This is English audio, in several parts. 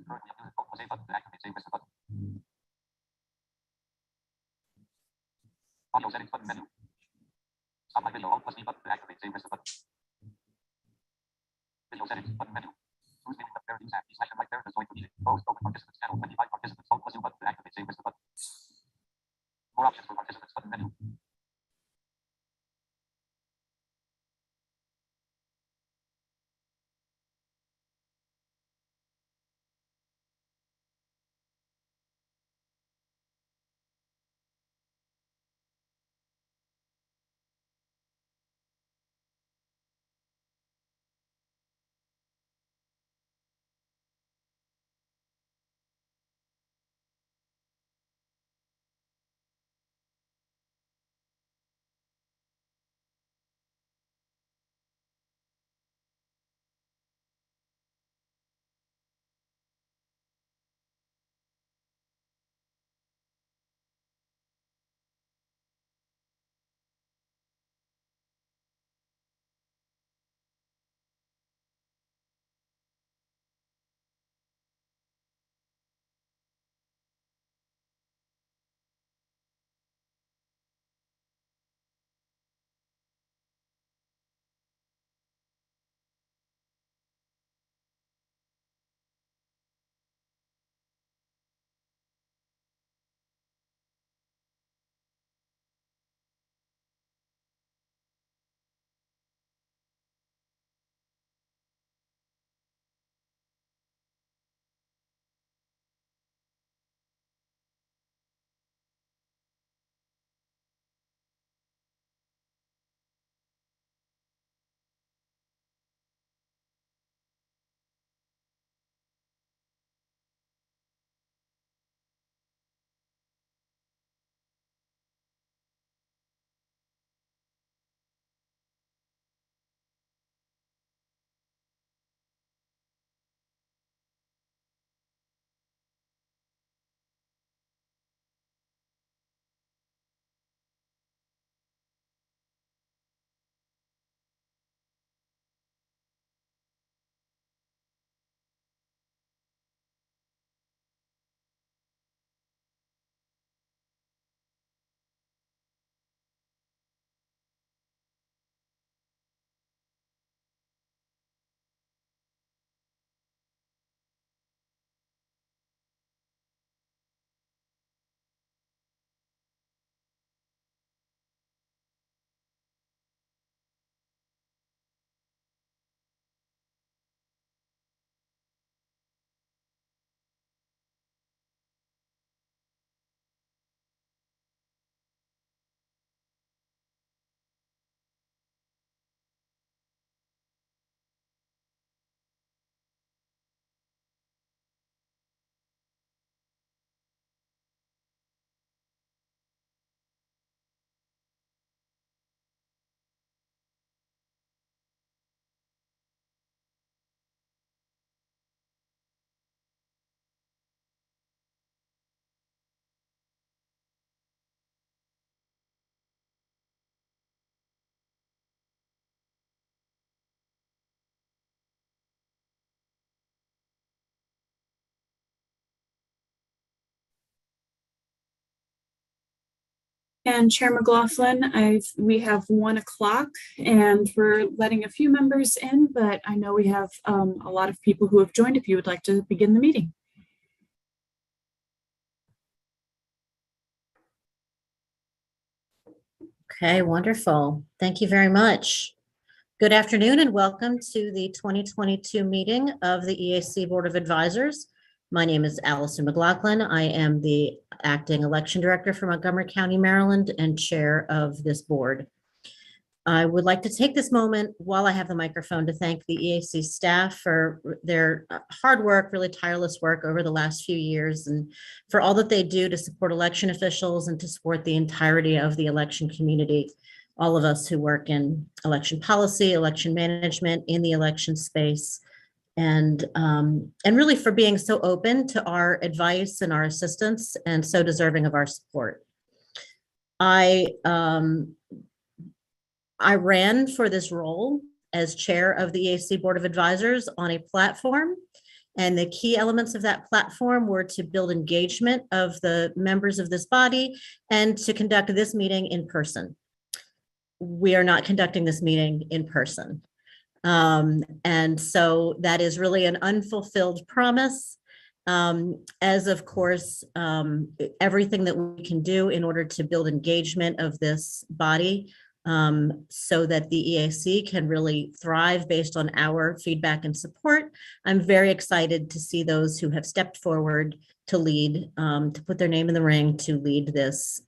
Audio settings button menu. Stop my video. Alt plus V button to activate save receipt button. Video settings button menu. Who's viewing the fair news app? Slash and right there. Join the meeting. Post open participants channel. 25 participants. Alt plus U button to activate save receipt button. More options for participants button menu. And Chair McLaughlin, we have 1 o'clock and we're letting a few members in, but I know we have a lot of people who have joined if you would like to begin the meeting. Okay, wonderful. Thank you very much. Good afternoon and welcome to the 2022 meeting of the EAC Board of Advisors. My name is Allison McLaughlin. I am the acting election director for Montgomery County, Maryland, and chair of this board. I would like to take this moment while I have the microphone to thank the EAC staff for their hard work, really tireless work over the last few years, and for all that they do to support election officials and to support the entirety of the election community. All of us who work in election policy, election management, in the election space, and really for being so open to our advice and our assistance and so deserving of our support. I ran for this role as chair of the EAC Board of Advisors on a platform And the key elements of that platform were to build engagement of the members of this body and to conduct this meeting in person. We are not conducting this meeting in person. And so that is really an unfulfilled promise. As of course, everything that we can do in order to build engagement of this body so that the EAC can really thrive based on our feedback and support. I'm very excited to see those who have stepped forward to lead, to put their name in the ring to lead this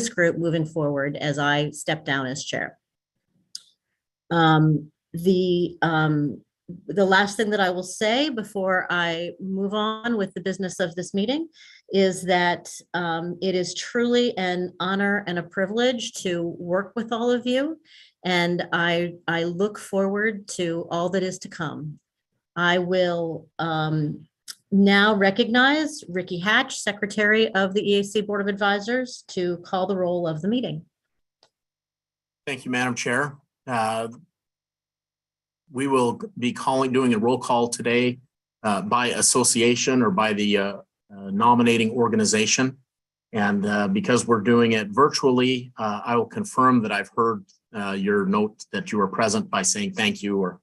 group moving forward as I step down as chair. The last thing that I will say before I move on with the business of this meeting is that it is truly an honor and a privilege to work with all of you. And I look forward to all that is to come. I will now recognize Ricky Hatch, Secretary of the EAC Board of Advisors, to call the roll of the meeting. Thank you, Madam Chair. We will be doing a roll call today by association or by the nominating organization. And because we're doing it virtually, I will confirm that I've heard your note that you were present by saying thank you, or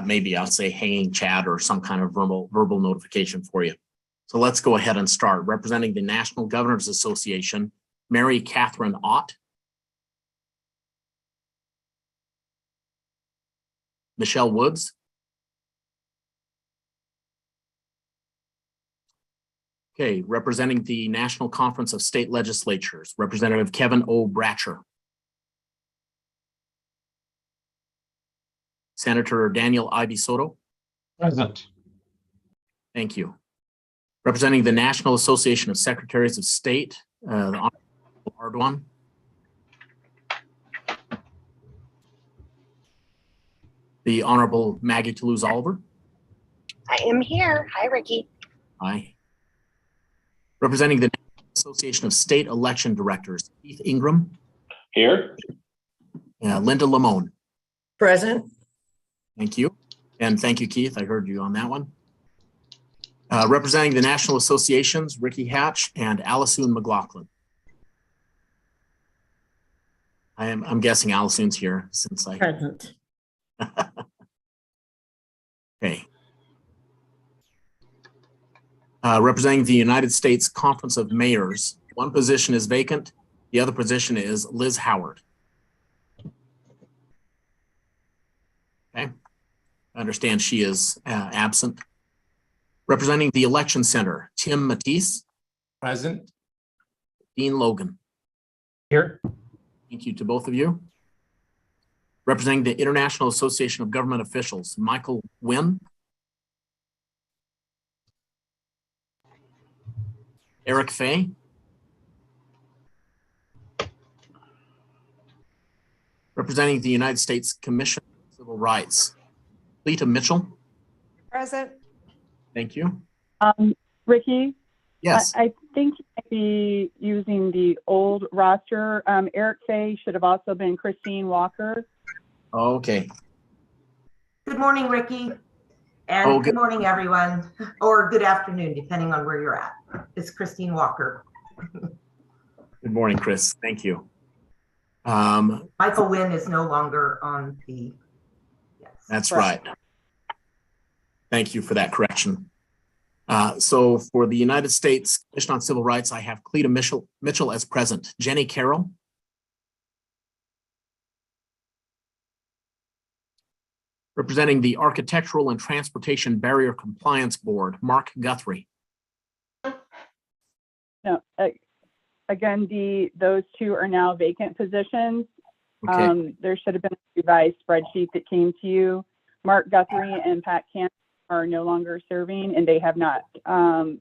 maybe I'll say hanging chat or some kind of verbal notification for you. So let's go ahead and start. Representing the National Governors Association, Mary Catherine Ott. Michelle Woods. Okay, representing the National Conference of State Legislatures, Representative Kevin O. Bratcher. Senator Daniel Ivy Soto. Present. Thank you. Representing the National Association of Secretaries of State, the Honorable Ardoin. The Honorable Maggie Toulouse-Oliver. I am here. Hi, Ricky. Hi. Representing the Association of State Election Directors, Keith Ingram. Here. Linda Lamone. Present. Thank you. And thank you, Keith. I heard you on that one. Representing the National Associations, Ricky Hatch and Alisoon McLaughlin. I'm guessing Alisoon's here since I... Present. Okay. Representing the United States Conference of Mayors, one position is vacant. The other position is Liz Howard. Okay. I understand she is absent. Representing the Election Center, Tim Matisse. Present. Dean Logan. Here. Thank you to both of you. Representing the International Association of Government Officials, Michael Wynn. Eric Fay. Representing the United States Commission on Civil Rights, Lita Mitchell. Present. Thank you. Ricky? Yes. I think you might be using the old roster. Eric Fay should have also been Christine Walker. Okay. Good morning, Ricky. And good morning, everyone, or good afternoon, depending on where you're at. It's Christine Walker. Good morning, Chris. Thank you. Michael Wynn is no longer on the, yes. That's right. Thank you for that correction. So for the United States Commission on Civil Rights, I have Cleta Mitchell as present. Jenny Carroll. Representing the Architectural and Transportation Barrier Compliance Board, Mark Guthrie. No, again, those two are now vacant positions. Okay. There should have been a revised spreadsheet that came to you. Mark Guthrie and Pat Camp are no longer serving, and they have not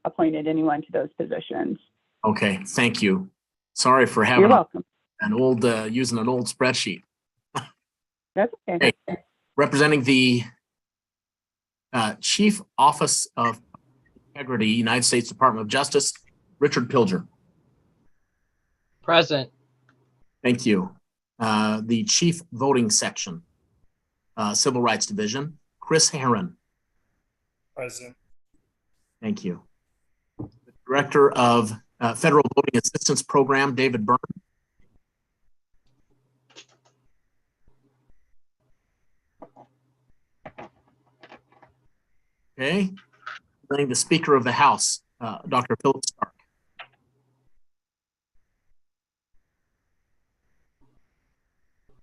appointed anyone to those positions. Okay, thank you. Sorry for having You're welcome. an old using an old spreadsheet. That's okay. Hey, representing the Chief Office of Integrity, United States Department of Justice, Richard Pilger. Present. Thank you. The Chief Voting Section, Civil Rights Division, Chris Herron. Present. Thank you. The Director of Federal Voting Assistance Program, David Byrne. Okay. Representing the Speaker of the House, Dr. Philip Stark.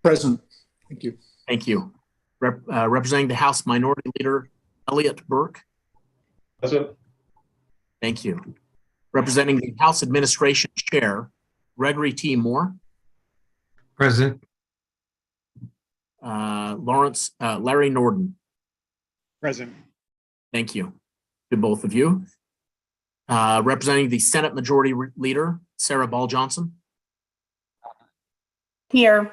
Present. Thank you. Thank you. Representing the House Minority Leader, Elliot Burke. Present. Thank you. Representing the House Administration Chair, Gregory T. Moore. Present. Larry Norden. Present. Thank you to both of you. Representing the Senate Majority Leader, Sarah Ball Johnson. Here.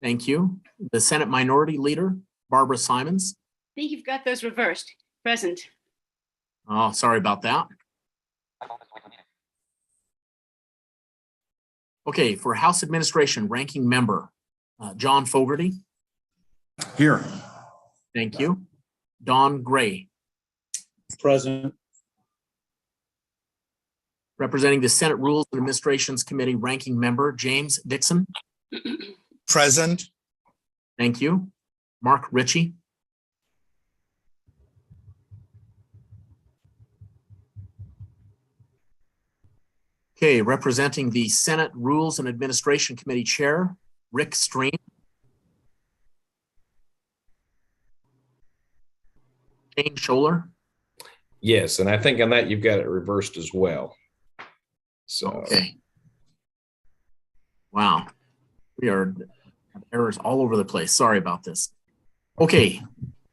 Thank you. The Senate Minority Leader, Barbara Simons. I think you've got those reversed. Present. Oh, sorry about that. Okay, for House Administration, Ranking Member, John Fogarty. Here. Thank you. Don Gray. Present. Representing the Senate Rules and Administrations Committee, Ranking Member, James Dixon. Present. Thank you. Mark Ritchie. Okay, representing the Senate Rules and Administration Committee Chair, Rick Stream. Jane Scholler. Yes, and I think on that you've got it reversed as well. So Okay. Wow. We are errors all over the place. Sorry about this. Okay.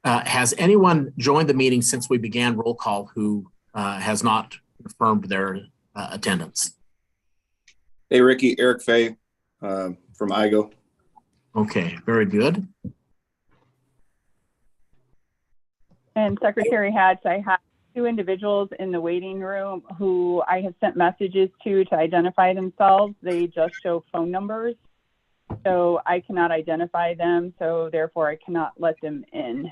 Has anyone joined the meeting since we began roll call who has not confirmed their attendance? Hey, Ricky, Eric Fay from IGO. Okay, very good. And Secretary Hatch, I have 2 individuals in the waiting room who I have sent messages to identify themselves. They just show phone numbers. So I cannot identify them. So therefore I cannot let them in.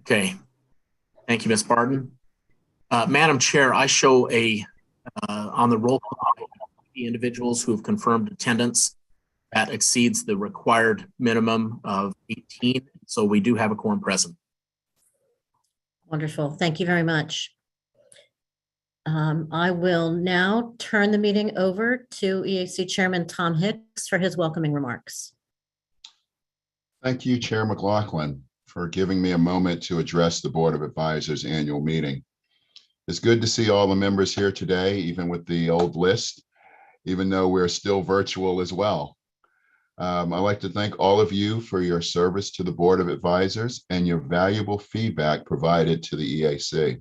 Okay. Thank you, Ms. Barton. Madam Chair, I show on the roll call, the individuals who have confirmed attendance that exceeds the required minimum of 18. So we do have a quorum present. Wonderful. Thank you very much. I will now turn the meeting over to EAC Chairman Tom Hicks for his welcoming remarks. Thank you, Chair McLaughlin, for giving me a moment to address the Board of Advisors annual meeting. It's good to see all the members here today, even with the old list, even though we're still virtual as well. I'd like to thank all of you for your service to the Board of Advisors and your valuable feedback provided to the EAC.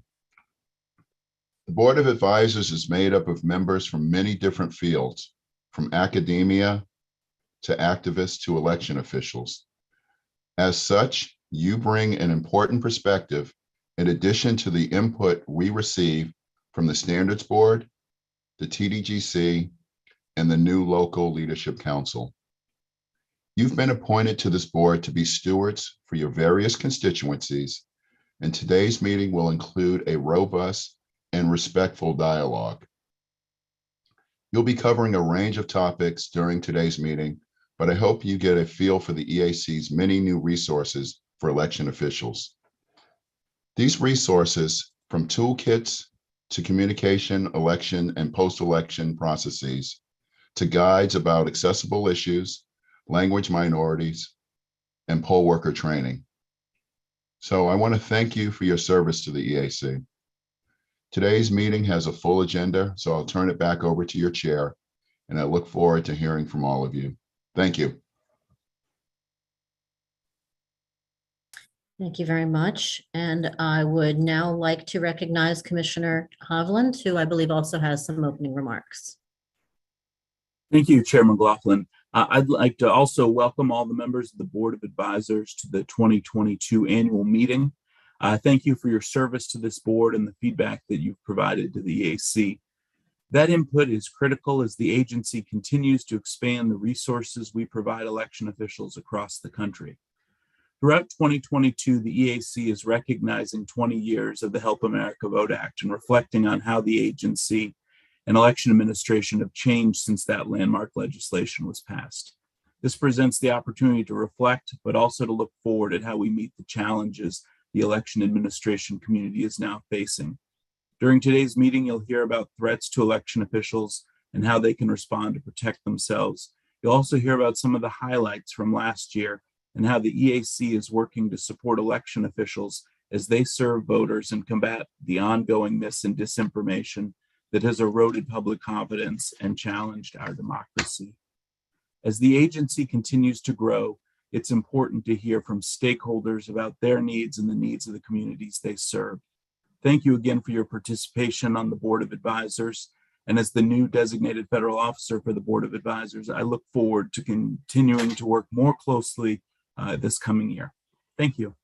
The Board of Advisors is made up of members from many different fields, from academia to activists to election officials. As such, you bring an important perspective in addition to the input we receive from the Standards Board, the TDGC, and the new local leadership council. You've been appointed to this board to be stewards for your various constituencies, and today's meeting will include a robust and respectful dialogue. You'll be covering a range of topics during today's meeting, but I hope you get a feel for the EAC's many new resources for election officials. These resources, from toolkits to communication, election, and post-election processes, to guides about accessible issues, language minorities, and poll worker training. So I want to thank you for your service to the EAC. Today's meeting has a full agenda, so I'll turn it back over to your chair, and I look forward to hearing from all of you. Thank you. Thank you very much. And I would now like to recognize Commissioner Hovland, who I believe also has some opening remarks. Thank you, Chair McLaughlin. I'd like to also welcome all the members of the Board of Advisors to the 2022 annual meeting. Thank you for your service to this board and the feedback that you've provided to the EAC. That input is critical as the agency continues to expand the resources we provide election officials across the country. Throughout 2022, the EAC is recognizing 20 years of the Help America Vote Act and reflecting on how the agency and election administration have changed since that landmark legislation was passed. This presents the opportunity to reflect, but also to look forward at how we meet the challenges the election administration community is now facing. During today's meeting, you'll hear about threats to election officials and how they can respond to protect themselves. You'll also hear about some of the highlights from last year and how the EAC is working to support election officials as they serve voters and combat the ongoing mis and disinformation that has eroded public confidence and challenged our democracy. As the agency continues to grow, it's important to hear from stakeholders about their needs and the needs of the communities they serve. Thank you again for your participation on the Board of Advisors. And as the new designated federal officer for the Board of Advisors, I look forward to continuing to work more closely this coming year. Thank you.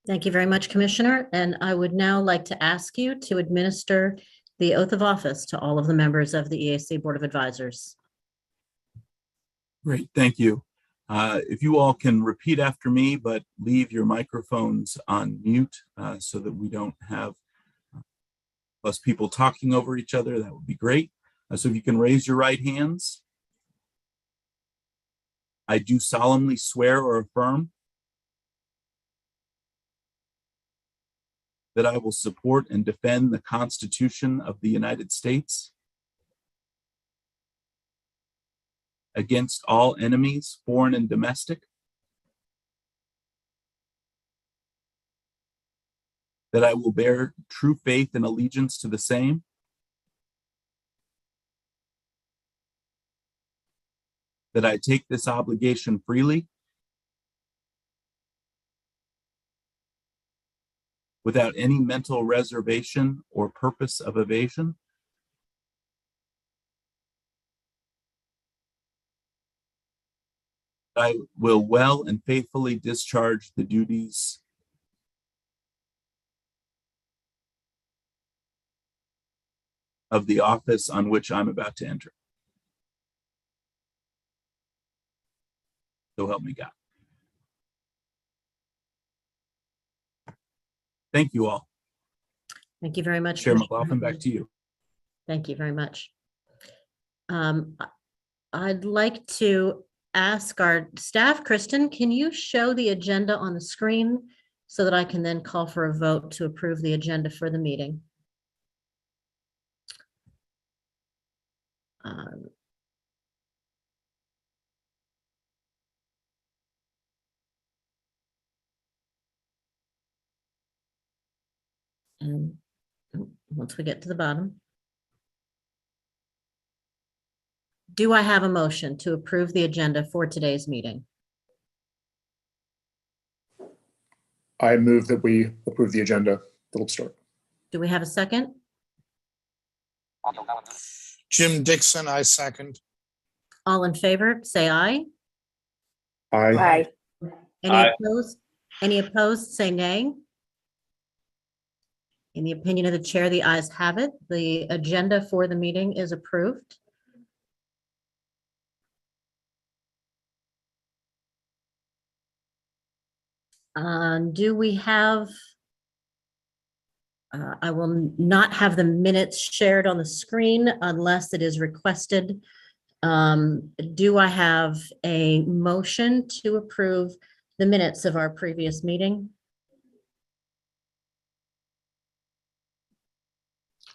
Thank you very much, Commissioner. And I would now like to ask you to administer the oath of office to all of the members of the EAC Board of Advisors. Great, thank you. If you all can repeat after me, but leave your microphones on mute so that we don't have less people talking over each other, that would be great. So if you can raise your right hands. I do solemnly swear or affirm that I will support and defend the Constitution of the United States against all enemies, foreign and domestic, that I will bear true faith and allegiance to the same, that I take this obligation freely, without any mental reservation or purpose of evasion, I will well and faithfully discharge the duties of the office on which I'm about to enter. So help me God. Thank you all. Thank you very much. Chair Commissioner. McLaughlin, back to you. Thank you very much. I'd like to ask our staff, Kristen, can you show the agenda on the screen so that I can then call for a vote to approve the agenda for the meeting? And once we get to the bottom. Do I have a motion to approve the agenda for today's meeting? I move that we approve the agenda. Philip Stork. Do we have a second? Jim Dixon, I second. All in favor, say aye. Aye. Any opposed? Any opposed, say nay. In the opinion of the chair, the ayes have it. The agenda for the meeting is approved. Do we have, I will not have the minutes shared on the screen unless it is requested. Do I have a motion to approve the minutes of our previous meeting?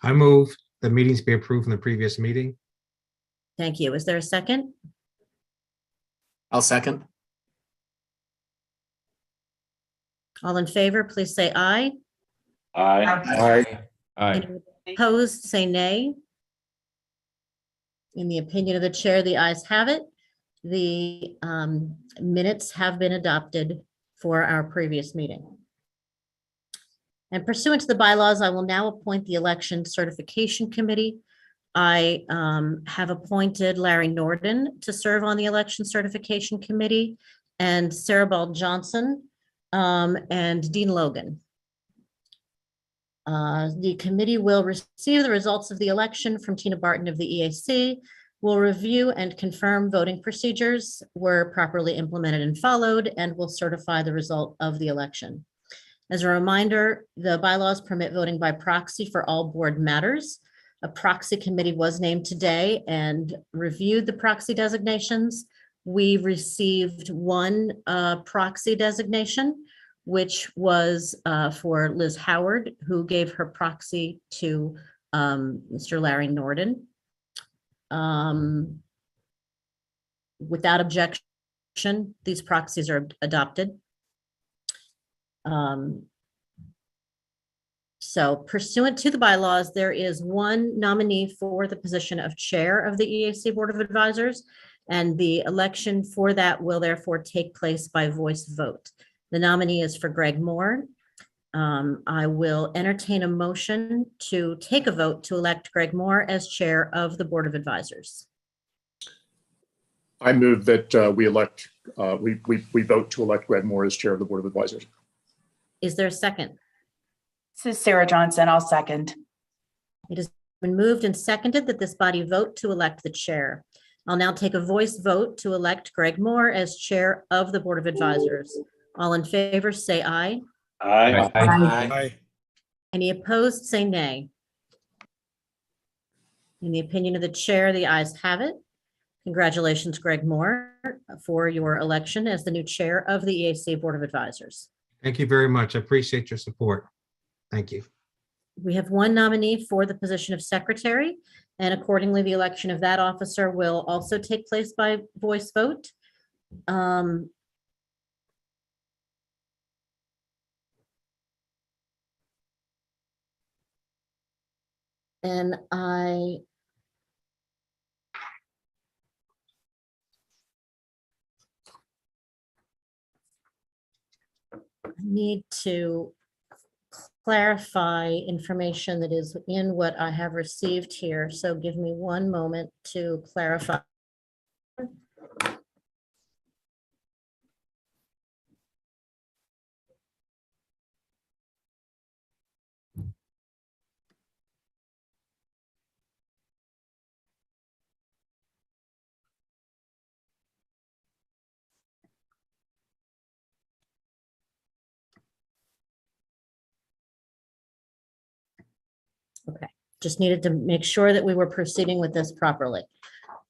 I move the meetings be approved from the previous meeting. Thank you. Is there a second? I'll second. All in favor, please say aye. Aye. Any opposed, say nay. In the opinion of the chair, the ayes have it. The minutes have been adopted for our previous meeting. And pursuant to the bylaws, I will now appoint the Election Certification Committee. I have appointed Larry Norden to serve on the Election Certification Committee and Sarah Ball Johnson and Dean Logan. The committee will receive the results of the election from Tina Barton of the EAC. will review and confirm voting procedures were properly implemented and followed, and will certify the result of the election. As a reminder, the bylaws permit voting by proxy for all board matters. A proxy committee was named today and reviewed the proxy designations. We received one proxy designation, which was for Liz Howard, who gave her proxy to Mr. Larry Norden. Without objection, these proxies are adopted. So pursuant to the bylaws, there is one nominee for the position of chair of the EAC Board of Advisors, and the election for that will therefore take place by voice vote. The nominee is for Greg Moore. I will entertain a motion to take a vote to elect Greg Moore as chair of the Board of Advisors. I move that we vote to elect Greg Moore as chair of the Board of Advisors. Is there a second? This is Sarah Johnson. I'll second. It has been moved and seconded that this body vote to elect the chair. I'll now take a voice vote to elect Greg Moore as chair of the Board of Advisors. All in favor, say aye. Aye. Aye. Any opposed, say nay. In the opinion of the chair, the ayes have it. Congratulations, Greg Moore, for your election as the new chair of the EAC Board of Advisors. Thank you very much. I appreciate your support. Thank you. We have one nominee for the position of secretary, and accordingly, the election of that officer will also take place by voice vote. And I need to clarify information that is in what I have received here. So give me one moment to clarify. Okay, just needed to make sure that we were proceeding with this properly.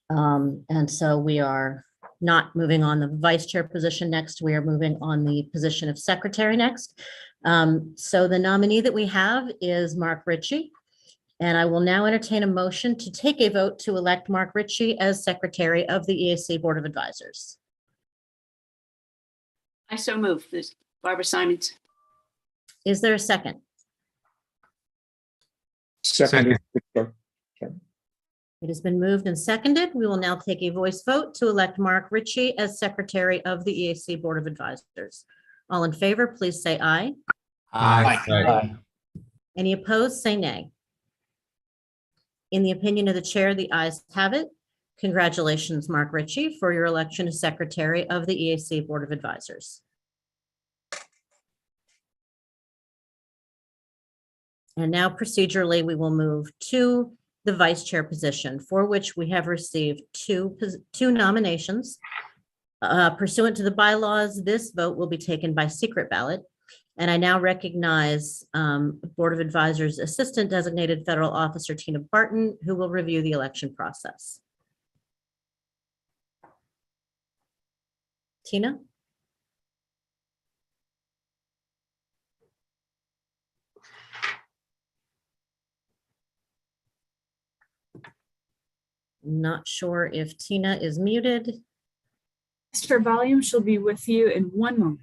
And so we are not moving on the vice chair position next. We are moving on the position of secretary next. So the nominee that we have is Mark Ritchie. And I will now entertain a motion to take a vote to elect Mark Ritchie as secretary of the EAC Board of Advisors. I so move. This Barbara Simons. Is there a second? Second. It has been moved and seconded. We will now take a voice vote to elect Mark Ritchie as secretary of the EAC Board of Advisors. All in favor, please say aye. Aye. Any opposed, say nay. In the opinion of the chair, the ayes have it. Congratulations, Mark Ritchie, for your election as secretary of the EAC Board of Advisors. And now procedurally, we will move to the vice chair position, for which we have received two nominations. Pursuant to the bylaws, this vote will be taken by secret ballot. And I now recognize Board of Advisors Assistant Designated Federal Officer Tina Barton, who will review the election process. Tina? Not sure if Tina is muted. Mr. Volume, she'll be with you in 1 moment.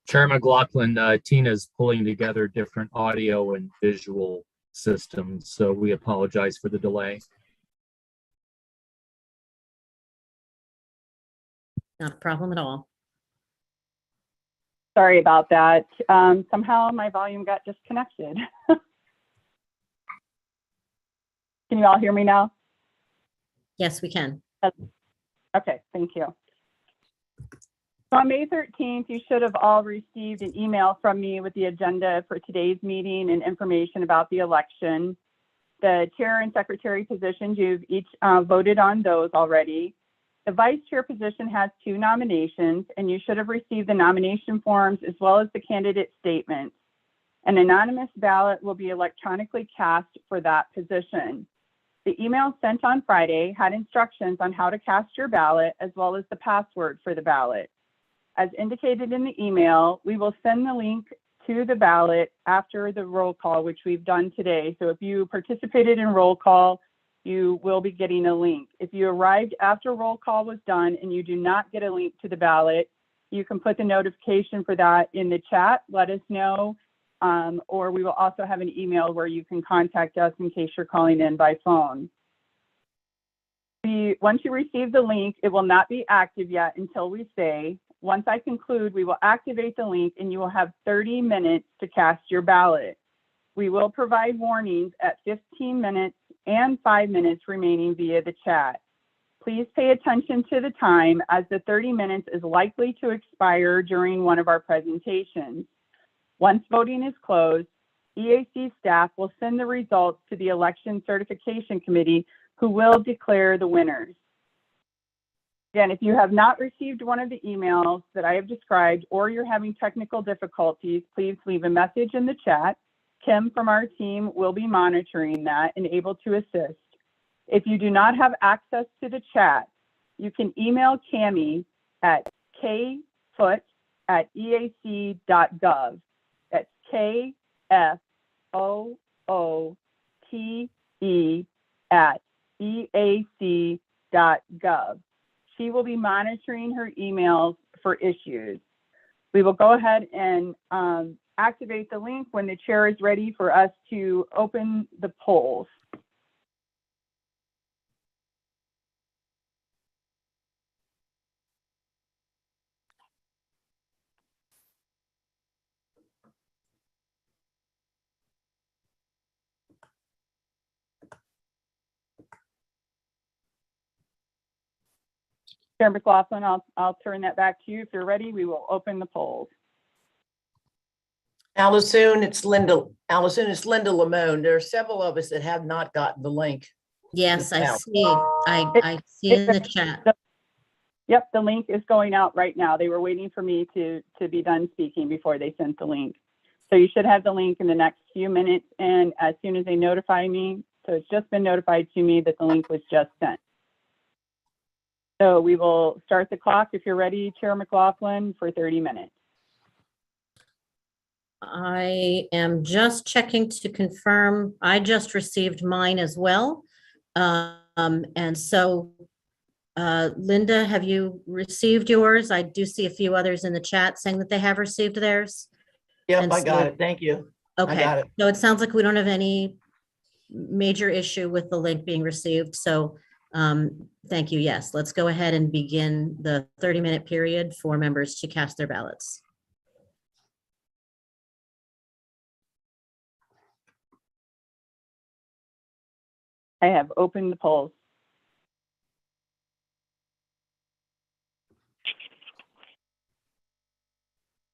Chair McLaughlin, Tina's pulling together different audio and visual systems, so we apologize for the delay. Not a problem at all. Sorry about that. Somehow my volume got disconnected. Can you all hear me now? Yes, we can. Okay, thank you. So on May 13th, you should have all received an email from me with the agenda for today's meeting and information about the election. The chair and secretary positions, you've each voted on those already. The vice chair position has 2 nominations, and you should have received the nomination forms as well as the candidate statements. An anonymous ballot will be electronically cast for that position. The email sent on Friday had instructions on how to cast your ballot as well as the password for the ballot. As indicated in the email, we will send the link to the ballot after the roll call, which we've done today. So if you participated in roll call, you will be getting a link. If you arrived after roll call was done and you do not get a link to the ballot, you can put the notification for that in the chat, let us know, or we will also have an email where you can contact us in case you're calling in by phone. Once you receive the link, it will not be active yet until we say, once I conclude, we will activate the link and you will have 30 minutes to cast your ballot. We will provide warnings at 15 minutes and 5 minutes remaining via the chat. Please pay attention to the time as the 30 minutes is likely to expire during one of our presentations. Once voting is closed, EAC staff will send the results to the Election Certification Committee, who will declare the winners. Again, if you have not received one of the emails that I have described or you're having technical difficulties, please leave a message in the chat. Kim from our team will be monitoring that and able to assist. If you do not have access to the chat, you can email Cami at kfoot@eac.gov. That's KFOOTE@EAC.gov. She will be monitoring her emails for issues. We will go ahead and activate the link when the chair is ready for us to open the polls. Chair McLaughlin, I'll turn that back to you. If you're ready, we will open the polls. Allison, it's Linda. Allison, it's Linda Lamone. There are several of us that have not gotten the link. Yes, I see. I see in the chat. Yep, the link is going out right now. They were waiting for me to be done speaking before they sent the link. So you should have the link in the next few minutes. And as soon as they notify me, so it's just been notified to me that the link was just sent. So we will start the clock if you're ready, Chair McLaughlin, for 30 minutes. I am just checking to confirm. I just received mine as well. And so, Linda, have you received yours? I do see a few others in the chat saying that they have received theirs. Yep, And I got it. Thank you. I Okay, got it. so it sounds like we don't have any major issue with the link being received. So thank you. Yes, let's go ahead and begin the 30-minute period for members to cast their ballots. I have opened the polls.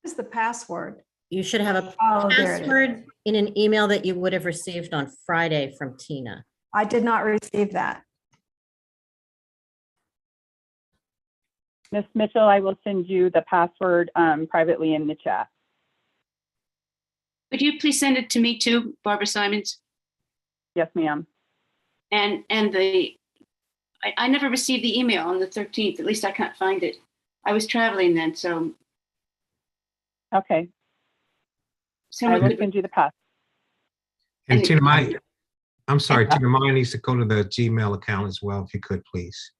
What is the password? You should have a Oh, there it is. password in an email that you would have received on Friday from Tina. I did not receive that. Ms. Mitchell, I will send you the password privately in the chat. Could you please send it to me too, Barbara Simons? Yes, ma'am. And I never received the email on the 13th. At least I can't find it. I was traveling then, so. Okay. Someone I will could send you the password. And Tina, I'm sorry, Tina, mine needs to go to the Gmail account as well, if you could, please.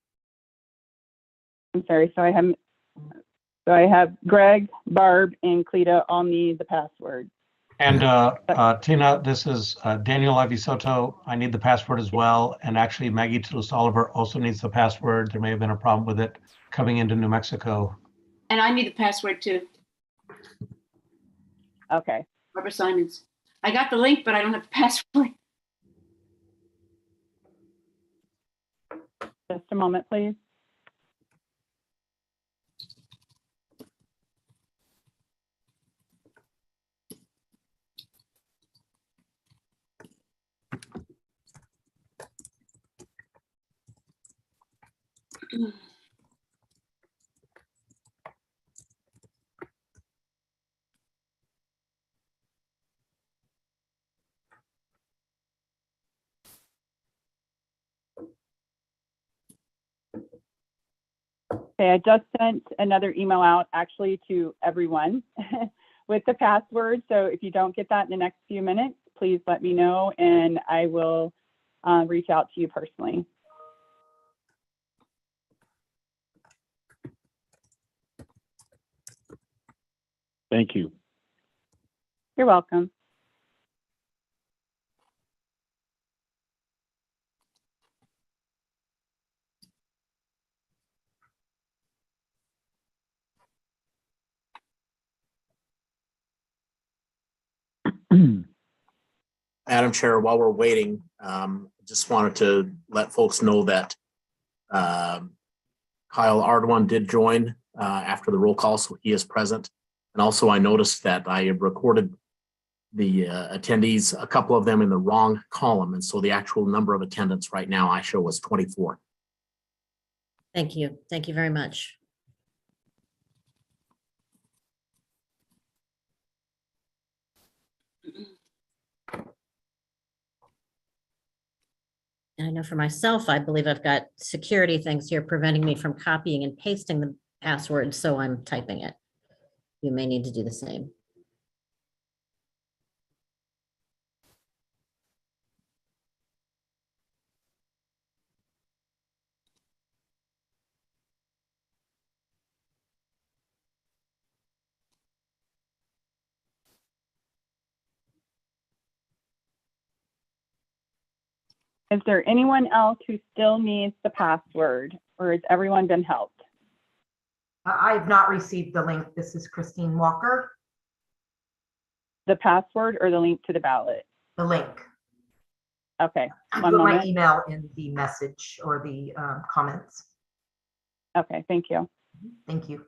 I'm sorry. So I have Greg, Barb, and Cleta all need the password. And Tina, this is Daniel Levi-Soto. I need the password as well. And actually, Maggie Toulouse Oliver also needs the password. There may have been a problem with it. coming into New Mexico. And I need the password too. Okay. Barbara Simons. I got the link, but I don't have the password. Just a moment, please. Okay, I just sent another email out actually to everyone with the password. So if you don't get that in the next few minutes, please let me know and I will reach out to you personally. Thank you. You're welcome. Madam Chair, while we're waiting, just wanted to let folks know that Kyle Ardoin did join after the roll call, so he is present. And also I noticed that I have recorded the attendees, a couple of them in the wrong column. And so the actual number of attendants right now I show was 24. Thank you. Thank you very much. And I know for myself, I believe I've got security things here preventing me from copying and pasting the password, so I'm typing it. You may need to do the same. Is there anyone else who still needs the password or has everyone been helped? I have not received the link. This is Christine Walker. The password or the link to the ballot? The link. Okay. I One put my moment. email in the message or the comments. Okay, thank you. Thank you.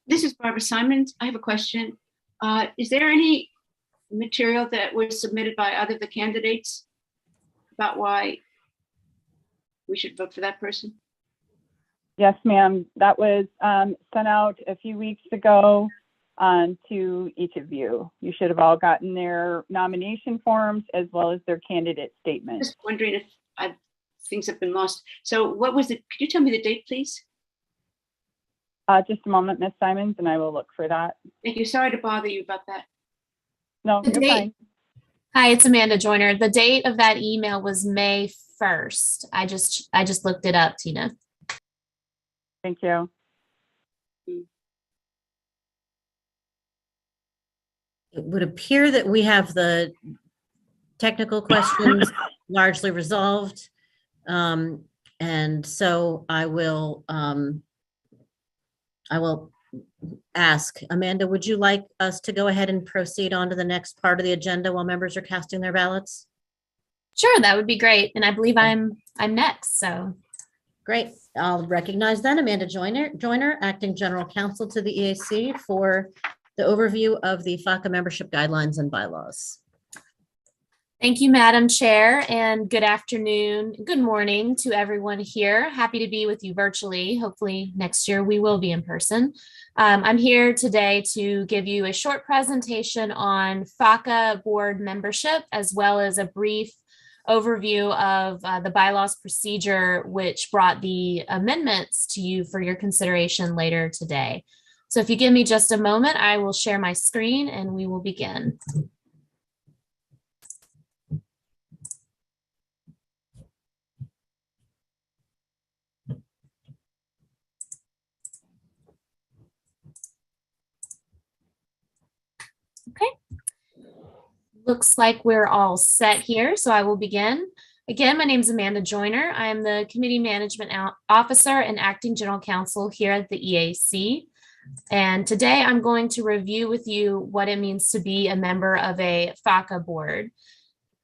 This is Barbara Simons. I have a question. Is there any material that was submitted by either of the candidates about why we should vote for that person? Yes, ma'am. That was sent out a few weeks ago to each of you. You should have all gotten their nomination forms as well as their candidate statements. Just wondering if things have been lost. So what was it? Could you tell me the date, please? Just a moment, Ms. Simons, and I will look for that. Thank you. Sorry to bother you about that. No, The you're date- fine. Hi, it's Amanda Joyner. The date of that email was May 1st. I just looked it up, Tina. Thank you. It would appear that we have the technical questions largely resolved. And so I will ask, Amanda, would you like us to go ahead and proceed on to the next part of the agenda while members are casting their ballots? Sure, that would be great. And I believe I'm next, so. Great. I'll recognize then Amanda Joyner, Acting General Counsel to the EAC, for the overview of the FACA membership guidelines and bylaws. Thank you, Madam Chair, and good afternoon, good morning to everyone here. Happy to be with you virtually. Hopefully next year we will be in person. I'm here today to give you a short presentation on FACA board membership, as well as a brief overview of the bylaws procedure, which brought the amendments to you for your consideration later today. So if you give me just a moment, I will share my screen and we will begin. Okay. Looks like we're all set here, so I will begin. Again, my name is Amanda Joyner. I am the Committee Management Officer and Acting General Counsel here at the EAC. And today I'm going to review with you what it means to be a member of a FACA board.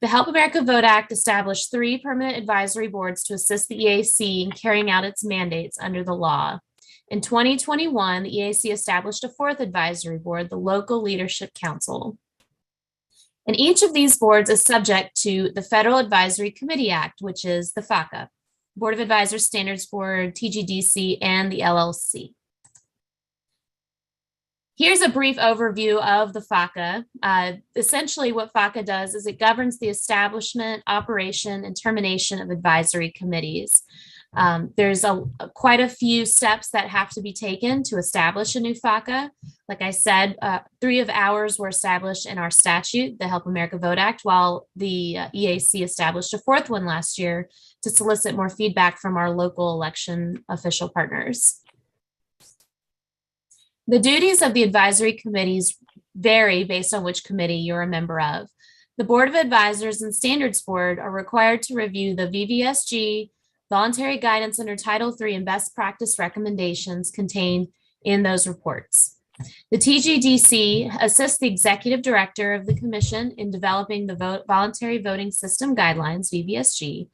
The Help America Vote Act established 3 permanent advisory boards to assist the EAC in carrying out its mandates under the law. In 2021, the EAC established a 4th advisory board, the Local Leadership Council. And each of these boards is subject to the Federal Advisory Committee Act, which is the FACA, Board of Advisors Standards Board, TGDC, and the LLC. Here's a brief overview of the FACA. Essentially, what FACA does is it governs the establishment, operation, and termination of advisory committees. There's quite a few steps that have to be taken to establish a new FACA. Like I said, 3 of ours were established in our statute, the Help America Vote Act, while the EAC established a 4th one last year to solicit more feedback from our local election official partners. The duties of the advisory committees vary based on which committee you're a member of. The Board of Advisors and Standards Board are required to review the VVSG, voluntary guidance under Title III, and best practice recommendations contained in those reports. The TGDC assists the executive director of the commission in developing the voluntary voting system guidelines, VVSG,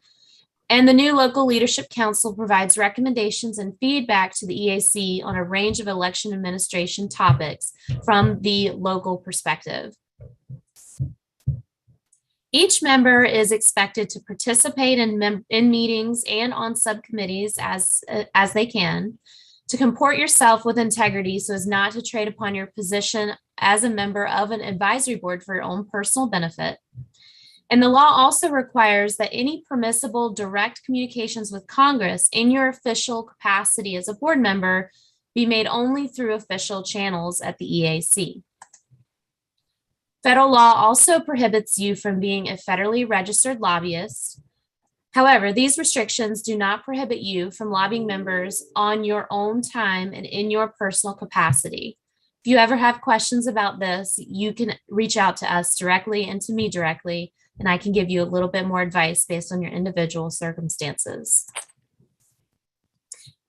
and the new Local Leadership Council provides recommendations and feedback to the EAC on a range of election administration topics from the local perspective. Each member is expected to participate in meetings and on subcommittees as they can, to comport yourself with integrity so as not to trade upon your position as a member of an advisory board for your own personal benefit. And the law also requires that any permissible direct communications with Congress in your official capacity as a board member be made only through official channels at the EAC. Federal law also prohibits you from being a federally registered lobbyist. However, these restrictions do not prohibit you from lobbying members on your own time and in your personal capacity. If you ever have questions about this, you can reach out to us directly and to me directly, and I can give you a little bit more advice based on your individual circumstances.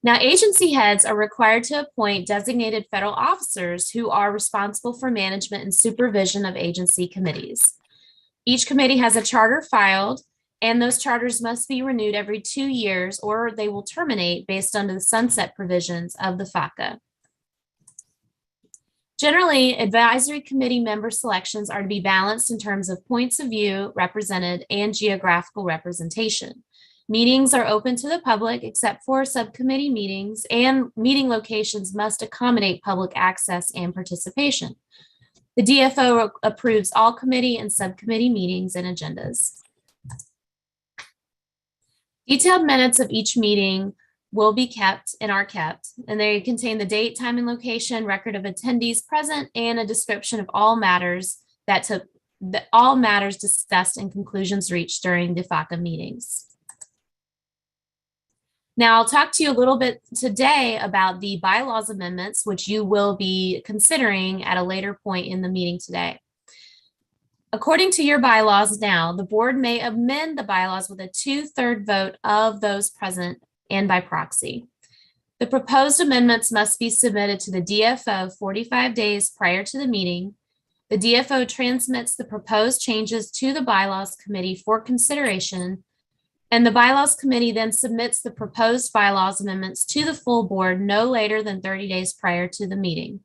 Now, agency heads are required to appoint designated federal officers who are responsible for management and supervision of agency committees. Each committee has a charter filed, and those charters must be renewed every 2 years or they will terminate based on the sunset provisions of the FACA. Generally, advisory committee member selections are to be balanced in terms of points of view represented and geographical representation. Meetings are open to the public except for subcommittee meetings, and meeting locations must accommodate public access and participation. The DFO approves all committee and subcommittee meetings and agendas. Detailed minutes of each meeting will be kept and are kept, and they contain the date, time, and location, record of attendees present, and a description of all matters discussed and conclusions reached during the FACA meetings. Now, I'll talk to you a little bit today about the bylaws amendments, which you will be considering at a later point in the meeting today. According to your bylaws now, the board may amend the bylaws with a 2/3 vote of those present and by proxy. The proposed amendments must be submitted to the DFO 45 days prior to the meeting. The DFO transmits the proposed changes to the bylaws committee for consideration, and the bylaws committee then submits the proposed bylaws amendments to the full board no later than 30 days prior to the meeting.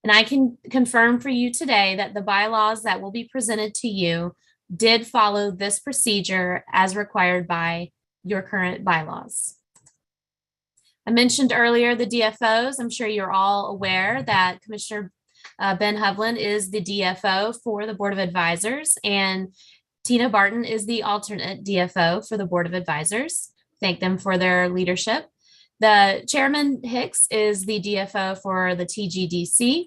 And I can confirm for you today that the bylaws that will be presented to you did follow this procedure as required by your current bylaws. I mentioned earlier the DFOs. I'm sure you're all aware that Commissioner Ben Hovland is the DFO for the Board of Advisors, and Tina Barton is the alternate DFO for the Board of Advisors. Thank them for their leadership. The Chairman Hicks is the DFO for the TGDC.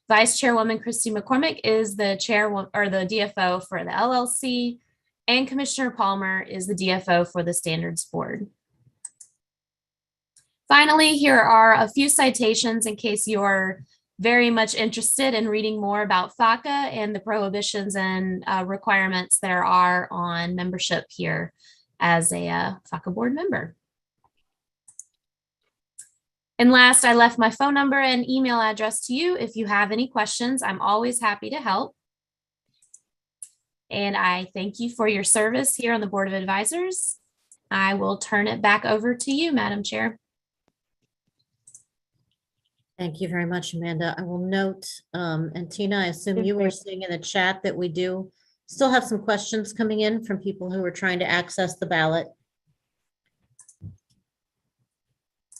Vice Chairwoman Christy McCormick is the the DFO for the LLC, and Commissioner Palmer is the DFO for the Standards Board. Finally, here are a few citations in case you're very much interested in reading more about FACA and the prohibitions and requirements there are on membership here as a FACA board member. And last, I left my phone number and email address to you. If you have any questions, I'm always happy to help. And I thank you for your service here on the Board of Advisors. I will turn it back over to you, Madam Chair. Thank you very much, Amanda. I will note, and Tina, I assume you were seeing in the chat that we do still have some questions coming in from people who are trying to access the ballot.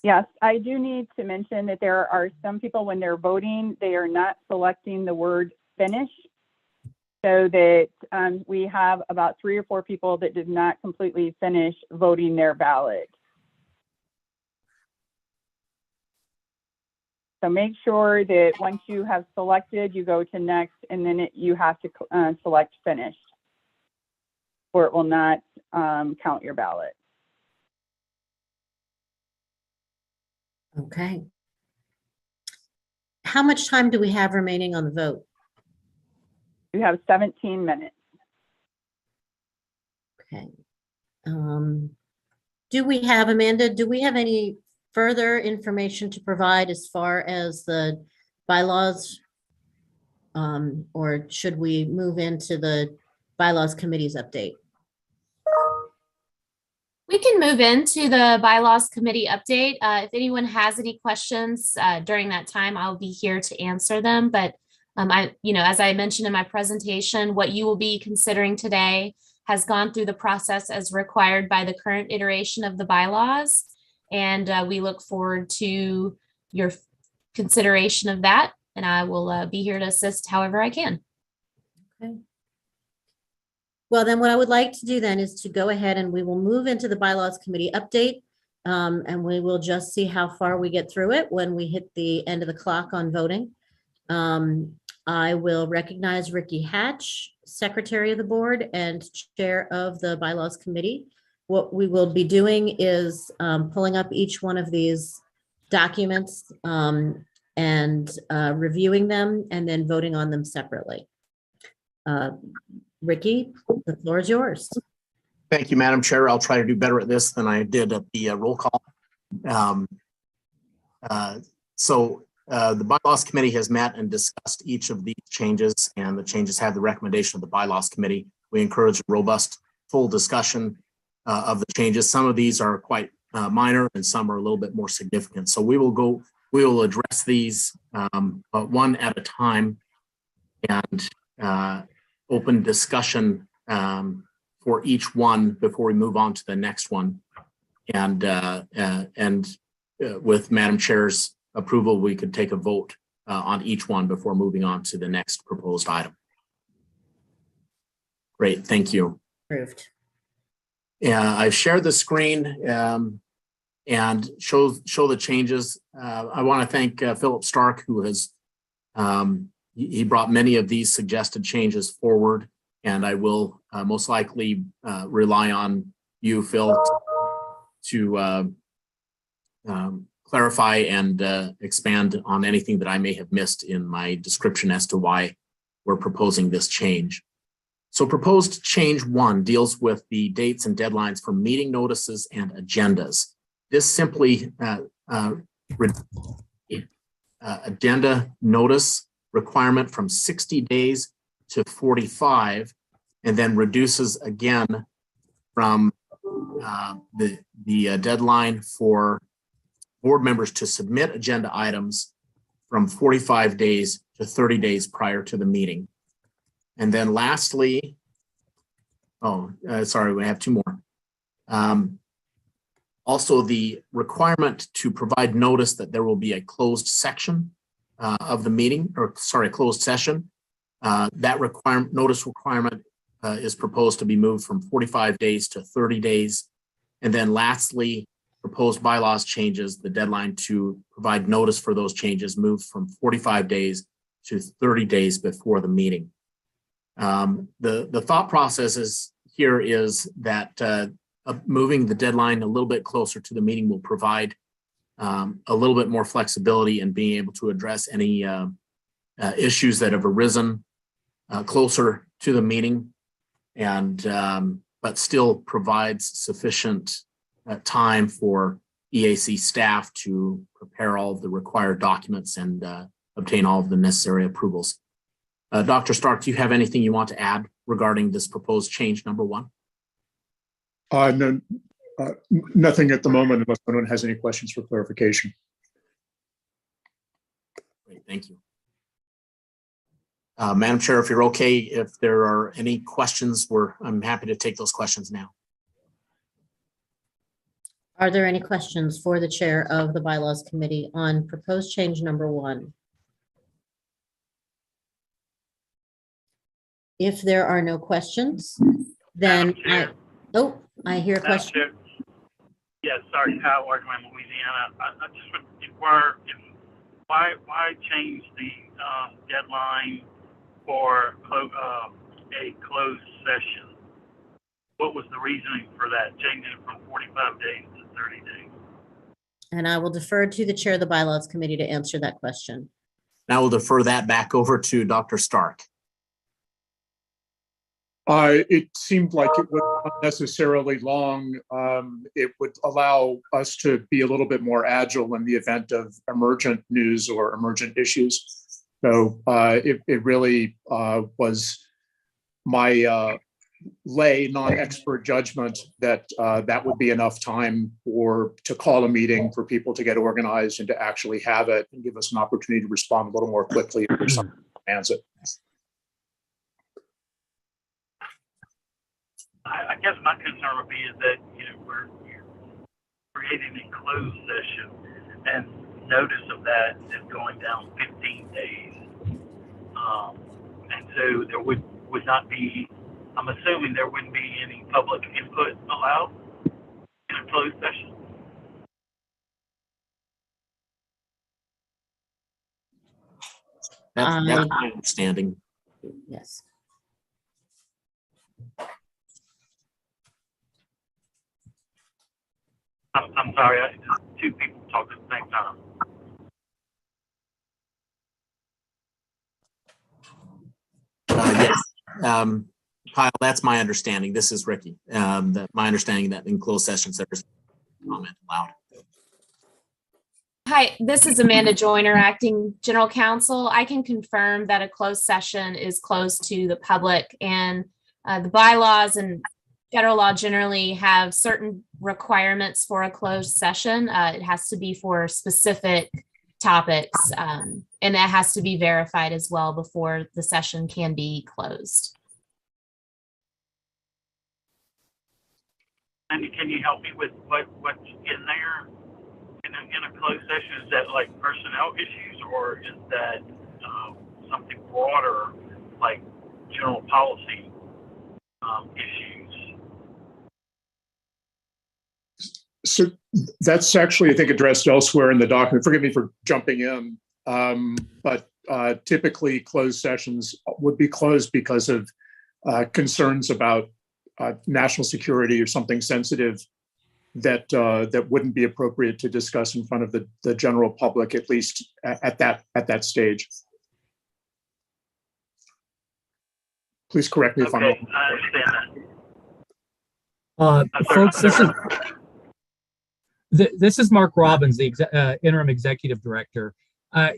Yes, I do need to mention that there are some people, when they're voting, they are not selecting the word finish. So that we have about 3 or 4 people that did not completely finish voting their ballot. So make sure that once you have selected, you go to next, and then you have to select finished, or it will not count your ballot. Okay. How much time do we have remaining on the vote? You have 17 minutes. Okay. Do we have, Amanda, do we have any further information to provide as far as the bylaws? Or should we move into the bylaws committee's update? We can move into the bylaws committee update. If anyone has any questions during that time, I'll be here to answer them. But as I mentioned in my presentation, what you will be considering today has gone through the process as required by the current iteration of the bylaws. And we look forward to your consideration of that. And I will be here to assist however I can. Okay. Well, then what I would like to do then is to go ahead and we will move into the bylaws committee update. And we will just see how far we get through it when we hit the end of the clock on voting. I will recognize Ricky Hatch, Secretary of the Board and Chair of the Bylaws Committee. What we will be doing is pulling up each one of these documents and reviewing them and then voting on them separately. Ricky, the floor is yours. Thank you, Madam Chair. I'll try to do better at this than I did at the roll call. The Bylaws Committee has met and discussed each of these changes, and the changes have the recommendation of the Bylaws Committee. We encourage a robust, full discussion of the changes. Some of these are quite minor and some are a little bit more significant. So we will address these one at a time and open discussion for each one before we move on to the next one. And with Madam Chair's approval, we could take a vote on each one before moving on to the next proposed item. Great, thank you. Approved. I've shared the screen and show the changes. I want to thank Philip Stark, who has he brought many of these suggested changes forward, and I will most likely rely on you, Phil, to clarify and expand on anything that I may have missed in my description as to why we're proposing this change. So proposed change 1 deals with the dates and deadlines for meeting notices and agendas. This simply agenda notice requirement from 60 days to 45, and then reduces again from the deadline for board members to submit agenda items from 45 days to 30 days prior to the meeting. And then lastly, sorry, we have 2 more. Also, the requirement to provide notice that there will be a closed section of the meeting, or sorry, closed session. That notice requirement is proposed to be moved from 45 days to 30 days. And then lastly, proposed bylaws changes, the deadline to provide notice for those changes moved from 45 days to 30 days before the meeting. The thought process here is that moving the deadline a little bit closer to the meeting will provide a little bit more flexibility in being able to address any issues that have arisen closer to the meeting, and but still provides sufficient time for EAC staff to prepare all of the required documents and obtain all of the necessary approvals. Dr. Stark, do you have anything you want to add regarding this proposed change number 1? No, nothing at the moment, unless anyone has any questions for clarification. Great, thank you. Madam Chair, if you're okay, if there are any questions, I'm happy to take those questions now. Are there any questions for the chair of the Bylaws Committee on proposed change number 1? If there are no questions, then I hear a question. Yes, sorry, Kyle Wagman, Louisiana. I just would inquire why change the deadline for a closed session? What was the reasoning for that, changing it from 45 days to 30 days? And I will defer to the chair of the Bylaws Committee to answer that question. Now we'll defer that back over to Dr. Stark. It seemed like it was not necessarily long. It would allow us to be a little bit more agile in the event of emergent news or emergent issues. So it really was my lay non-expert judgment that that would be enough time to call a meeting for people to get organized and to actually have it and give us an opportunity to respond a little more quickly if someone demands it. I guess my concern would be is that we're creating a closed session, and notice of that is going down 15 days, and so there would not be. I'm assuming there wouldn't be any public input allowed in a closed session. That's my understanding. Yes. I'm sorry, two people talk at the same time. Yes, Kyle, that's my understanding. This is Ricky. My understanding that in closed sessions there's comment allowed. Hi, this is Amanda Joyner, Acting General Counsel. I can confirm that a closed session is closed to the public, and the bylaws and federal law generally have certain requirements for a closed session. It has to be for specific topics, and that has to be verified as well before the session can be closed. And can you help me with what's in there in a closed session? Is that like personnel issues, or is that something broader like general policy issues? So that's actually, I think, addressed elsewhere in the document. Forgive me for jumping in, but typically closed sessions would be closed because of concerns about national security or something sensitive that wouldn't be appropriate to discuss in front of the general public, at least at that stage. Please correct me if I'm wrong. I understand that. Folks, this is Mark Robbins, the interim executive director.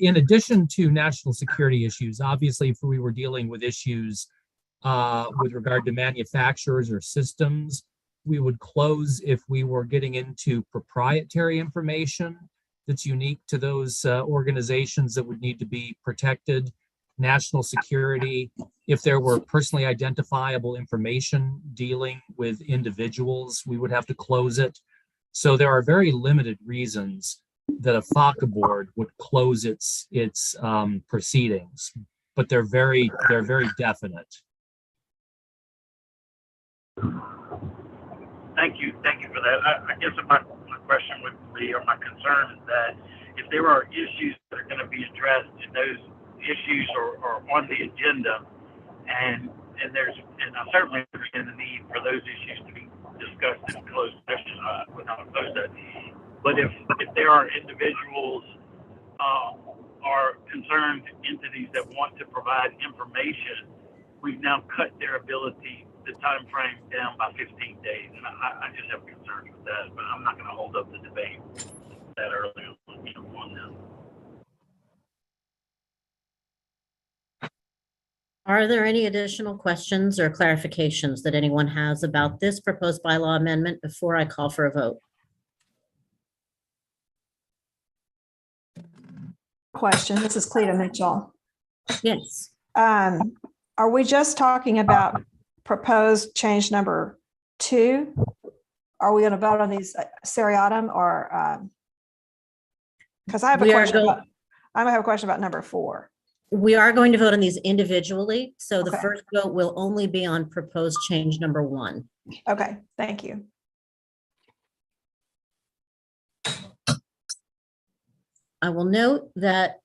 In addition to national security issues, obviously, if we were dealing with issues with regard to manufacturers or systems, we would close if we were getting into proprietary information that's unique to those organizations that would need to be protected. National security, if there were personally identifiable information dealing with individuals, we would have to close it. So there are very limited reasons that a FACA board would close its proceedings, but they're very definite. Thank you for that. I guess my question would be, or my concern is that if there are issues that are going to be addressed, and those issues are on the agenda, and I certainly understand the need for those issues to be discussed in closed session. We're not opposed to that. But if there are individuals or concerned entities that want to provide information, we've now cut their ability, the time frame down by 15 days. And I just have concerns with that, but I'm not going to hold up the debate that early on this. Are there any additional questions or clarifications that anyone has about this proposed bylaw amendment before I call for a vote? Question, this is Cleta Mitchell. Yes. Are we just talking about proposed change number 2? Are we going to vote on these seriatim or? Because I have a question about number 4. We are going to vote on these individually. So the first vote will only be on proposed change number 1. Okay, thank you. I will note that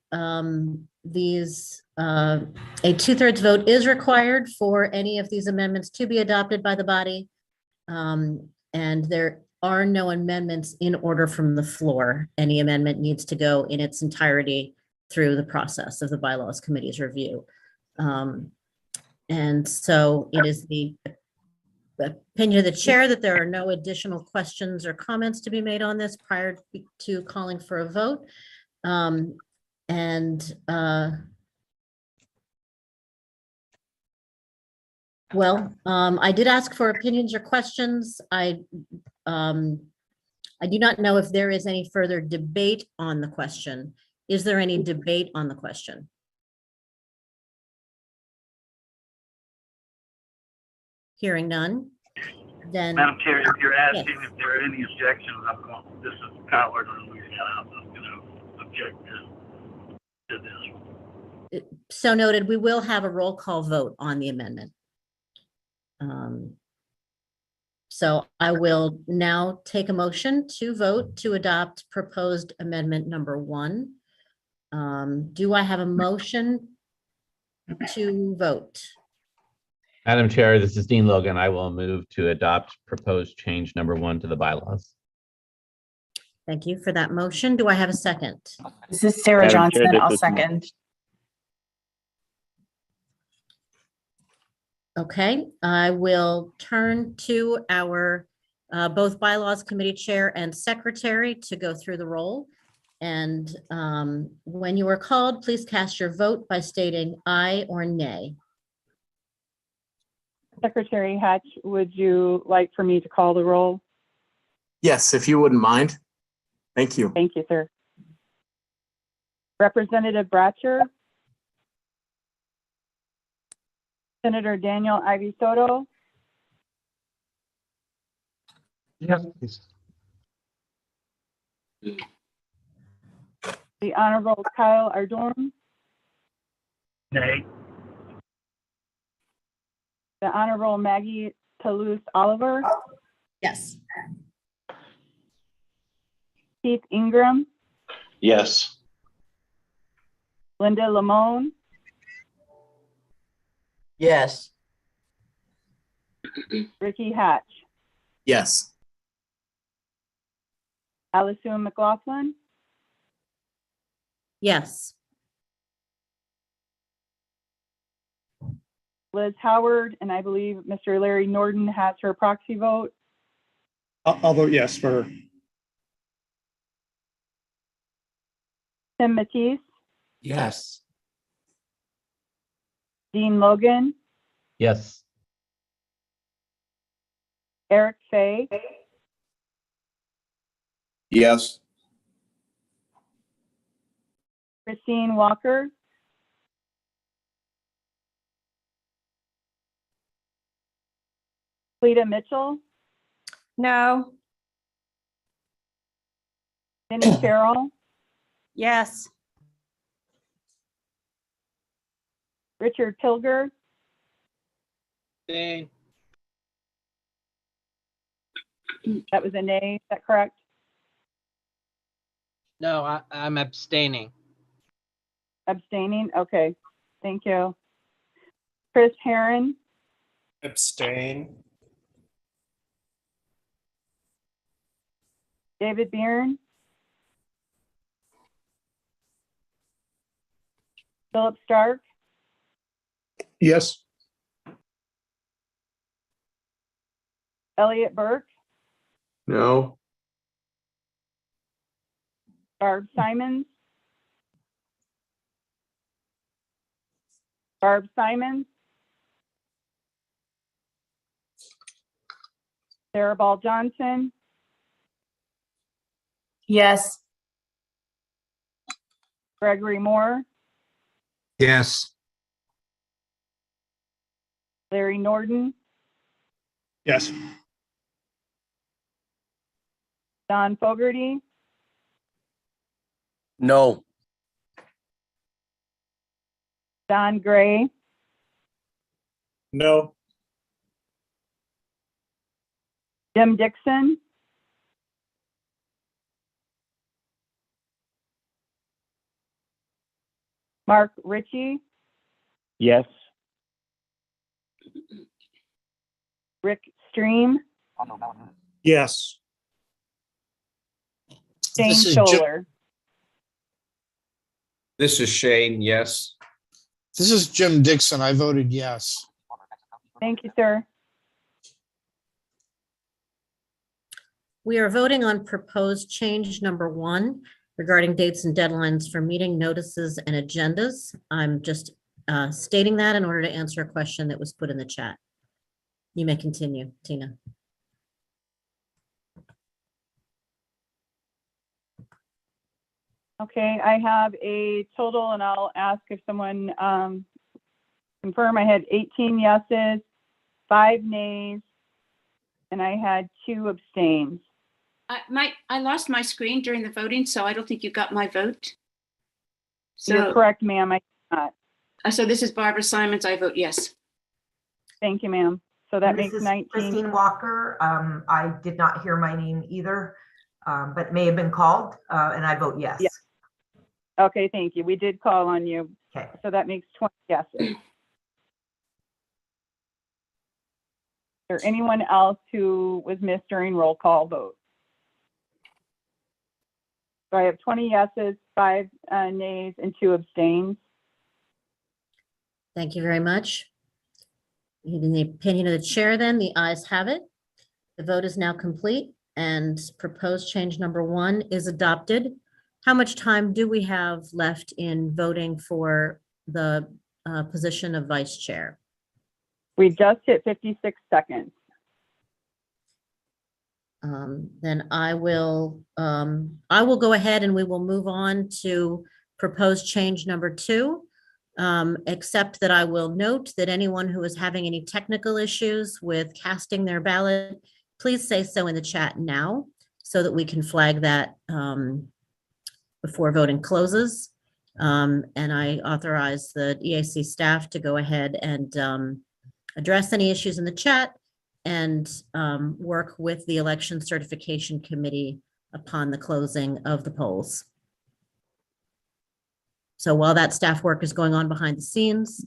these a 2/3 vote is required for any of these amendments to be adopted by the body. And there are no amendments in order from the floor. Any amendment needs to go in its entirety through the process of the Bylaws Committee's review. And so it is the opinion of the chair that there are no additional questions or comments to be made on this prior to calling for a vote. I did ask for opinions or questions. I do not know if there is any further debate on the question. Is there any debate on the question? Hearing none, then. Madam Chair, if you're asking if there are any objections, this is Kyle Orton, Louisiana. I'm going to object to this. So noted, we will have a roll call vote on the amendment. So I will now take a motion to vote to adopt proposed amendment number 1. Do I have a motion to vote? Madam Chair, this is Dean Logan. I will move to adopt proposed change number 1 to the bylaws. Thank you for that motion. Do I have a second? This is Sarah Johnson. I'll second. Okay, I will turn to our both Bylaws Committee Chair and Secretary to go through the roll. And when you are called, please cast your vote by stating aye or nay. Secretary Hatch, would you like for me to call the roll? Yes, if you wouldn't mind. Thank you. Thank you, sir. Representative Bratcher. Senator Daniel Ivy Soto. Yes, please. The Honorable Kyle Ardorn. Nay. The Honorable Maggie Toulouse Oliver. Yes. Keith Ingram. Yes. Linda Lamone. Yes. Ricky Hatch. Yes. Allison McLaughlin. Yes. Liz Howard, and I believe Mr. Larry Norden has her proxy vote. I'll vote yes for her. Tim Matisse. Yes. Dean Logan. Yes. Eric Fay. Yes. Christine Walker. Cleta Mitchell. No. Denny Farrell. Yes. Richard Pilger. Nay. That was a nay, is that correct? No, I'm abstaining. Abstaining, okay, thank you. Chris Herron. Abstain. David Byrne. Philip Stark, Yes. Elliot Burke, No. Barb Simons, Barb Simons, Sarah Ball Johnson, Yes. Gregory Moore, Yes. Larry Norden, Yes. Don Fogarty, No. Don Gray, No. Jim Dixon, Mark Ritchie, Yes. Rick Stream, Yes. Shane This is Scholler. This is Shane, yes. This is Jim Dixon. I voted yes. Thank you, sir. We are voting on proposed change number 1 regarding dates and deadlines for meeting notices and agendas. I'm just stating that in order to answer a question that was put in the chat. You may continue, Tina. Okay, I have a total, and I'll ask if someone confirm. I had 18 yeses, 5 nays, and I had 2 abstains. I lost my screen during the voting, so I don't think you got my vote. You're So, correct, ma'am. I did not. so this is Barbara Simons. I vote yes. Thank you, ma'am. So that And makes this is 19. Christine Walker. I did not hear my name either, but may have been called, and I vote yes. Yeah. Okay, thank you. We did call on you. Okay. So that makes 20 yeses. Is there anyone else who was missed during roll call vote? So I have 20 yeses, 5 nays, and 2 abstains. Thank you very much. In the opinion of the chair, then, the ayes have it. The vote is now complete and proposed change number 1 is adopted. How much time do we have left in voting for the position of vice chair? We just hit 56 seconds. Then I will go ahead and we will move on to proposed change number 2. Except that I will note that anyone who is having any technical issues with casting their ballot, please say so in the chat now so that we can flag that before voting closes. And I authorize the EAC staff to go ahead and address any issues in the chat and work with the election certification committee upon the closing of the polls. So while that staff work is going on behind the scenes,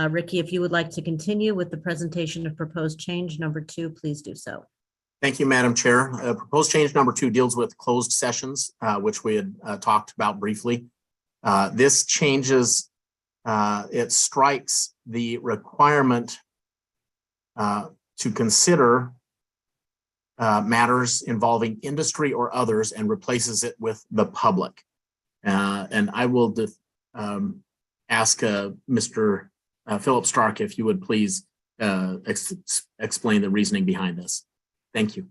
Ricky, if you would like to continue with the presentation of proposed change number 2, please do so. Thank you, Madam Chair. Proposed change number 2 deals with closed sessions, which we had talked about briefly. This changes, it strikes the requirement to consider matters involving industry or others and replaces it with the public. And I will ask Mr. Philip Stark if you would please explain the reasoning behind this. Thank you.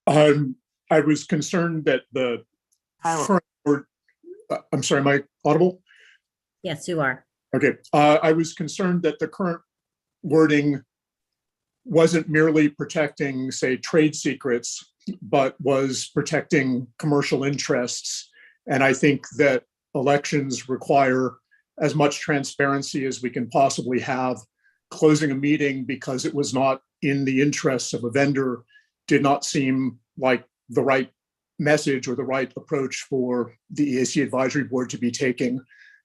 I was concerned that the current word, I'm sorry, am I audible? Yes, you are. Okay. I was concerned that the current wording wasn't merely protecting, say, trade secrets, but was protecting commercial interests. And I think that elections require as much transparency as we can possibly have. Closing a meeting because it was not in the interests of a vendor did not seem like the right message or the right approach for the EAC Advisory Board to be taking.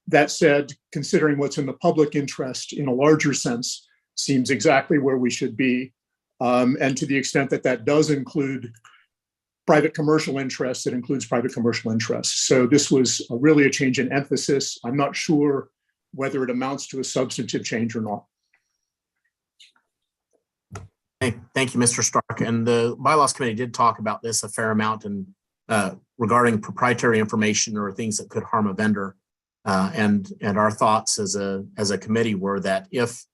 That said, considering what's in the public interest in a larger sense seems exactly where we should be. And to the extent that that does include private commercial interests, it includes private commercial interests. So this was really a change in emphasis. I'm not sure whether it amounts to a substantive change or not. Thank you, Mr. Stark. And the Bylaws Committee did talk about this a fair amount and regarding proprietary information or things that could harm a vendor. And our thoughts as a committee were that if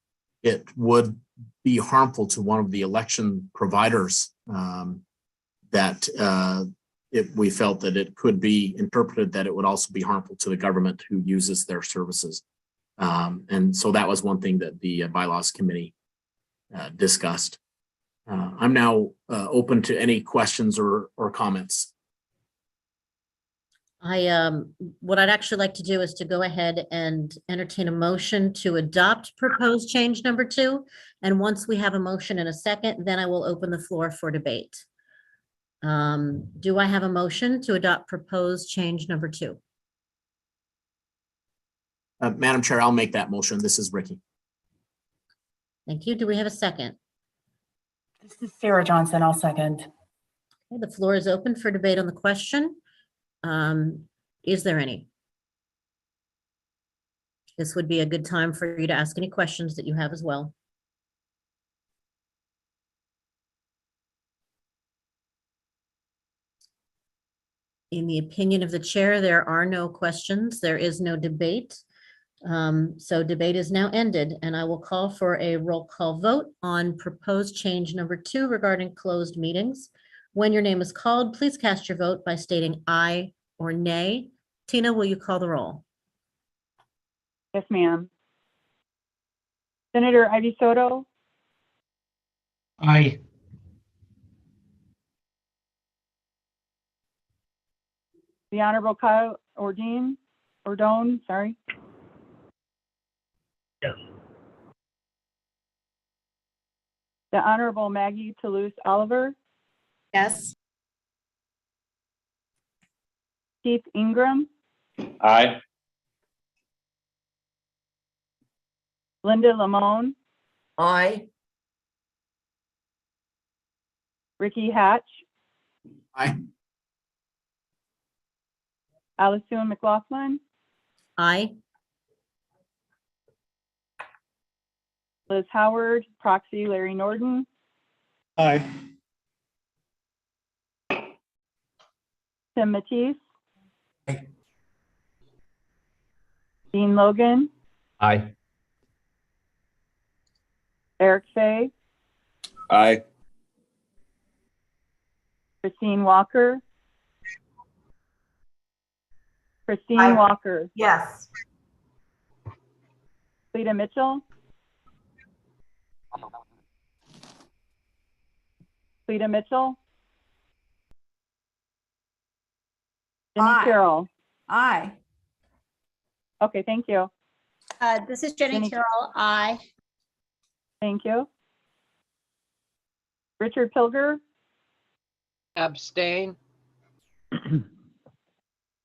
it would be harmful to one of the election providers, we felt that it could be interpreted that it would also be harmful to the government who uses their services. And so that was one thing that the Bylaws Committee discussed. I'm now open to any questions or comments. What I'd actually like to do is to go ahead and entertain a motion to adopt proposed change number 2. And once we have a motion in a second, then I will open the floor for debate. Do I have a motion to adopt proposed change number 2? Madam Chair, I'll make that motion. This is Ricky. Thank you. Do we have a second? This is Sarah Johnson. I'll second. Okay, the floor is open for debate on the question. Is there any? This would be a good time for you to ask any questions that you have as well. In the opinion of the chair, there are no questions. There is no debate. So debate is now ended, and I will call for a roll call vote on proposed change number 2 regarding closed meetings. When your name is called, please cast your vote by stating aye or nay. Tina, will you call the roll? Yes, ma'am. Senator Ivy Soto, Aye. the Honorable Kyle Ordone, sorry. Yes. The Honorable Maggie Toulouse Oliver, Yes. Keith Ingram, Aye. Linda Lamone, Aye. Ricky Hatch, Aye. Allison McLaughlin, Aye. Liz Howard, proxy Larry Norden, Aye. Tim Matisse, Aye. Dean Logan, Aye. Eric Fay, Aye. Christine Walker, Aye. Walker, Yes. Cleta Mitchell, Cleta Mitchell, Jenny Aye. Carroll. Aye. Okay, thank you. This is Jenny Jenny- Carroll. Aye. Thank you. Richard Pilger, Abstain.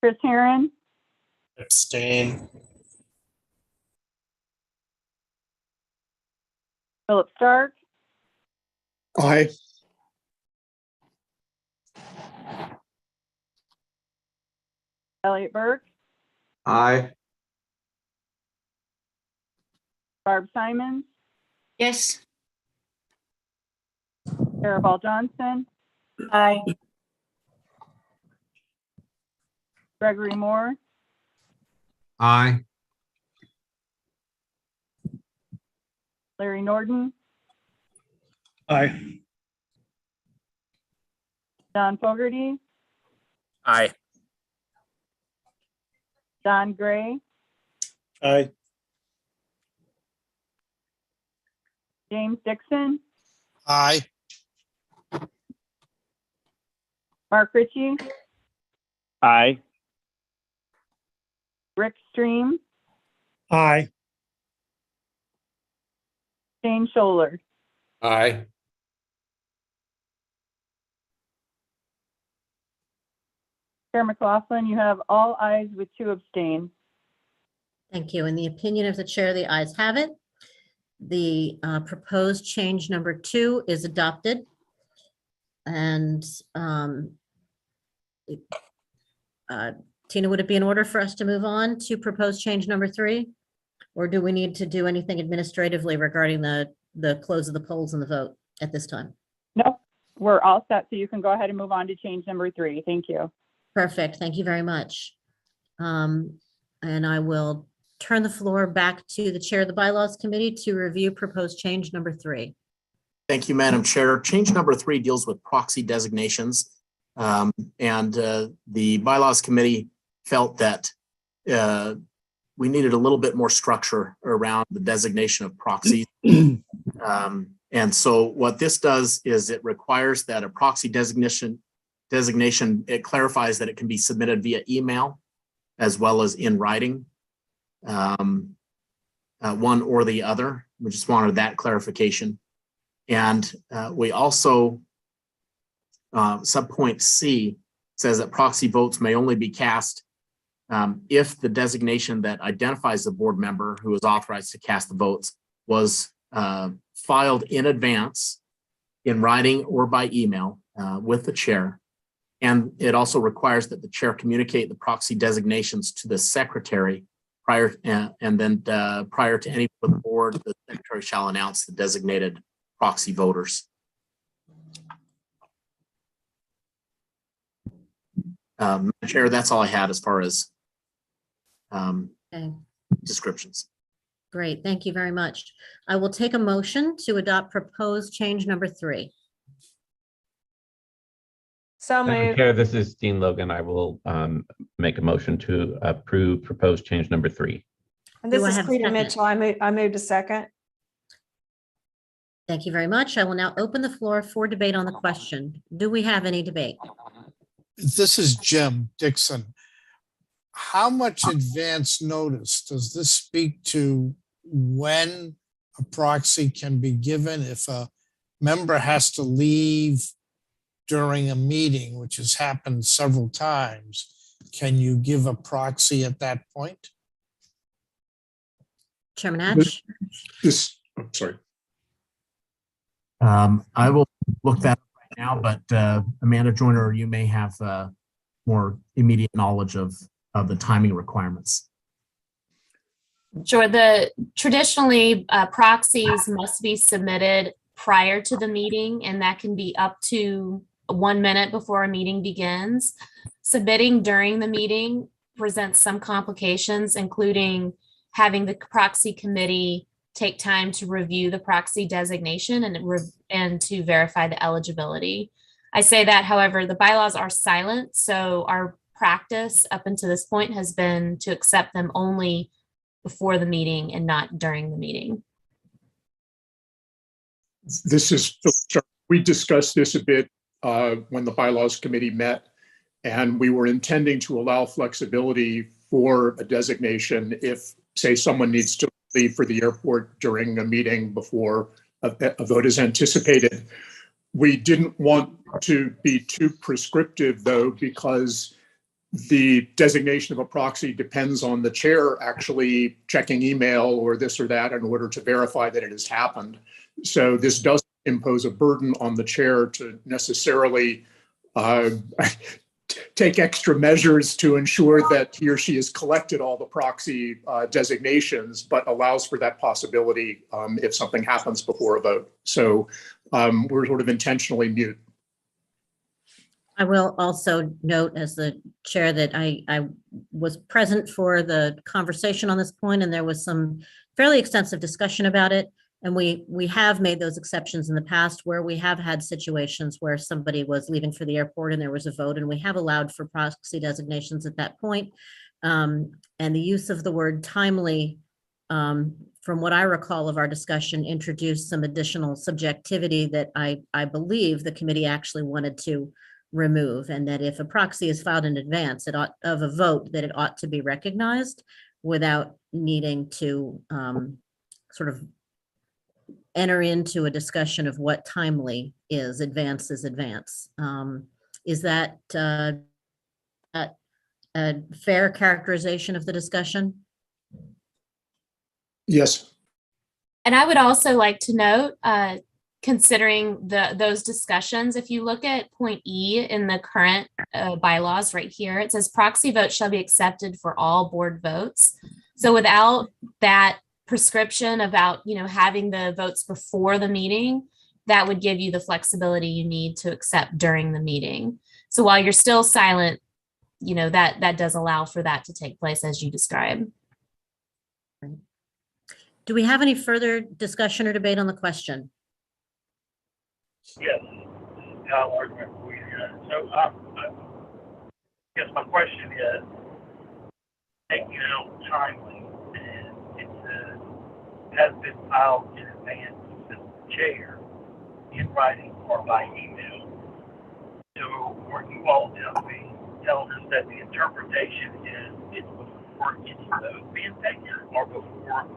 Chris Herron, Abstain. Philip Stark, Aye. Elliot Burke, Aye. Barb Simons, Yes. Sarah Ball Johnson, Aye. Gregory Moore, Aye. Larry Norden, Aye. Don Fogarty, Aye. Don Gray, Aye. James Dixon, Aye. Mark Ritchie, Aye. Rick Stream, Aye. Shane Scholler. Aye. Chair McLaughlin, you have all ayes with 2 abstain. Thank you. In the opinion of the chair, the ayes have it. The proposed change number 2 is adopted. And Tina, would it be in order for us to move on to proposed change number 3? Or do we need to do anything administratively regarding the close of the polls and the vote at this time? No, we're all set. So you can go ahead and move on to change number 3. Thank you. Perfect. Thank you very much. And I will turn the floor back to the chair of the Bylaws Committee to review proposed change number 3. Thank you, Madam Chair. Change number 3 deals with proxy designations. The Bylaws Committee felt that we needed a little bit more structure around the designation of proxies. And so what this does is it requires that a proxy designation, it clarifies that it can be submitted via email as well as in writing, one or the other. We just wanted that clarification. And we also, subpoint C says that proxy votes may only be cast if the designation that identifies the board member who is authorized to cast the votes was filed in advance in writing or by email with the chair. And it also requires that the chair communicate the proxy designations to the secretary prior and then prior to any of the board, the secretary shall announce the designated proxy voters. Chair, that's all I had as far as Okay. descriptions. Great. Thank you very much. I will take a motion to adopt proposed change number 3. So Madam moved. Chair, this is Dean Logan. I will make a motion to approve proposed change number 3. And this Do I is have a Peter second? Mitchell. I moved a second. Thank you very much. I will now open the floor for debate on the question. Do we have any debate? This is Jim Dixon. How much advance notice does this speak to when a proxy can be given if a member has to leave during a meeting, which has happened several times? Can you give a proxy at that point? Chairman Hatch? I'm sorry. I will look that up right now, but Amanda Joyner, you may have more immediate knowledge of the timing requirements. Sure. Traditionally, proxies must be submitted prior to the meeting, and that can be up to 1 minute before a meeting begins. Submitting during the meeting presents some complications, including having the proxy committee take time to review the proxy designation and to verify the eligibility. I say that, however, the bylaws are silent, so our practice up until this point has been to accept them only before the meeting and not during the meeting. We discussed this a bit when the Bylaws Committee met, and we were intending to allow flexibility for a designation if, say, someone needs to leave for the airport during a meeting before a vote is anticipated. We didn't want to be too prescriptive, though, because the designation of a proxy depends on the chair actually checking email or this or that in order to verify that it has happened. So this does impose a burden on the chair to necessarily take extra measures to ensure that he or she has collected all the proxy designations, but allows for that possibility if something happens before a vote. So we're sort of intentionally mute. I will also note as the chair that I was present for the conversation on this point, and there was some fairly extensive discussion about it. And we have made those exceptions in the past where we have had situations where somebody was leaving for the airport and there was a vote, and we have allowed for proxy designations at that point. And the use of the word timely, from what I recall of our discussion, introduced some additional subjectivity that I believe the committee actually wanted to remove, and that if a proxy is filed in advance of a vote, that it ought to be recognized without needing to sort of enter into a discussion of what timely is. Advance is advance. Is that a fair characterization of the discussion? Yes. And I would also like to note, considering those discussions, if you look at point E in the current bylaws right here, it says proxy votes shall be accepted for all board votes. So without that prescription about, having the votes before the meeting, that would give you the flexibility you need to accept during the meeting. So while you're still silent, that does allow for that to take place as you describe. Do we have any further discussion or debate on the question? Yes. Kyle Argument. So I guess my question is, taking out timely, and it says has been filed in advance with the chair in writing or by email. So are you all telling us that the interpretation is it's before any vote being taken or before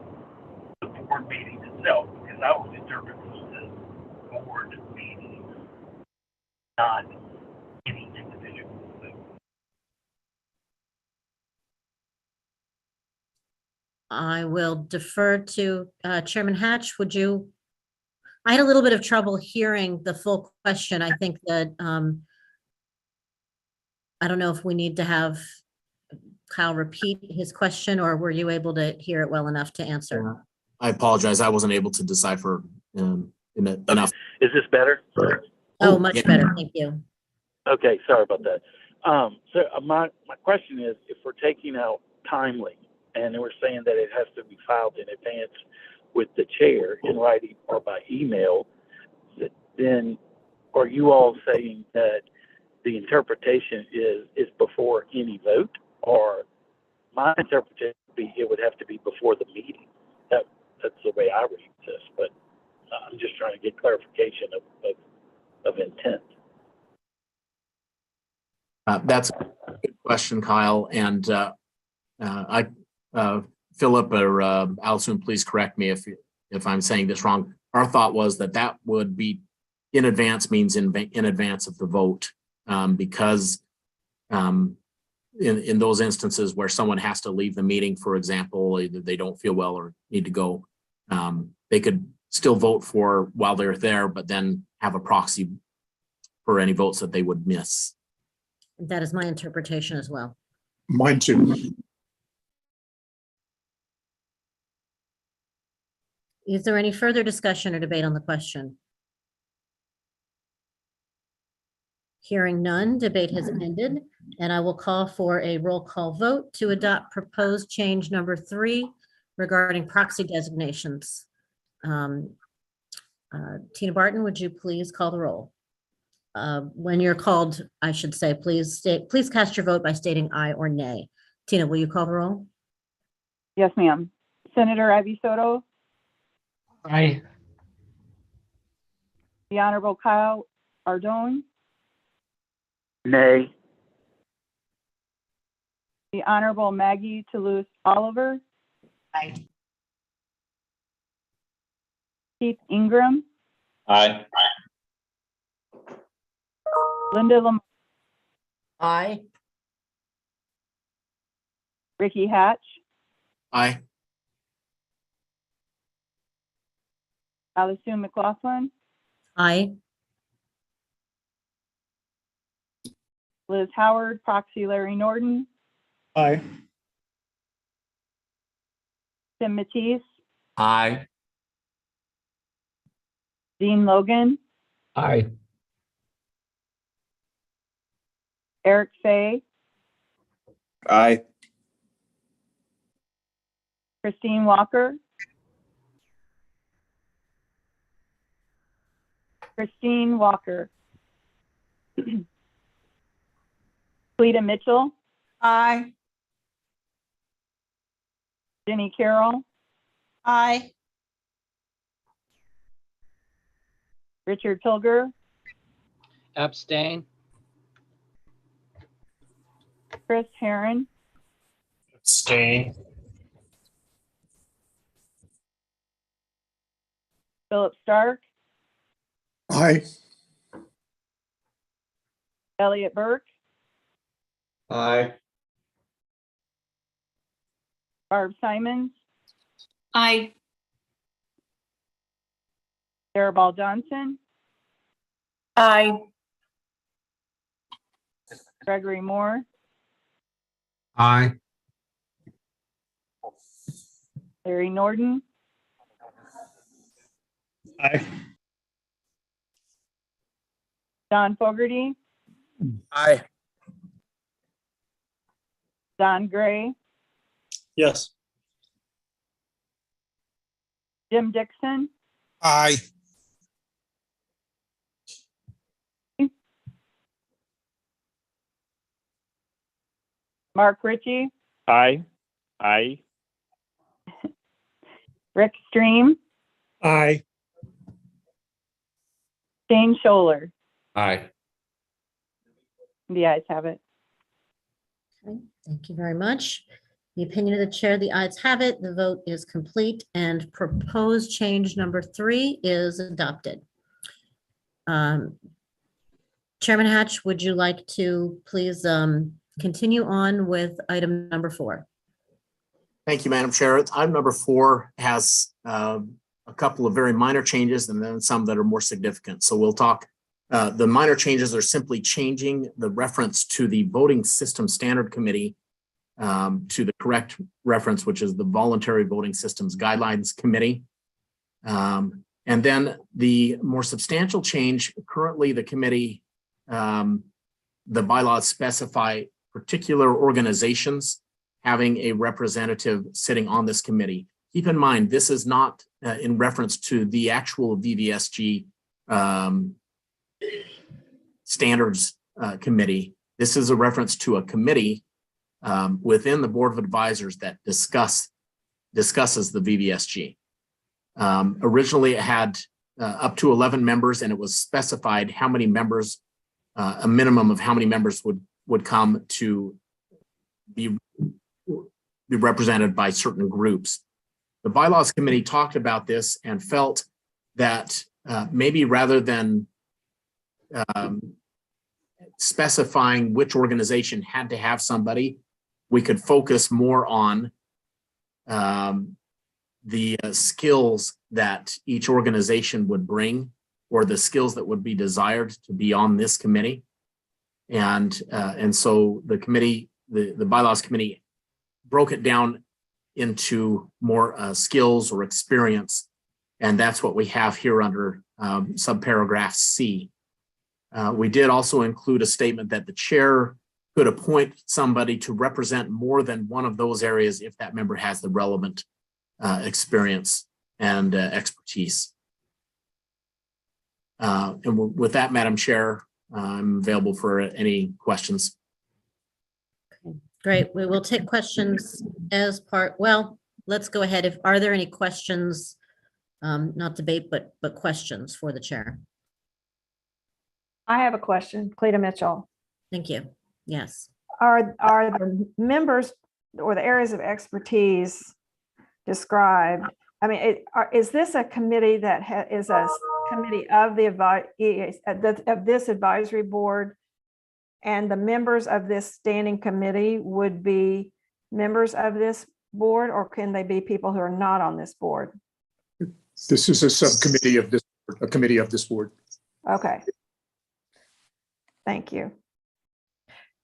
the board meeting itself? Because I was interpreting this as board meeting, not any individual vote. I will defer to Chairman Hatch. I had a little bit of trouble hearing the full question. I think that, I don't know if we need to have Kyle repeat his question, or were you able to hear it well enough to answer? I apologize. I wasn't able to decipher enough. Is this better? Oh, much better. Thank you. Okay, sorry about that. So my question is, if we're taking out timely, and we're saying that it has to be filed in advance with the chair in writing or by email, then are you all saying that the interpretation is before any vote? Or my interpretation would be it would have to be before the meeting. That's the way I read this, but I'm just trying to get clarification of intent. That's a good question, Kyle. And Philip or Allison, please correct me if I'm saying this wrong. Our thought was that would be in advance, means in advance of the vote, because in those instances where someone has to leave the meeting, for example, either they don't feel well or need to go, they could still vote for while they're there, but then have a proxy for any votes that they would miss. That is my interpretation as well. Mine too. Is there any further discussion or debate on the question? Hearing none, debate has ended, and I will call for a roll call vote to adopt proposed change number 3 regarding proxy designations. Tina Barton, would you please call the roll? When you're called, I should say, please cast your vote by stating aye or nay. Tina, will you call the roll? Yes, ma'am. Senator Ivy Soto, Aye. the Honorable Kyle Ardone, Nay. the Honorable Maggie Toulouse Oliver, Aye. Keith Ingram, Aye. Linda Lam, Aye. Ricky Hatch, Aye. Allison McLaughlin, Aye. Liz Howard, proxy Larry Norton, Aye. Tim Matisse, Aye. Dean Logan, Aye. Eric Fay, Aye. Christine Walker, Cleta Mitchell, Aye. Jenny Carroll, Aye. Richard Pilger, Abstain. Chris Herron, Abstain. Philip Stark, Aye. Elliot Burke, Aye. Barb Simons, Aye. Ball Johnson, Aye. Gregory Moore, Aye. Larry Norden, Aye. Don Fogarty, Aye. Don Gray, Yes. Jim Dixon, Aye. Mark Ritchie, Aye. Aye. Rick Stream, Aye. Shane Scholler. Aye. The ayes have it. Okay, thank you very much. The opinion of the chair, the ayes have it. The vote is complete and proposed change number 3 is adopted. Chairman Hatch, would you like to please continue on with item number 4? Thank you, Madam Chair. Item number 4 has a couple of very minor changes and then some that are more significant. So we'll talk. The minor changes are simply changing the reference to the Voting System Standard Committee to the correct reference, which is the Voluntary Voting Systems Guidelines Committee. And then the more substantial change, currently the committee, the bylaws specify particular organizations having a representative sitting on this committee. Keep in mind, this is not in reference to the actual VVSG standards committee. This is a reference to a committee within the Board of Advisors that discusses the VVSG. Originally, it had up to 11 members, and it was specified how many members, a minimum of how many members would come to be represented by certain groups. The Bylaws Committee talked about this and felt that maybe rather than specifying which organization had to have somebody, we could focus more on the skills that each organization would bring, or the skills that would be desired to be on this committee. And so the committee, the Bylaws Committee, broke it down into more skills or experience. And that's what we have here under subparagraph C. We did also include a statement that the chair could appoint somebody to represent more than one of those areas if that member has the relevant experience and expertise. And with that, Madam Chair, I'm available for any questions. Great. We will take questions as part, well, let's go ahead. Are there any questions, not debate, but questions for the chair? I have a question, Cleta Mitchell. Thank you. Yes. Are the members or the areas of expertise described? I mean, is this a committee that is a committee of of this advisory board, and the members of this standing committee would be members of this board, or can they be people who are not on this board? This is a subcommittee of this, a committee of this board. Okay. Thank you.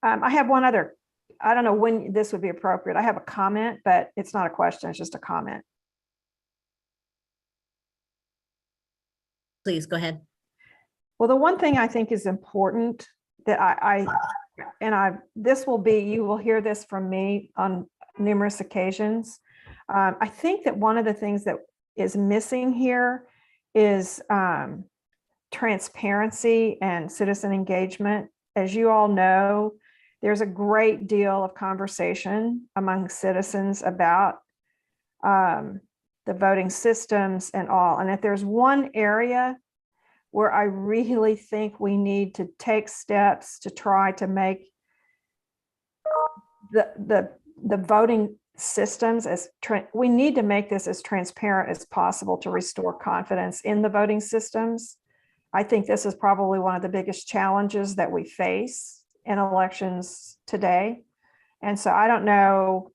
I have one other, I don't know when this would be appropriate. I have a comment, but it's not a question, it's just a comment. Please go ahead. Well, the one thing I think is important that this will be, you will hear this from me on numerous occasions. I think that one of the things that is missing here is transparency and citizen engagement. As you all know, there's a great deal of conversation among citizens about the voting systems and all. And if there's one area where I really think we need to take steps to try to make the voting systems we need to make this as transparent as possible to restore confidence in the voting systems. I think this is probably one of the biggest challenges that we face in elections today. And so I don't know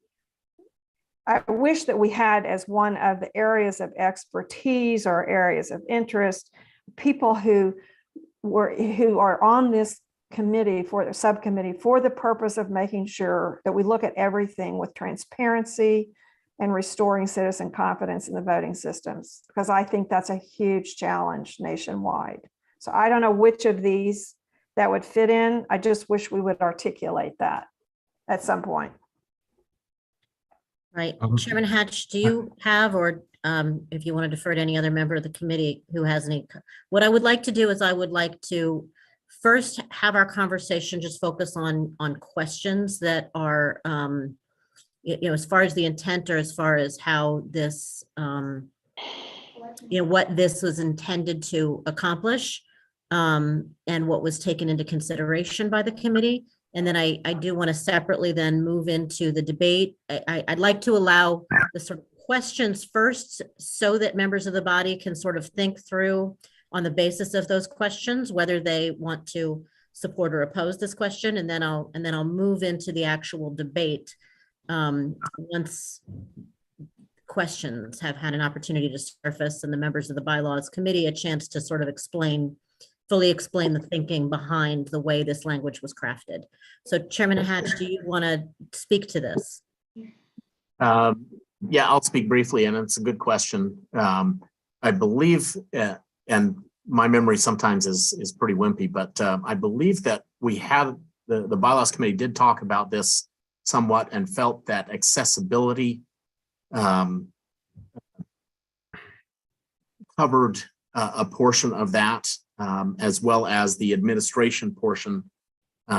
I wish that we had as one of the areas of expertise or areas of interest, people who are on this committee for the subcommittee for the purpose of making sure that we look at everything with transparency and restoring citizen confidence in the voting systems, because I think that's a huge challenge nationwide. So I don't know which of these that would fit in. I just wish we would articulate that at some point. Right. Chairman Hatch, do you have, or if you want to defer to any other member of the committee who has any, what I would like to do is I would like to first have our conversation just focus on questions that are, as far as the intent or as far as how this, what this was intended to accomplish, and what was taken into consideration by the committee. And then I do want to separately then move into the debate. I'd like to allow the sort of questions first so that members of the body can sort of think through on the basis of those questions, whether they want to support or oppose this question. And then I'll move into the actual debate once questions have had an opportunity to surface and the members of the Bylaws Committee a chance to sort of fully explain the thinking behind the way this language was crafted. So Chairman Hatch, do you want to speak to this? Yeah, I'll speak briefly, and it's a good question. I believe, and my memory sometimes is pretty wimpy, but I believe that we had, the Bylaws Committee did talk about this somewhat and felt that accessibility covered a portion of that, as well as the administration portion,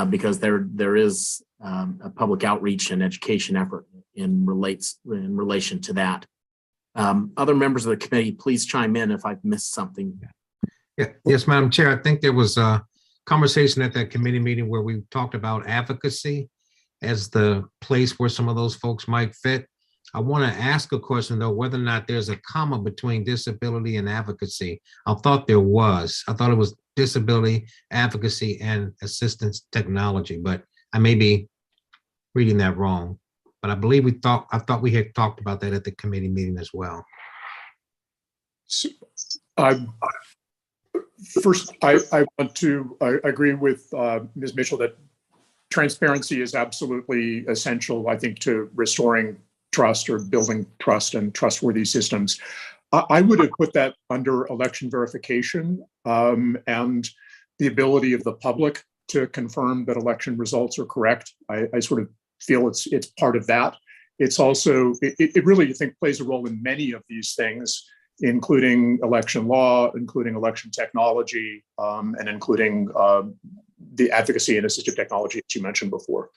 because there is a public outreach and education effort in relation to that. Other members of the committee, please chime in if I've missed something. Yeah, yes, Madam Chair. I think there was a conversation at that committee meeting where we talked about advocacy as the place where some of those folks might fit. I want to ask a question, though, whether or not there's a comma between disability and advocacy. I thought there was. I thought it was disability, advocacy, and assistance technology, but I may be reading that wrong. But I believe I thought we had talked about that at the committee meeting as well. First, I want to agree with Ms. Mitchell that transparency is absolutely essential, I think, to restoring trust or building trust and trustworthy systems. I would have put that under election verification and the ability of the public to confirm that election results are correct. I sort of feel it's part of that. It's also, it really, I think, plays a role in many of these things, including election law, including election technology, and including the advocacy and assistive technology that you mentioned before.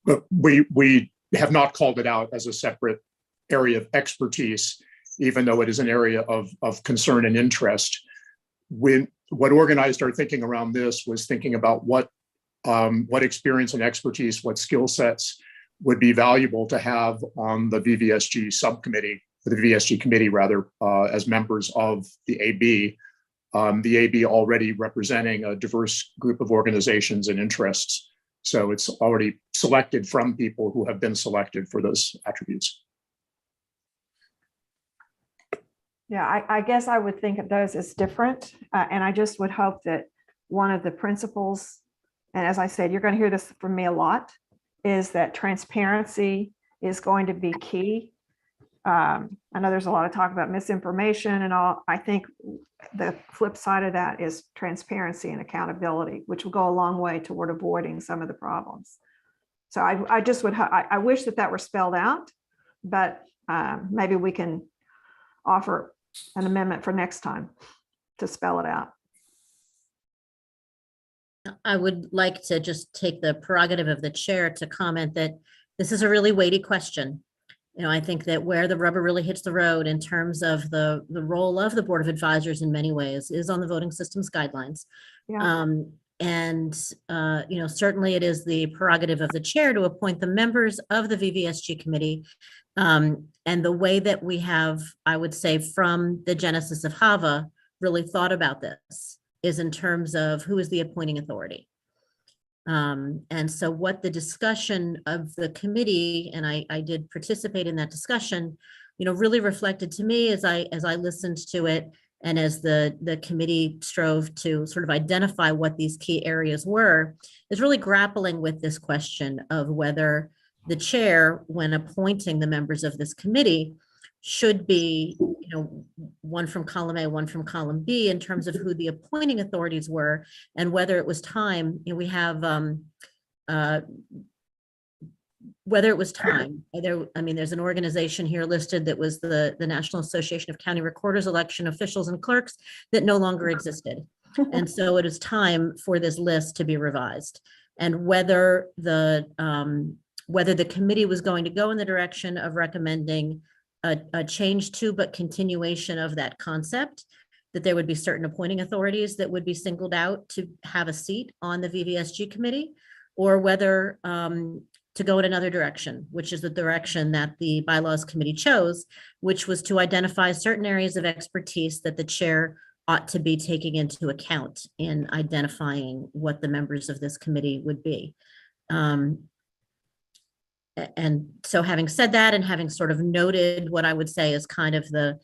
But we have not called it out as a separate area of expertise, even though it is an area of concern and interest. What organized our thinking around this was thinking about what experience and expertise, what skill sets would be valuable to have on the VVSG subcommittee, the VVSG committee rather, as members of the AB. The AB already representing a diverse group of organizations and interests. So it's already selected from people who have been selected for those attributes. Yeah, I guess I would think of those as different. And I just would hope that one of the principles, and as I said, you're going to hear this from me a lot, is that transparency is going to be key. I know there's a lot of talk about misinformation and all. I think the flip side of that is transparency and accountability, which will go a long way toward avoiding some of the problems. So I just would, I wish that were spelled out, but maybe we can offer an amendment for next time to spell it out. I would like to just take the prerogative of the chair to comment that this is a really weighty question. I think that where the rubber really hits the road in terms of the role of the Board of Advisors in many ways is on the voting systems guidelines. Yeah. Certainly it is the prerogative of the chair to appoint the members of the VVSG committee. And the way that we have, I would say, from the genesis of HAVA, really thought about this is in terms of who is the appointing authority. And so what the discussion of the committee, and I did participate in that discussion, really reflected to me as I listened to it, and as the committee strove to sort of identify what these key areas were, is really grappling with this question of whether the chair, when appointing the members of this committee, should be, one from column A, one from column B, in terms of who the appointing authorities were, and whether it was time, we have, whether it was time, there's an organization here listed that was the National Association of County Recorders, Election Officials and Clerks, that no longer existed. And so it is time for this list to be revised. And whether the committee was going to go in the direction of recommending a change to, but continuation of that concept, that there would be certain appointing authorities that would be singled out to have a seat on the VVSG committee, or whether to go in another direction, which is the direction that the bylaws committee chose, which was to identify certain areas of expertise that the chair ought to be taking into account in identifying what the members of this committee would be. And so having said that, and having sort of noted what I would say is kind of the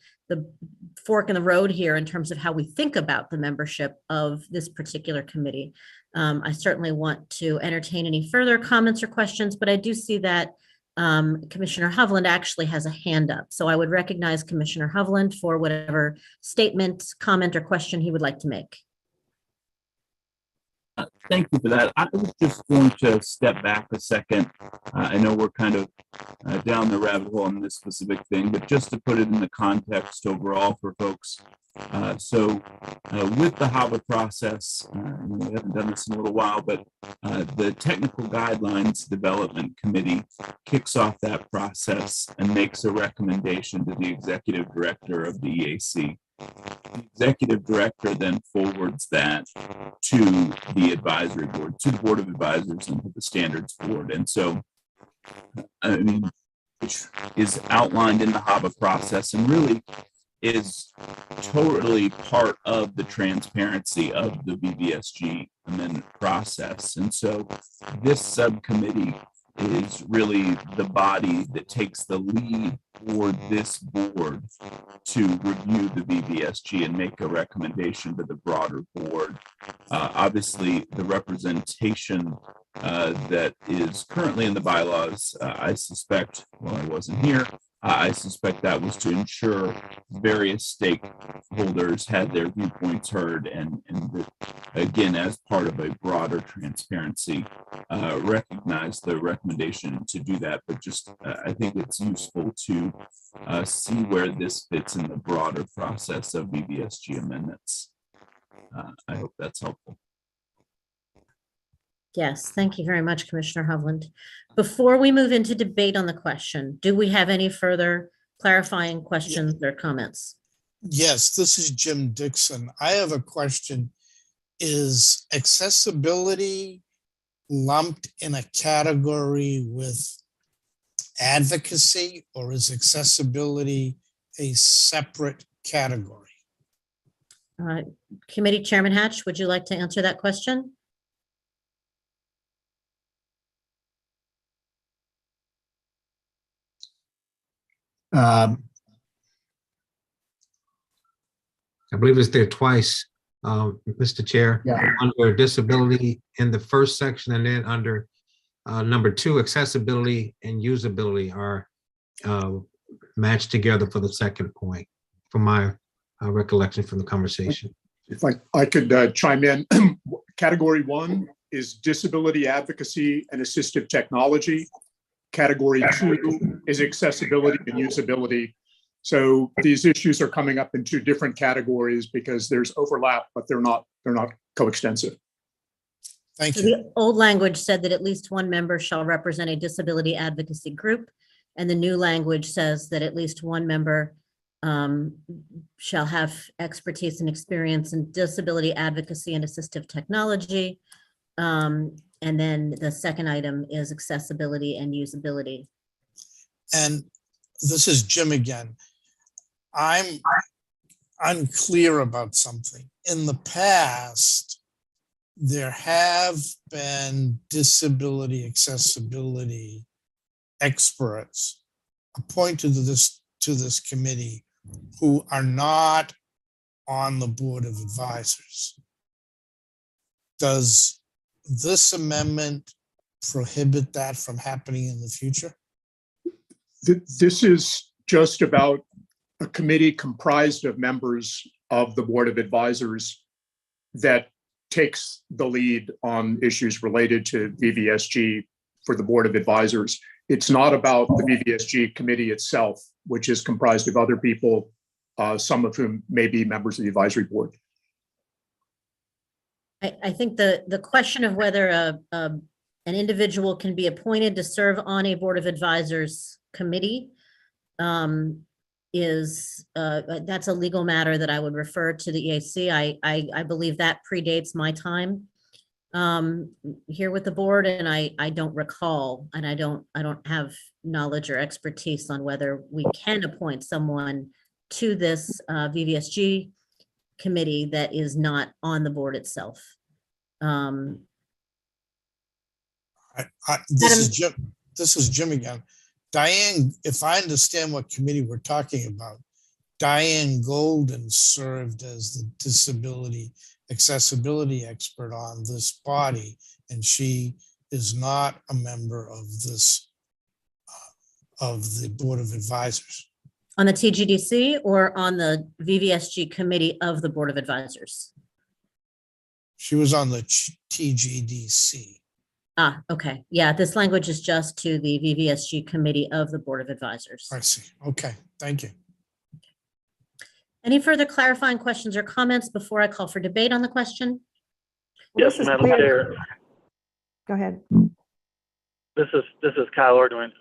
fork in the road here in terms of how we think about the membership of this particular committee, I certainly want to entertain any further comments or questions, but I do see that Commissioner Hovland actually has a hand up. So I would recognize Commissioner Hovland for whatever statement, comment, or question he would like to make. Thank you for that. I was just going to step back a second. I know we're kind of down the rabbit hole on this specific thing, but just to put it in the context overall for folks. With the HAVA process, we haven't done this in a little while, but the Technical Guidelines Development Committee kicks off that process and makes a recommendation to the Executive Director of the EAC. The Executive Director then forwards that to the Advisory Board, to the Board of Advisors, and to the Standards Board. And so, which is outlined in the HAVA process and really is totally part of the transparency of the VVSG amendment process. And so this subcommittee is really the body that takes the lead for this board to review the VVSG and make a recommendation to the broader board. Obviously, the representation that is currently in the bylaws, I suspect, well, I wasn't here, I suspect that was to ensure various stakeholders had their viewpoints heard and again, as part of a broader transparency, recognize the recommendation to do that. But just I think it's useful to see where this fits in the broader process of VVSG amendments. I hope that's helpful. Yes, thank you very much, Commissioner Hovland. Before we move into debate on the question, do we have any further clarifying questions or comments? Yes, this is Jim Dixon. I have a question. Is accessibility lumped in a category with advocacy, or is accessibility a separate category? Committee Chairman Hatch, would you like to answer that question? I believe it's there twice, Mr. Chair. Yeah. Under disability in the first section, and then under number 2, accessibility and usability are matched together for the second point, from my recollection from the conversation. If I could chime in, category 1 is disability advocacy and assistive technology. Category 2 is accessibility and usability. So these issues are coming up in 2 different categories because there's overlap, but they're not coextensive. Thank you. The old language said that at least one member shall represent a disability advocacy group, and the new language says that at least one member shall have expertise and experience in disability advocacy and assistive technology. And then the second item is accessibility and usability. And this is Jim again. I'm unclear about something. In the past, there have been disability accessibility experts appointed to this committee who are not on the Board of Advisors. Does this amendment prohibit that from happening in the future? This is just about a committee comprised of members of the Board of Advisors that takes the lead on issues related to VVSG for the Board of Advisors. It's not about the VVSG committee itself, which is comprised of other people, some of whom may be members of the advisory board. I think the question of whether an individual can be appointed to serve on a Board of Advisors committee that's a legal matter that I would refer to the EAC. I believe that predates my time here with the board, and I don't recall, and I don't have knowledge or expertise on whether we can appoint someone to this VVSG committee that is not on the board itself. This is Jim again. Diane, if I understand what committee we're talking about, Diane Golden served as the disability accessibility expert on this body, and she is not a member of this, of the Board of Advisors. On the TGDC or on the VVSG committee of the Board of Advisors? She was on the TGDC. Ah, okay. Yeah, this language is just to the VVSG committee of the Board of Advisors. I see. Okay, thank you. Any further clarifying questions or comments before I call for debate on the question? Yes, Madam Chair. Go ahead. This is Kyle Ordwin.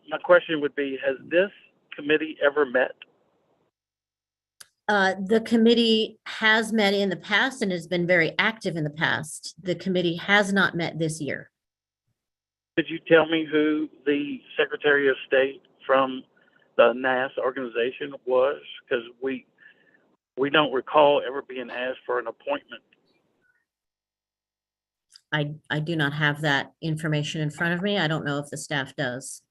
My question would be, has this committee ever met? The committee has met in the past and has been very active in the past. The committee has not met this year. Could you tell me who the Secretary of State from the NAS organization was? Because we don't recall ever being asked for an appointment. I do not have that information in front of me. I don't know if the staff does.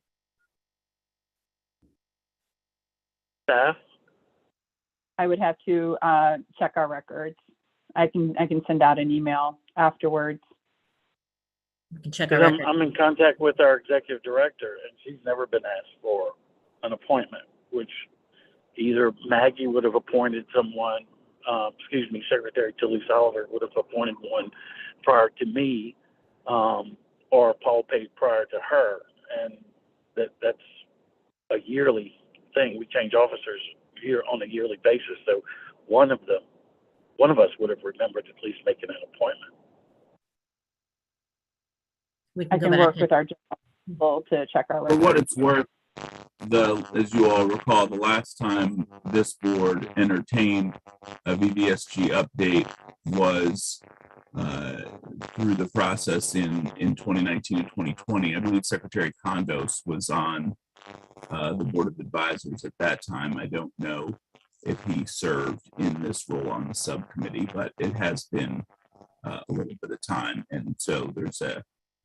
Staff? I would have to check our records. I can send out an email afterwards. We can check our records. I'm in contact with our executive director, and she's never been asked for an appointment, which either Maggie would have appointed someone, Secretary Tilly Oliver would have appointed one prior to me, or Paul Page prior to her. And that's a yearly thing. We change officers here on a yearly basis. So one of us would have remembered at least making an appointment. I can work with our people to check our records. For what it's worth, as you all recall, the last time this board entertained a VVSG update was through the process in 2019 and 2020. I believe Secretary Condos was on the Board of Advisors at that time. I don't know if he served in this role on the subcommittee, but it has been a little bit of time. And so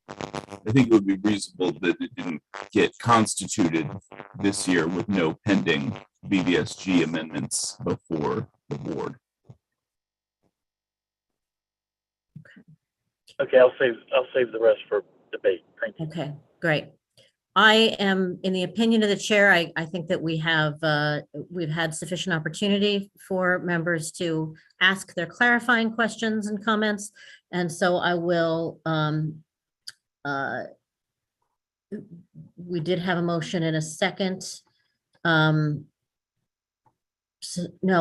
I think it would be reasonable that it didn't get constituted this year with no pending VVSG amendments before the board. Okay, I'll save the rest for debate. Thank you. Okay, great. I am in the opinion of the chair. I think that we've had sufficient opportunity for members to ask their clarifying questions and comments. And so I will, we did have a motion in a second. No,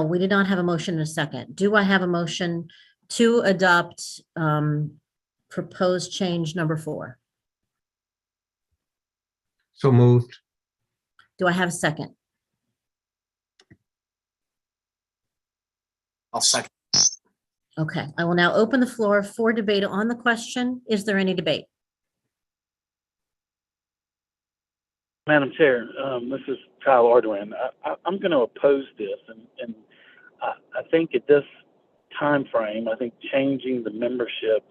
we did not have a motion in a second. Do I have a motion to adopt proposed change number 4? So moved. Do I have a second? I'll second. Okay, I will now open the floor for debate on the question. Is there any debate? Madam Chair, this is Kyle Ordwin. I'm going to oppose this, and I think at this time frame, I think changing the membership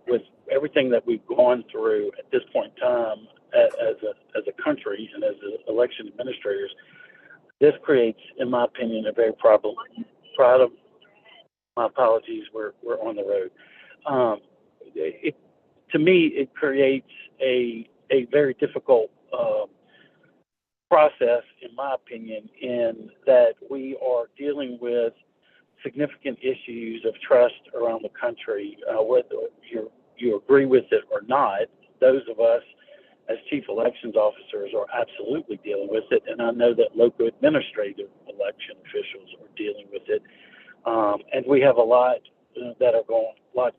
with everything that we've gone through at this point in time as a country and as election administrators, this creates, in my opinion, a very problem. My apologies, we're on the road. To me, it creates a very difficult process, in my opinion, in that we are dealing with significant issues of trust around the country, whether you agree with it or not. Those of us as chief elections officers are absolutely dealing with it, and I know that local administrative election officials are dealing with it, and we have a lot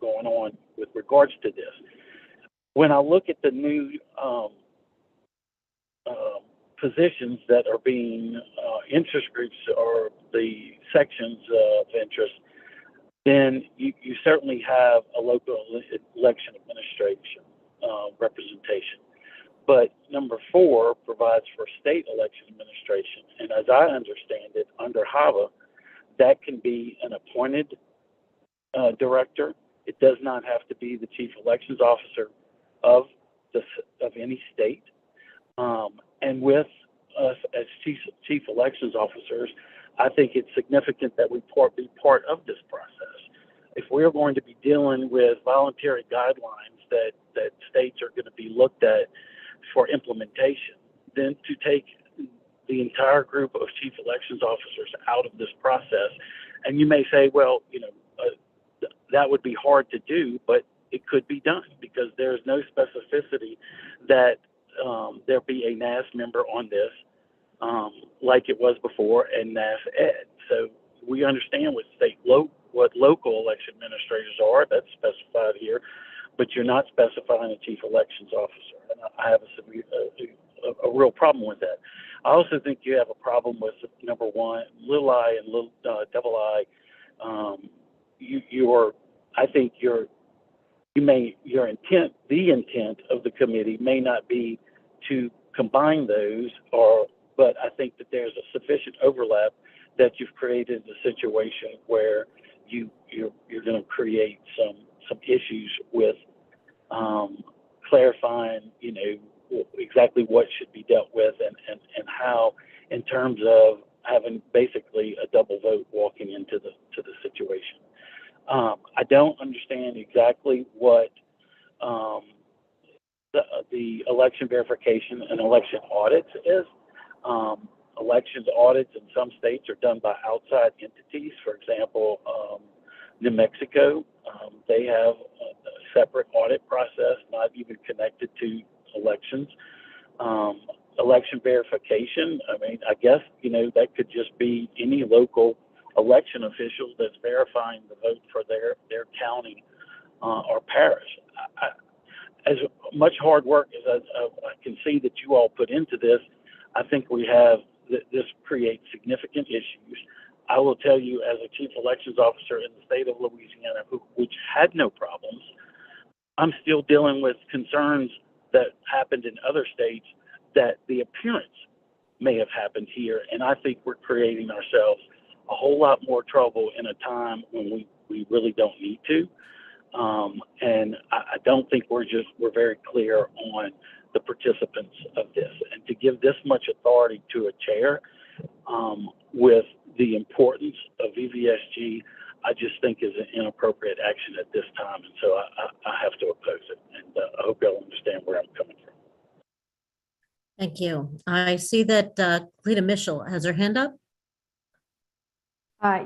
going on with regards to this. When I look at the new positions that are being interest groups or the sections of interest, then you certainly have a local election administration representation. But number 4 provides for state election administration. And as I understand it, under HAVA, that can be an appointed director. It does not have to be the chief elections officer of any state. And with us as chief elections officers, I think it's significant that we be part of this process. If we're going to be dealing with voluntary guidelines that states are going to be looked at for implementation, then to take the entire group of chief elections officers out of this process, and you may say, well, that would be hard to do, but it could be done because there's no specificity that there be a NAS member on this like it was before and NAS Ed. So we understand what local election administrators are, that's specified here, but you're not specifying a chief elections officer. And I have a real problem with that. I also think you have a problem with number 1, little I and double I. The intent of the committee may not be to combine those, but I think that there's a sufficient overlap that you've created a situation where you're going to create some issues with clarifying, exactly what should be dealt with and how, in terms of having basically a double vote walking into the situation. I don't understand exactly what the election verification and election audits is. Elections audits in some states are done by outside entities. For example, New Mexico, they have a separate audit process, not even connected to elections. Election verification, I guess, that could just be any local election official that's verifying the vote for their county or parish. As much hard work as I can see that you all put into this, I think this creates significant issues. I will tell you, as a chief elections officer in the state of Louisiana, which had no problems, I'm still dealing with concerns that happened in other states that the appearance may have happened here. And I think we're creating ourselves a whole lot more trouble in a time when we really don't need to. And I don't think we're very clear on the participants of this. And to give this much authority to a chair with the importance of VVSG, I just think is an inappropriate action at this time. And so I have to oppose it. And I hope y'all understand where I'm coming from. Thank you. I see that Cleta Mitchell has her hand up.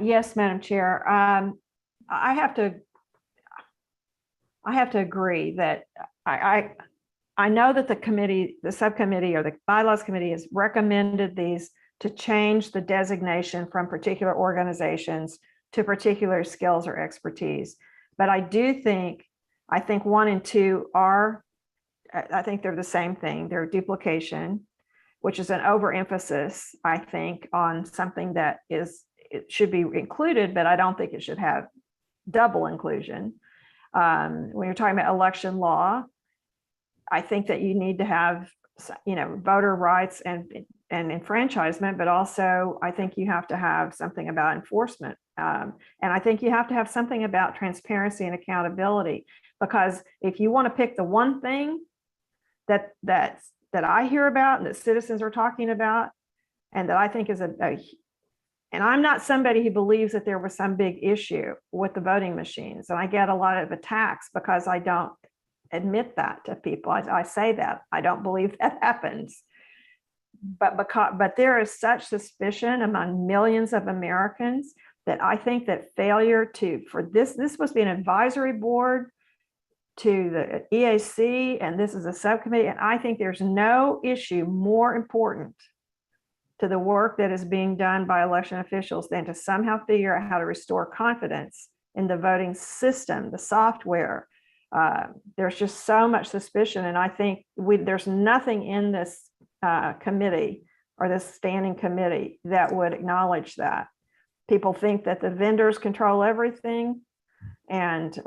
Yes, Madam Chair. I have to agree that I know that the subcommittee or the bylaws committee has recommended these to change the designation from particular organizations to particular skills or expertise. But I think 1 and 2 I think they're the same thing. They're duplication, which is an overemphasis, I think, on something that it should be included, but I don't think it should have double inclusion. When you're talking about election law, I think that you need to have, voter rights and enfranchisement, but also I think you have to have something about enforcement And I think you have to have something about transparency and accountability, because if you want to pick the one thing that I hear about and that citizens are talking about, and that I think is and I'm not somebody who believes that there was some big issue with the voting machines. And I get a lot of attacks because I don't admit that to people. I say that I don't believe that happens. But there is such suspicion among millions of Americans that I think that failure this must be an advisory board to the EAC, and this is a subcommittee. And I think there's no issue more important to the work that is being done by election officials than to somehow figure out how to restore confidence in the voting system, the software. There's just so much suspicion. And I think there's nothing in this committee or this standing committee that would acknowledge that. People think that the vendors control everything, and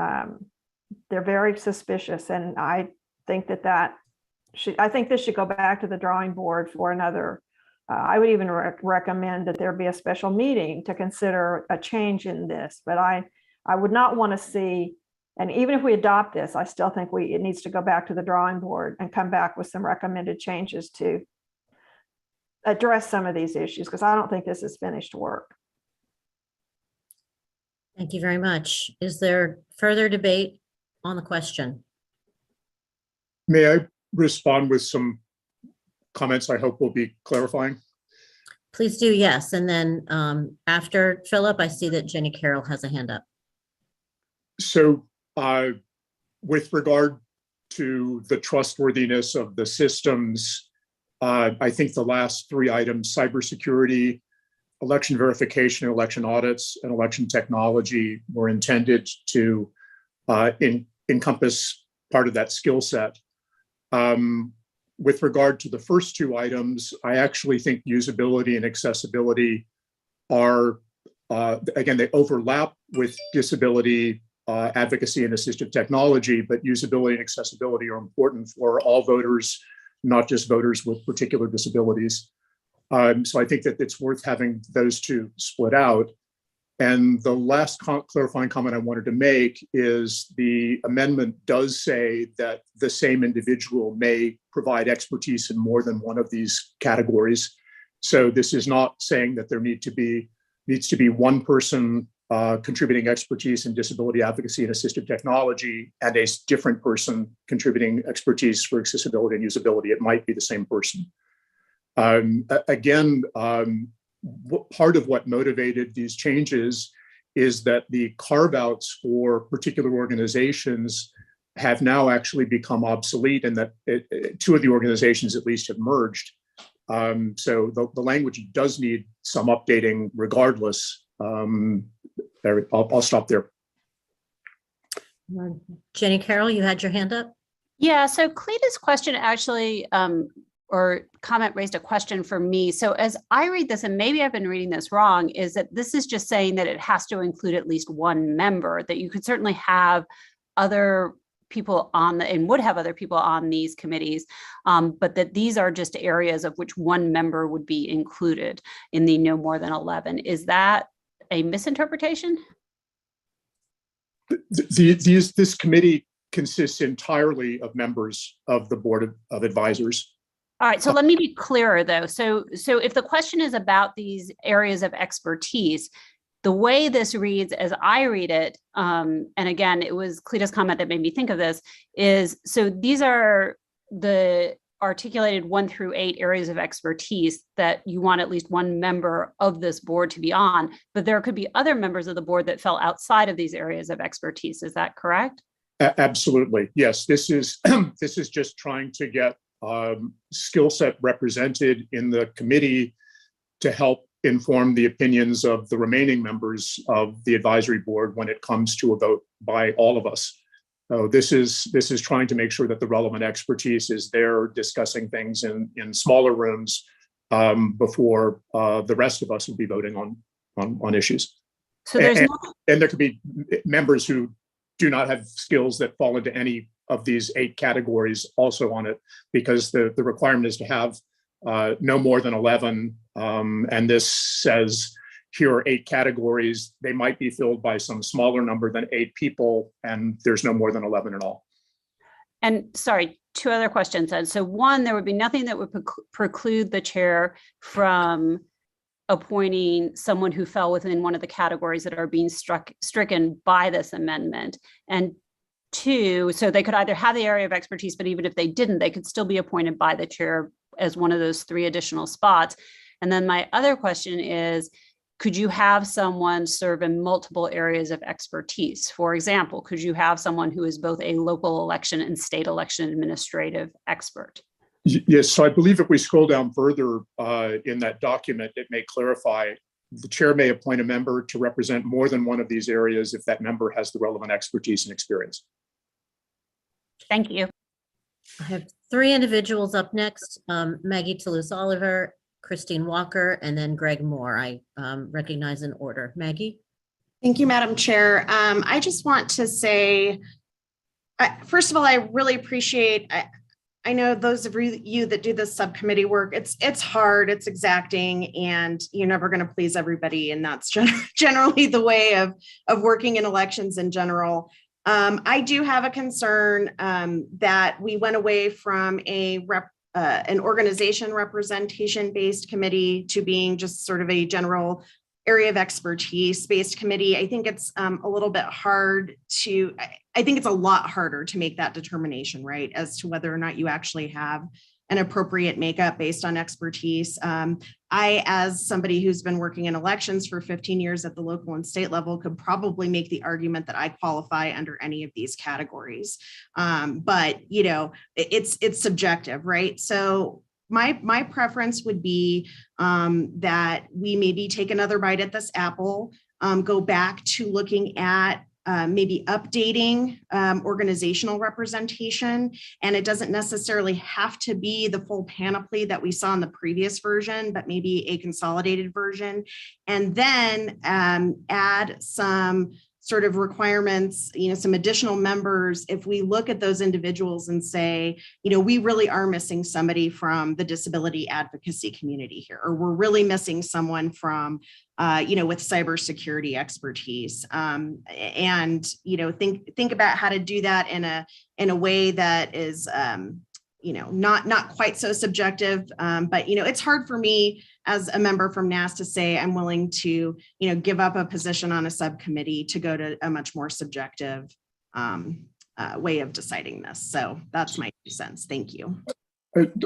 they're very suspicious. And I think I think this should go back to the drawing board for another. I would even recommend that there be a special meeting to consider a change in this. But I would not want to see, and even if we adopt this, I still think it needs to go back to the drawing board and come back with some recommended changes to address some of these issues, because I don't think this is finished work. Thank you very much. Is there further debate on the question? May I respond with some comments I hope will be clarifying? Please do, yes. And then after Philip, I see that Jenny Carroll has a hand up. So with regard to the trustworthiness of the systems, I think the last three items, cybersecurity, election verification, election audits, and election technology, were intended to encompass part of that skill set. With regard to the first two items, I actually think usability and accessibility are, again, they overlap with disability advocacy and assistive technology, but usability and accessibility are important for all voters, not just voters with particular disabilities. So I think that it's worth having those two split out. And the last clarifying comment I wanted to make is the amendment does say that the same individual may provide expertise in more than one of these categories. So this is not saying that there needs to be one person contributing expertise in disability advocacy and assistive technology and a different person contributing expertise for accessibility and usability. It might be the same person. Again, part of what motivated these changes is that the carve-outs for particular organizations have now actually become obsolete, and that two of the organizations at least have merged. So the language does need some updating regardless. I'll stop there. Jenny Carroll, you had your hand up? Yeah, so Cleta's question actually, or comment raised a question for me. So as I read this, and maybe I've been reading this wrong, is that this is just saying that it has to include at least one member, that you could certainly have other people on and would have other people on these committees, but that these are just areas of which one member would be included in the no more than 11. Is that a misinterpretation? This committee consists entirely of members of the Board of Advisors. All right, so let me be clearer though. So if the question is about these areas of expertise, the way this reads, as I read it, and again, it was Cleta's comment that made me think of this, is so these are the articulated 1 through 8 areas of expertise that you want at least one member of this board to be on, but there could be other members of the board that fell outside of these areas of expertise. Is that correct? Absolutely, yes. This is just trying to get skill set represented in the committee to help inform the opinions of the remaining members of the advisory board when it comes to a vote by all of us. So this is trying to make sure that the relevant expertise is there discussing things in smaller rooms before the rest of us will be voting on issues. So there's and there could be members who do not have skills that fall into any of these 8 categories also on it, because the requirement is to have no more than 11. And this says here are 8 categories. They might be filled by some smaller number than 8 people, and there's no more than 11 in all. And sorry, 2 other questions. And so one, there would be nothing that would preclude the chair from appointing someone who fell within one of the categories that are being stricken by this amendment. And 2, so they could either have the area of expertise, but even if they didn't, they could still be appointed by the chair as one of those 3 additional spots. And then my other question is, could you have someone serve in multiple areas of expertise? For example, could you have someone who is both a local election and state election administrative expert? Yes, so I believe if we scroll down further in that document, it may clarify the chair may appoint a member to represent more than one of these areas if that member has the relevant expertise and experience. Thank you. I have 3 individuals up next, Maggie Toulouse-Oliver, Christine Walker, and then Greg Moore. I recognize in order. Maggie? Thank you, Madam Chair. I just want to say, first of all, I really appreciate, I know those of you that do this subcommittee work, it's hard, it's exacting, and you're never going to please everybody. And that's generally the way of working in elections in general. I do have a concern that we went away from an organization representation-based committee to being just sort of a general area of expertise-based committee. I think it's a little bit hard to, I think it's a lot harder to make that determination, right, as to whether or not you actually have an appropriate makeup based on expertise. I, as somebody who's been working in elections for 15 years at the local and state level, could probably make the argument that I qualify under any of these categories. But, you know, it's subjective, right? So my preference would be that we maybe take another bite at this apple, go back to looking at maybe updating organizational representation. And it doesn't necessarily have to be the full panoply that we saw in the previous version, but maybe a consolidated version. And then add some sort of requirements, you know, some additional members. If we look at those individuals and say, you know, we really are missing somebody from the disability advocacy community here, or we're really missing someone from you know, with cybersecurity expertise, and you know, think about how to do that in a way that is, you know, not quite so subjective. But you know, it's hard for me as a member from NAS to say I'm willing to, you know, give up a position on a subcommittee to go to a much more subjective way of deciding this. So that's my 2 cents. Thank you.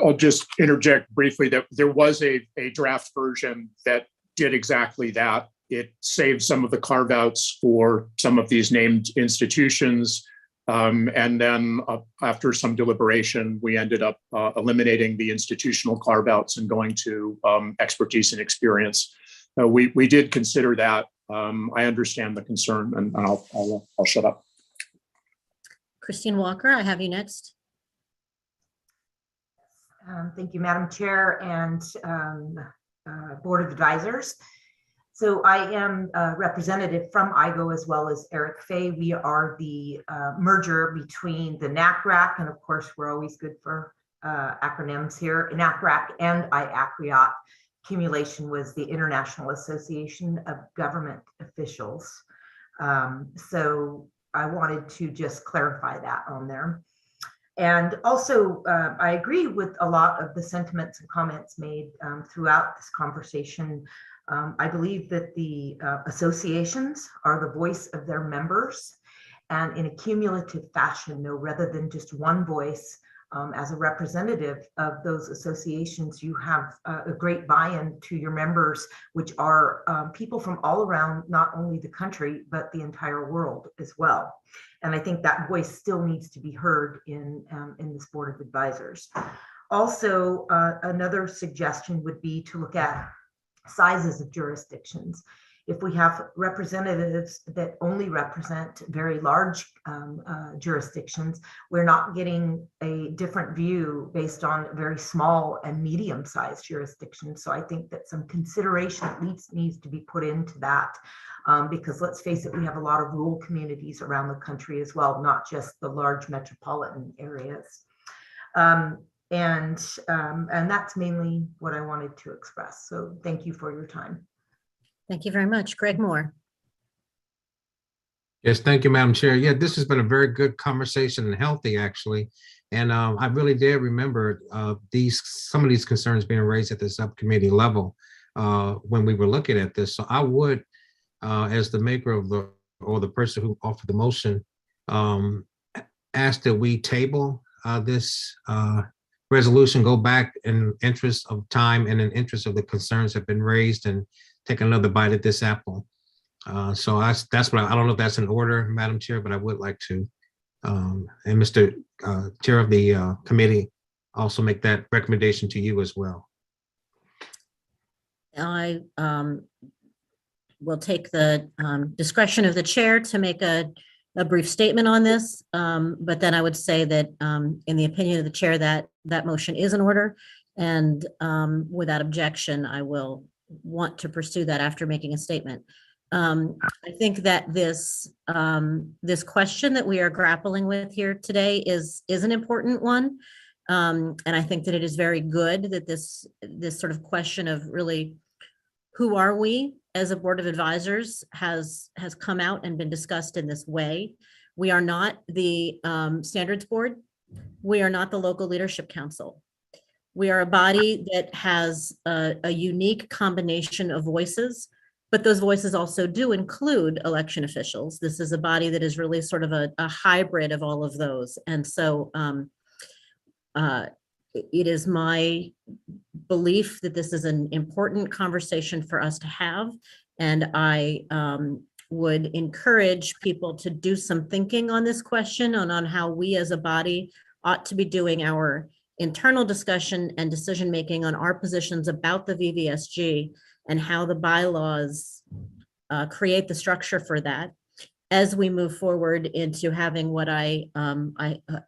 I'll just interject briefly that there was a draft version that did exactly that. It saved some of the carve outs for some of these named institutions. And then after some deliberation, we ended up eliminating the institutional carve outs and going to expertise and experience. We did consider that. I understand the concern, and I'll shut up. Christine Walker, I have you next. Thank you, Madam Chair and Board of Advisors. So I am a representative from IGO as well as Eric Fay. We are the merger between the NACRAC, and of course, we're always good for acronyms here, NACRAC and IACRIOT. Accumulation was the International Association of Government Officials. So I wanted to just clarify that on there. And also, I agree with a lot of the sentiments and comments made throughout this conversation. I believe that the associations are the voice of their members, and in a cumulative fashion, no, rather than just one voice. As a representative of those associations, you have a great buy-in to your members, which are people from all around, not only the country, but the entire world as well. And I think that voice still needs to be heard in this Board of Advisors. Also, another suggestion would be to look at sizes of jurisdictions. If we have representatives that only represent very large jurisdictions, we're not getting a different view based on very small and medium-sized jurisdictions. So I think that some consideration at least needs to be put into that, because let's face it, we have a lot of rural communities around the country as well, not just the large metropolitan areas. And that's mainly what I wanted to express. So thank you for your time. Thank you very much. Greg Moore. Yes, thank you, Madam Chair. Yeah, this has been a very good conversation and healthy, actually. And I really did remember some of these concerns being raised at the subcommittee level when we were looking at this. So I would, as the maker of the person who offered the motion, ask that we table this resolution, go back in interest of time and in interest of the concerns that have been raised, and take another bite at this apple. So that's what I don't know if that's in order, Madam Chair, but I would like to, and Mr. Chair of the committee, also make that recommendation to you as well. I will take the discretion of the chair to make a brief statement on this, but then I would say that in the opinion of the chair, that motion is in order, and without objection, I will want to pursue that after making a statement. I think that this question that we are grappling with here today is an important one. And I think that it is very good that this sort of question of really who are we as a board of advisors has come out and been discussed in this way. We are not the standards board. We are not the local leadership council. We are a body that has a unique combination of voices, but those voices also do include election officials. This is a body that is really sort of a hybrid of all of those. And so it is my belief that this is an important conversation for us to have. And I would encourage people to do some thinking on this question and on how we as a body ought to be doing our internal discussion and decision-making on our positions about the VVSG and how the bylaws create the structure for that as we move forward into having what I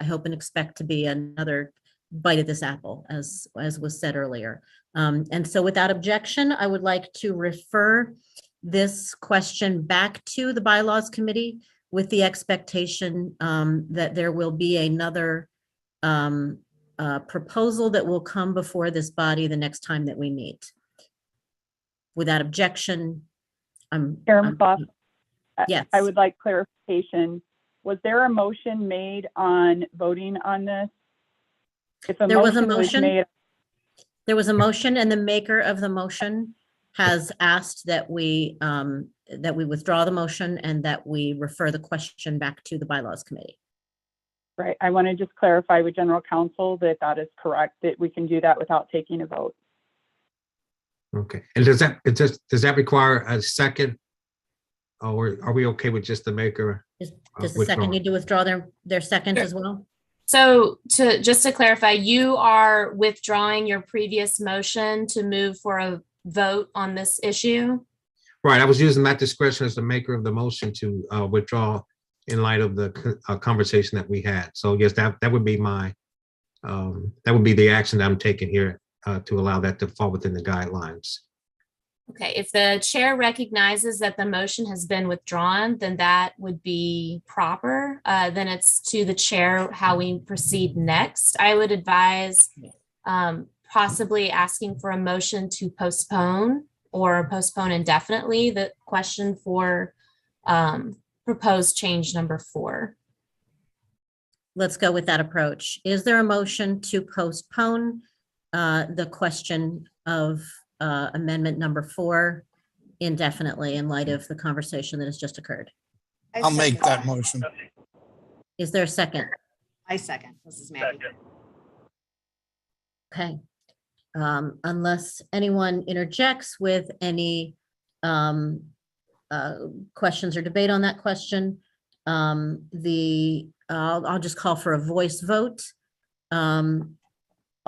hope and expect to be another bite at this apple, as was said earlier. And so without objection, I would like to refer this question back to the Bylaws Committee with the expectation that there will be another proposal that will come before this body the next time that we meet. Without objection, Chairman Foss, yes. I would like clarification. Was there a motion made on voting on this? If There was a was motion. made- There was a motion, and the maker of the motion has asked that we withdraw the motion and that we refer the question back to the Bylaws Committee. Right, I want to just clarify with General Counsel that that is correct, that we can do that without taking a vote. Okay, and does that require a second? Or are we okay with just the maker? Does the second need to withdraw their second as well? So just to clarify, you are withdrawing your previous motion to move for a vote on this issue? Right, I was using that discretion as the maker of the motion to withdraw in light of the conversation that we had. So yes, that would be my, that would be the action that I'm taking here to allow that to fall within the guidelines. Okay, if the chair recognizes that the motion has been withdrawn, then that would be proper. Then it's to the chair how we proceed next. I would advise possibly asking for a motion to postpone or postpone indefinitely the question for proposed change number 4. Let's go with that approach. Is there a motion to postpone the question of amendment number 4 indefinitely in light of the conversation that has just occurred? I'll make that motion. Is there a second? I second. This is Maggie. Okay. Unless anyone interjects with any questions or debate on that question, I'll just call for a voice vote.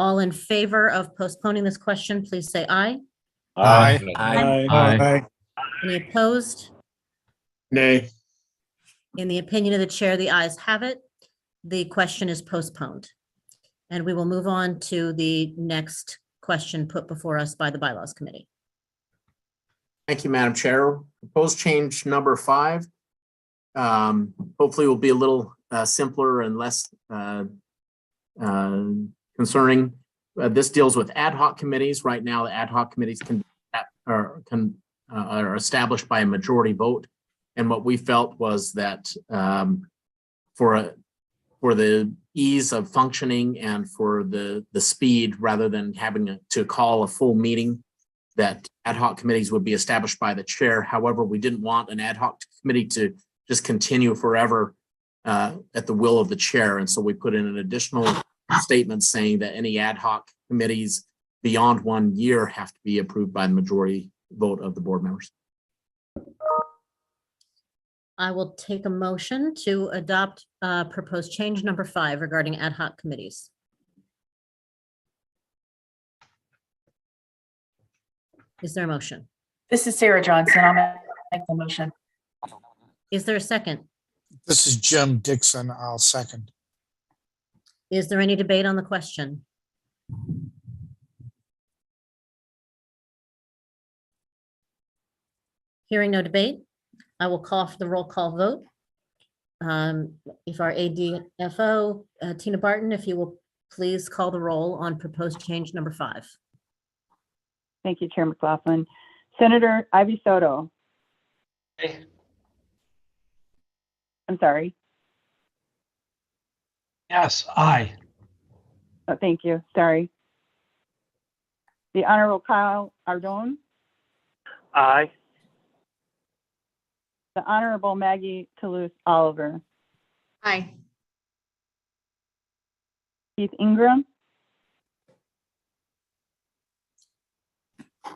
All in favor of postponing this question, please say aye. Aye. Aye. Any opposed? Nay. In the opinion of the chair, the ayes have it. The question is postponed. And we will move on to the next question put before us by the Bylaws Committee. Thank you, Madam Chair. Proposed change number 5. Hopefully will be a little simpler and less concerning. This deals with ad hoc committees. Right now, the ad hoc committees can are established by a majority vote. And what we felt was that for the ease of functioning and for the speed, rather than having to call a full meeting, that ad hoc committees would be established by the chair. However, we didn't want an ad hoc committee to just continue forever at the will of the chair. And so we put in an additional statement saying that any ad hoc committees beyond 1 year have to be approved by the majority vote of the board members. I will take a motion to adopt proposed change number 5 regarding ad hoc committees. Is there a motion? This is Sarah Johnson. I'll make the motion. Is there a second? This is Jim Dixon. I'll second. Is there any debate on the question? Hearing no debate, I will call for the roll call vote. If our ADFO, Tina Barton, if you will please call the roll on proposed change number 5. Thank you, Chair McLaughlin. Senator Ivy Soto. Aye. I'm sorry. Yes, aye. Oh, thank you. Sorry. The Honorable Kyle Ardone. Aye. The Honorable Maggie Toulouse Oliver. Aye. Keith Ingram.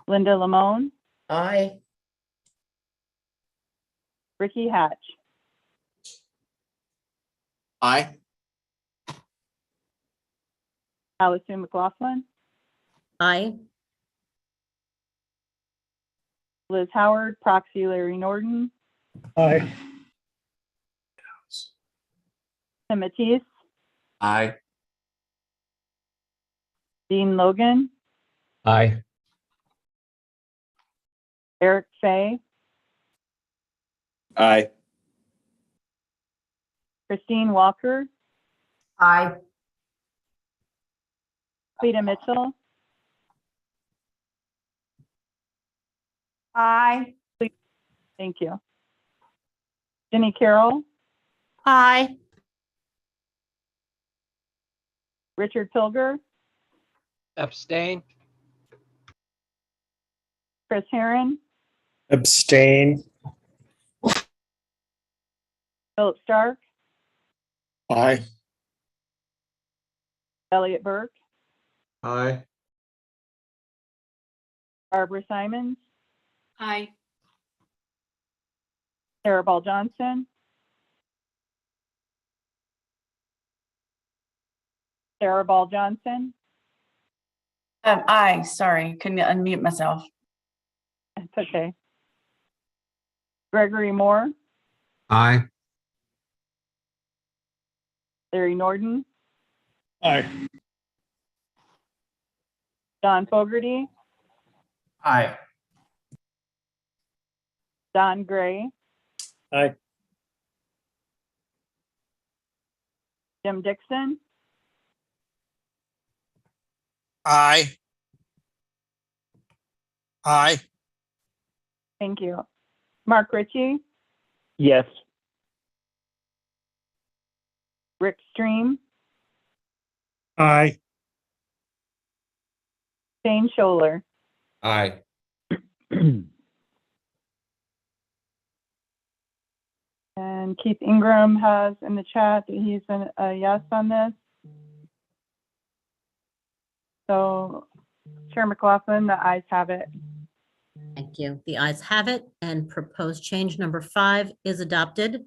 Linda Lamone. Aye. Ricky Hatch. Aye. Allison McLaughlin. Aye. Liz Howard, proxy Larry Norton. Aye. Tim Matisse. Aye. Dean Logan. Aye. Eric Fay. Aye. Christine Walker. Aye. Cleta Mitchell. Aye. Thank you. Jenny Carroll. Aye. Richard Pilger. Abstain. Chris Herron. Abstain. Philip Stark. Aye. Elliot Burke. Aye. Barbara Simons. Aye. Sarah Ball Johnson. Sarah Ball Johnson. Aye, sorry, couldn't unmute myself. It's okay. Gregory Moore. Aye. Larry Norton. Aye. John Fogerty. Aye. Don Gray. Aye. Jim Dixon. Aye. Aye. Thank you. Mark Ritchie. Yes. Rick Stream. Aye. Shane Scholler. Aye. And Keith Ingram has in the chat that he's a yes on this. So Chair McLaughlin, the ayes have it. Thank you. The ayes have it, and proposed change number 5 is adopted.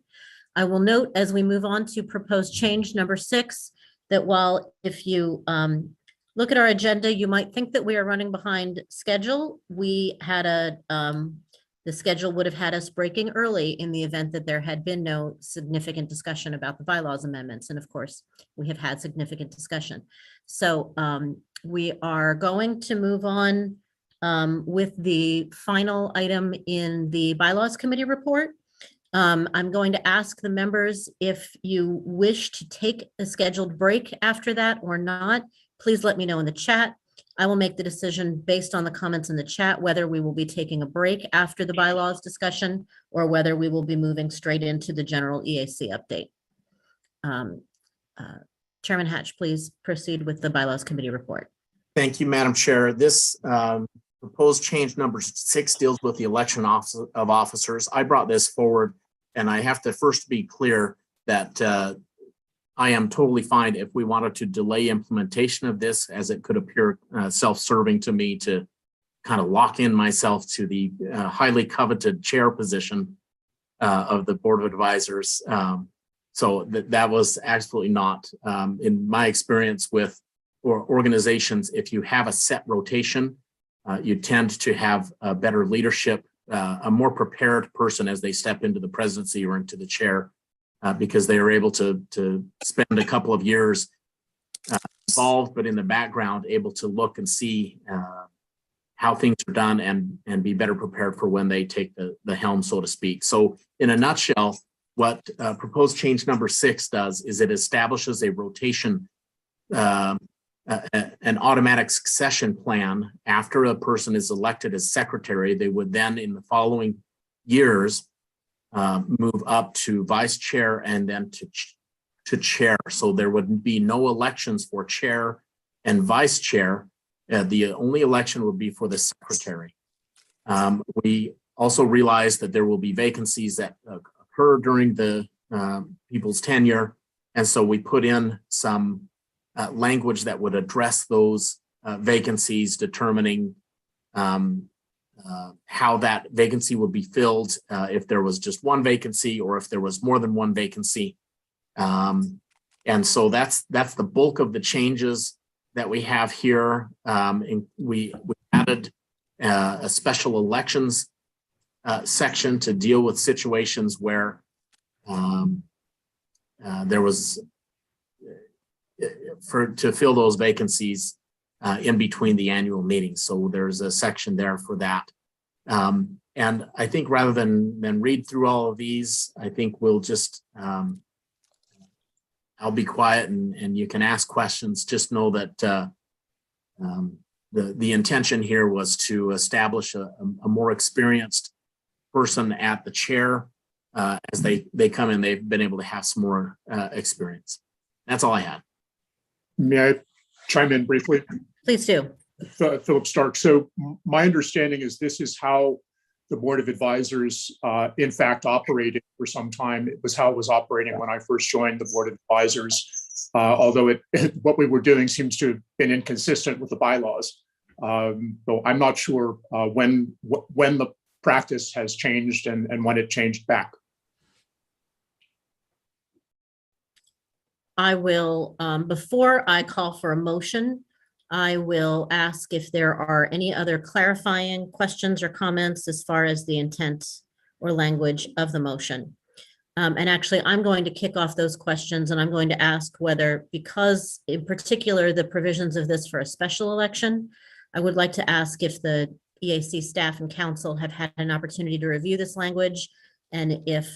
I will note as we move on to proposed change number 6, that while if you look at our agenda, you might think that we are running behind schedule. We had the schedule would have had us breaking early in the event that there had been no significant discussion about the bylaws amendments. And of course, we have had significant discussion. So we are going to move on with the final item in the bylaws committee report. I'm going to ask the members if you wish to take a scheduled break after that or not. Please let me know in the chat. I will make the decision based on the comments in the chat, whether we will be taking a break after the bylaws discussion or whether we will be moving straight into the general EAC update. Chairman Hatch, please proceed with the bylaws committee report. Thank you, Madam Chair. This proposed change number 6 deals with the election of officers. I brought this forward, and I have to first be clear that I am totally fine if we wanted to delay implementation of this, as it could appear self-serving to me to kind of lock in myself to the highly coveted chair position of the Board of Advisors. So that was absolutely not, in my experience with organizations, if you have a set rotation, you tend to have a better leadership, a more prepared person as they step into the presidency or into the chair, because they are able to spend a couple of years involved, but in the background, able to look and see how things are done and be better prepared for when they take the helm, so to speak. So in a nutshell, what proposed change number 6 does is it establishes a rotation, an automatic succession plan. After a person is elected as secretary, they would then in the following years move up to vice chair and then to chair. So there would be no elections for chair and vice chair. The only election would be for the secretary. We also realize that there will be vacancies that occur during the people's tenure. And so we put in some language that would address those vacancies, determining how that vacancy would be filled, if there was just one vacancy or if there was more than one vacancy. And so that's the bulk of the changes that we have here. And we added a special elections section to deal with situations where there was to fill those vacancies in between the annual meetings. So there's a section there for that. And I think rather than read through all of these, I think we'll just, I'll be quiet and you can ask questions. Just know that the intention here was to establish a more experienced person at the chair. As they come in, they've been able to have some more experience. That's all I had. May I chime in briefly? Please do. Philip Stark. So my understanding is this is how the Board of Advisors, in fact, operated for some time. It was how it was operating when I first joined the Board of Advisors, although what we were doing seems to have been inconsistent with the bylaws. So I'm not sure when the practice has changed and when it changed back. I will, before I call for a motion, I will ask if there are any other clarifying questions or comments as far as the intent or language of the motion. And actually, I'm going to kick off those questions and I'm going to ask whether, because in particular, the provisions of this for a special election, I would like to ask if the EAC staff and council have had an opportunity to review this language, and if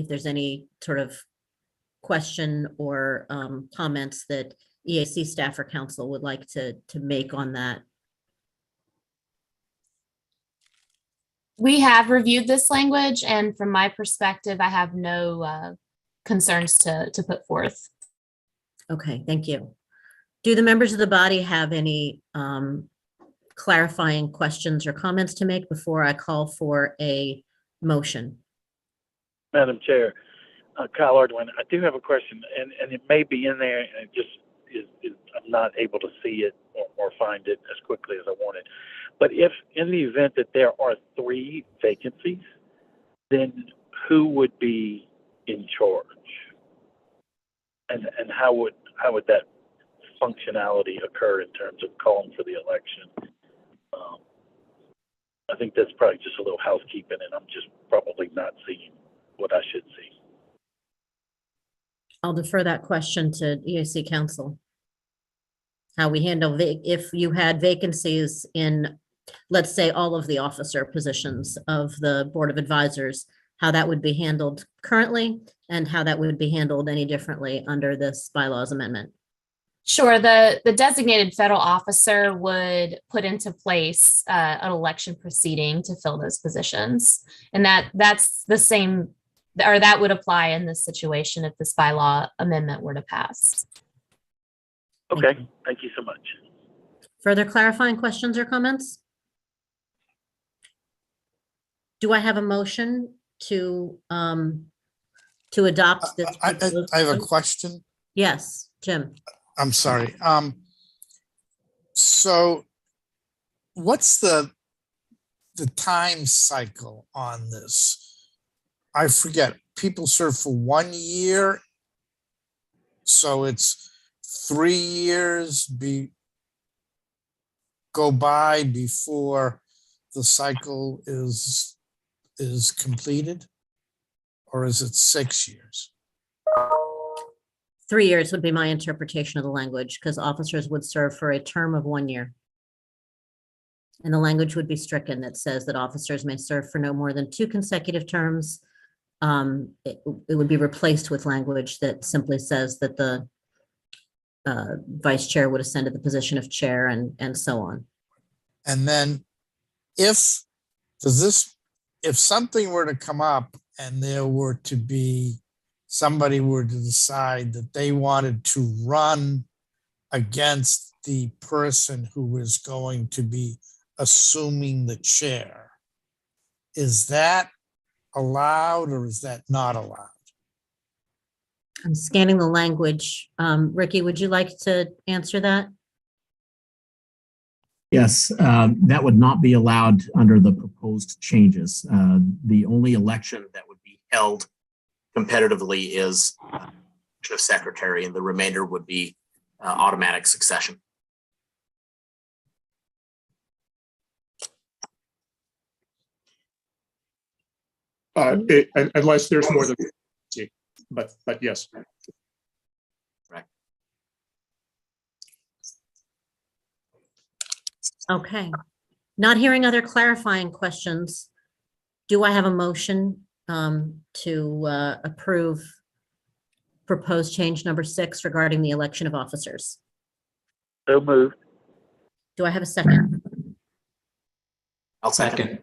there's any sort of question or comments that EAC staff or council would like to make on that. We have reviewed this language, and from my perspective, I have no concerns to put forth. Okay, thank you. Do the members of the body have any clarifying questions or comments to make before I call for a motion? Madam Chair, Kyle Ardwin, I do have a question, and it may be in there, and it just I'm not able to see it or find it as quickly as I wanted. But if in the event that there are 3 vacancies, then who would be in charge? And how would that functionality occur in terms of calling for the election? I think that's probably just a little housekeeping, and I'm just probably not seeing what I should see. I'll defer that question to EAC council. How we handle if you had vacancies in, let's say, all of the officer positions of the Board of Advisors, how that would be handled currently and how that would be handled any differently under this bylaws amendment. Sure. The designated federal officer would put into place an election proceeding to fill those positions. And that's the same, or that would apply in this situation if this bylaw amendment were to pass. Okay, thank you so much. Further clarifying questions or comments? Do I have a motion to adopt this? I have a question. Yes, Jim. I'm sorry. So what's the time cycle on this? I forget. People serve for 1 year. So it's 3 years go by before the cycle is completed? Or is it 6 years? 3 years would be my interpretation of the language, because officers would serve for a term of 1 year. And the language would be stricken that says that officers may serve for no more than 2 consecutive terms. It would be replaced with language that simply says that the vice chair would ascend to the position of chair and so on. And then if something were to come up and there were to be, somebody were to decide that they wanted to run against the person who was going to be assuming the chair, is that allowed or is that not allowed? I'm scanning the language. Ricky, would you like to answer that? Yes, that would not be allowed under the proposed changes. The only election that would be held competitively is of secretary, and the remainder would be automatic succession. Unless there's more than, but yes. Right. Okay. Not hearing other clarifying questions. Do I have a motion to approve proposed change number 6 regarding the election of officers? So moved. Do I have a second? I'll second.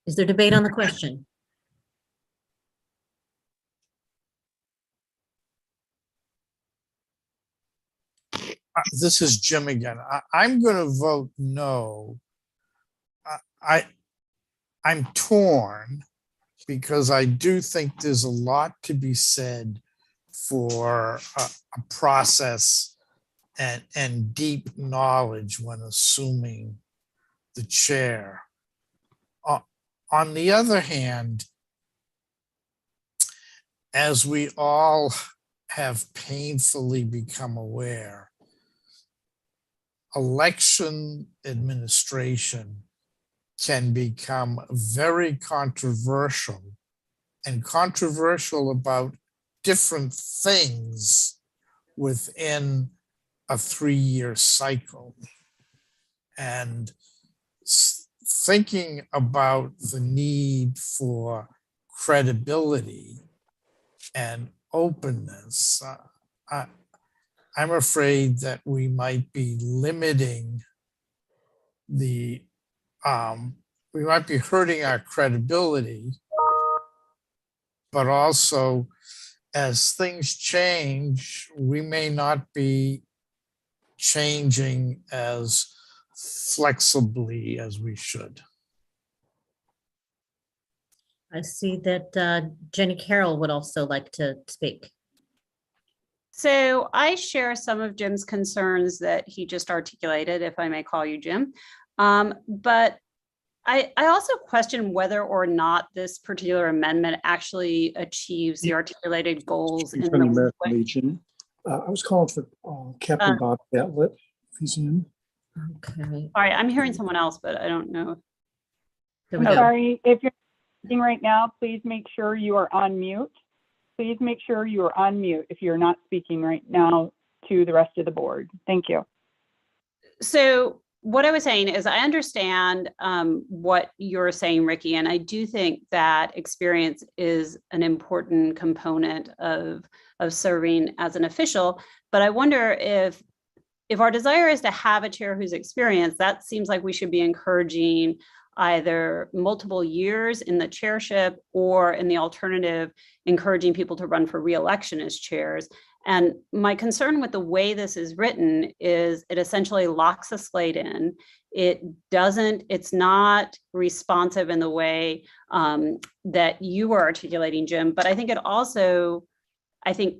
Is there debate on the question? This is Jim again. I'm going to vote no. I'm torn because I do think there's a lot to be said for a process and deep knowledge when assuming the chair. On the other hand, as we all have painfully become aware, election administration can become very controversial and controversial about different things within a 3-year cycle. And thinking about the need for credibility and openness, I'm afraid that we might be limiting we might be hurting our credibility, but also as things change, we may not be changing as flexibly as we should. I see that Jenny Carroll would also like to speak. So I share some of Jim's concerns that he just articulated, if I may call you Jim. But I also question whether or not this particular amendment actually achieves the articulated goals in From the the American way. Legion. I was calling for Captain Bob Gatlett, if he's in. Okay. All right, I'm hearing someone else, but I don't know. There we go. Sorry, if you're speaking right now, please make sure you are on mute. Please make sure you are on mute if you're not speaking right now to the rest of the board. Thank you. So what I was saying is I understand what you're saying, Ricky, and I do think that experience is an important component of serving as an official. But I wonder if our desire is to have a chair who's experienced, that seems like we should be encouraging either multiple years in the chairship or in the alternative, encouraging people to run for re-election as chairs. And my concern with the way this is written is it essentially locks a slate in. It's not responsive in the way that you were articulating, Jim, but I think it also,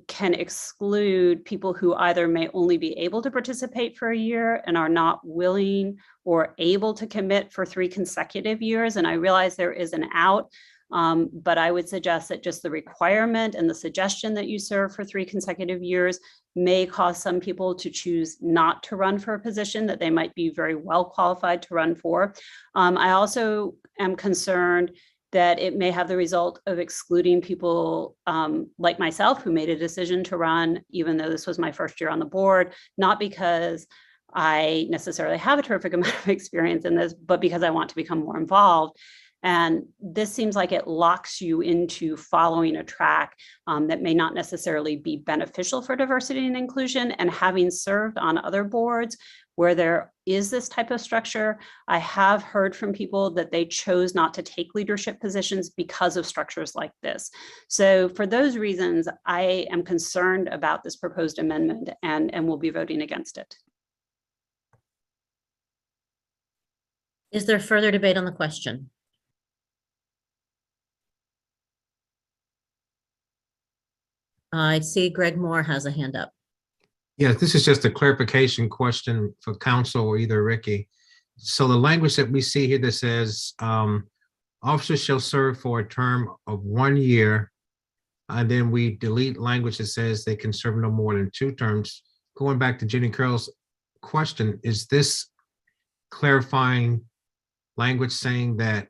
can exclude people who either may only be able to participate for a year and are not willing or able to commit for 3 consecutive years. And I realize there is an out, but I would suggest that just the requirement and the suggestion that you serve for 3 consecutive years may cause some people to choose not to run for a position that they might be very well qualified to run for. I also am concerned that it may have the result of excluding people like myself who made a decision to run, even though this was my first year on the board, not because I necessarily have a terrific amount of experience in this, but because I want to become more involved. And this seems like it locks you into following a track that may not necessarily be beneficial for diversity and inclusion. And having served on other boards where there is this type of structure, I have heard from people that they chose not to take leadership positions because of structures like this. So for those reasons, I am concerned about this proposed amendment and will be voting against it. Is there further debate on the question? I see Greg Moore has a hand up. Yeah, this is just a clarification question for council or either Ricky. So the language that we see here that says officers shall serve for a term of 1 year, and then we delete language that says they can serve no more than 2 terms. Going back to Jenny Carroll's question, is this clarifying language saying that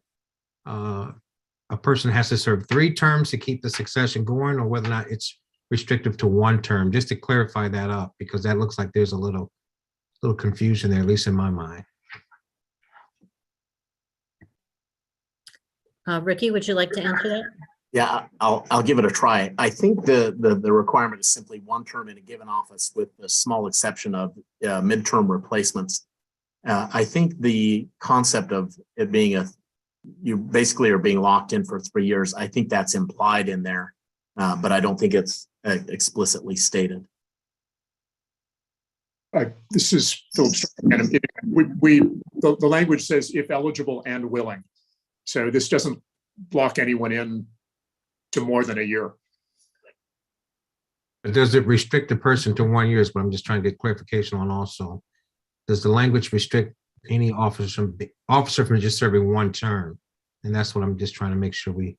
a person has to serve 3 terms to keep the succession going, or whether or not it's restrictive to 1 term, just to clarify that up, because that looks like there's a little confusion there, at least in my mind. Ricky, would you like to answer that? Yeah, I'll give it a try. I think the requirement is simply 1 term in a given office with a small exception of midterm replacements. I think the concept of it being you basically are being locked in for 3 years, I think that's implied in there, but I don't think it's explicitly stated. This is Philip. The language says if eligible and willing. So this doesn't block anyone in to more than a year. Does it restrict the person to 1 year? But I'm just trying to get clarification on also. Does the language restrict any officer from just serving 1 term? And that's what I'm just trying to make sure we.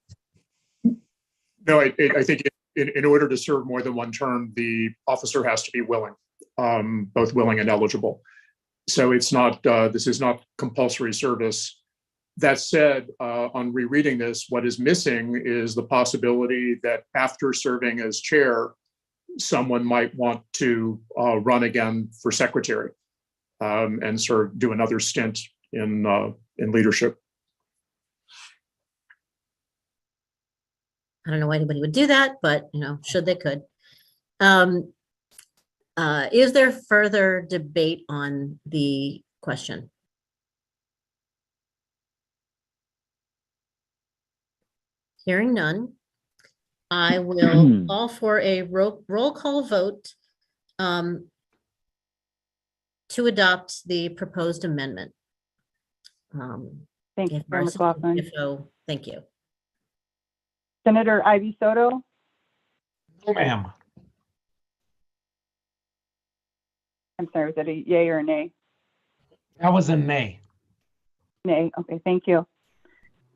No, I think in order to serve more than 1 term, the officer has to be willing, both willing and eligible. So it's not, this is not compulsory service. That said, on rereading this, what is missing is the possibility that after serving as chair, someone might want to run again for secretary and sort of do another stint in leadership. I don't know why anybody would do that, but should they could. Is there further debate on the question? Hearing none, I will call for a roll call vote to adopt the proposed amendment. Thank you, Chair McLaughlin. Thank you. Senator Ivy Soto. No, ma'am. I'm sorry, was that a yay or a nay? That was a nay. Nay, okay, thank you.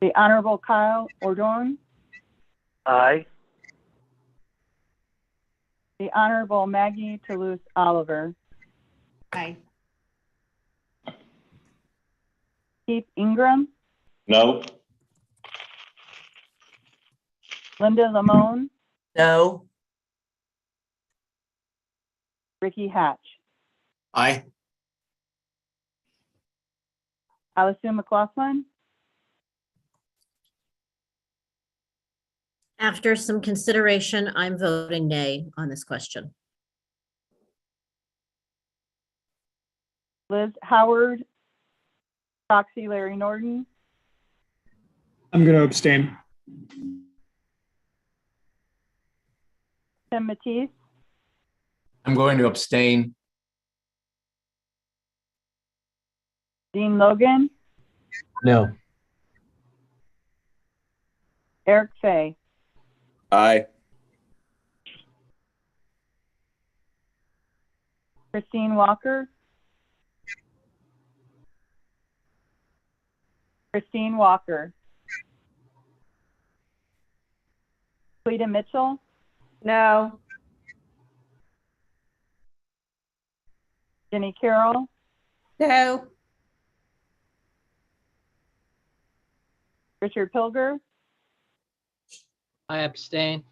The Honorable Kyle Ordon. Aye. The Honorable Maggie Toulouse Oliver. Aye. Keith Ingram. No. Linda Lamone. No. Ricky Hatch. Aye. Allison McLaughlin. After some consideration, I'm voting nay on this question. Liz Howard, proxy Larry Norton, I'm going to abstain. Tim Matisse, I'm going to abstain. Dean Logan, No. Eric Fay. Aye. Christine Walker. Christine Walker. Cleta Mitchell. No. Jenny Carroll. No. Richard Pilger. I abstain.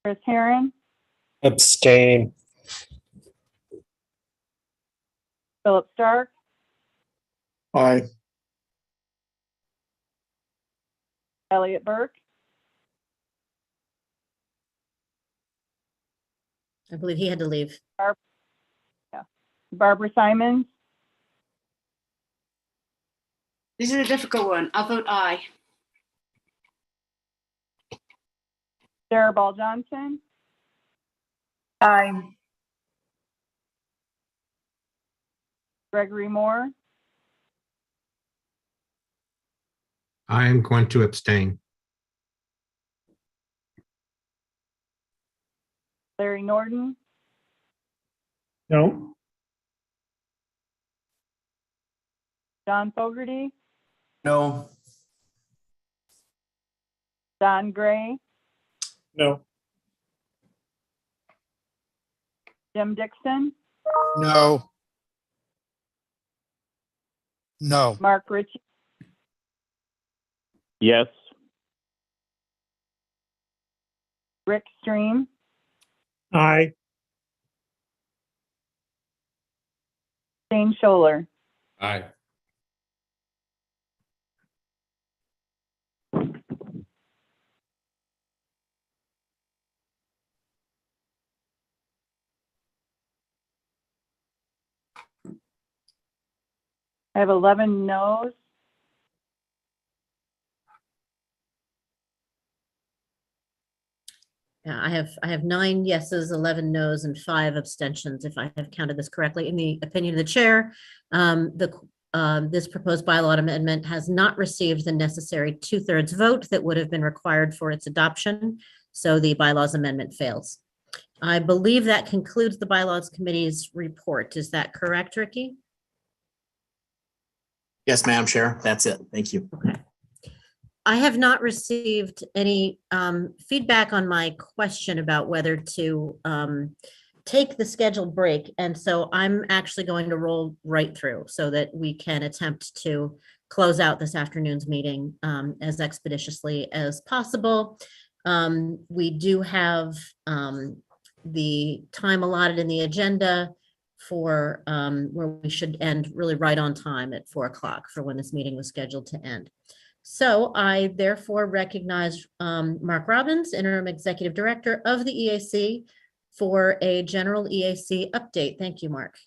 Chris Herron. Abstain. Philip Stark. Aye. Elliot Burke. I believe he had to leave. Barbara Simons. This is a difficult one. I'll vote aye. Sarah Ball Johnson. Aye. Gregory Moore. I am going to abstain. Larry Norton. No. John Fogerty. No. Don Gray. No. Jim Dixon. No. No. Mark Ritchie. Yes. Rick Stream. Aye. Shane Scholler. Aye. I have 11 no's. Yeah, I have 9 yeses, 11 nos, and 5 abstentions, if I have counted this correctly. In the opinion of the chair, this proposed bylaw amendment has not received the necessary 2/3 vote that would have been required for its adoption, so the bylaws amendment fails. I believe that concludes the bylaws committee's report. Is that correct, Ricky? Yes, Madam Chair, that's it. Thank you. Okay. I have not received any feedback on my question about whether to take the scheduled break. And so I'm actually going to roll right through so that we can attempt to close out this afternoon's meeting as expeditiously as possible. We do have the time allotted in the agenda for where we should end really right on time at 4 o'clock for when this meeting was scheduled to end. So I therefore recognize Mark Robbins, Interim Executive Director of the EAC, for a general EAC update. Thank you, Mark.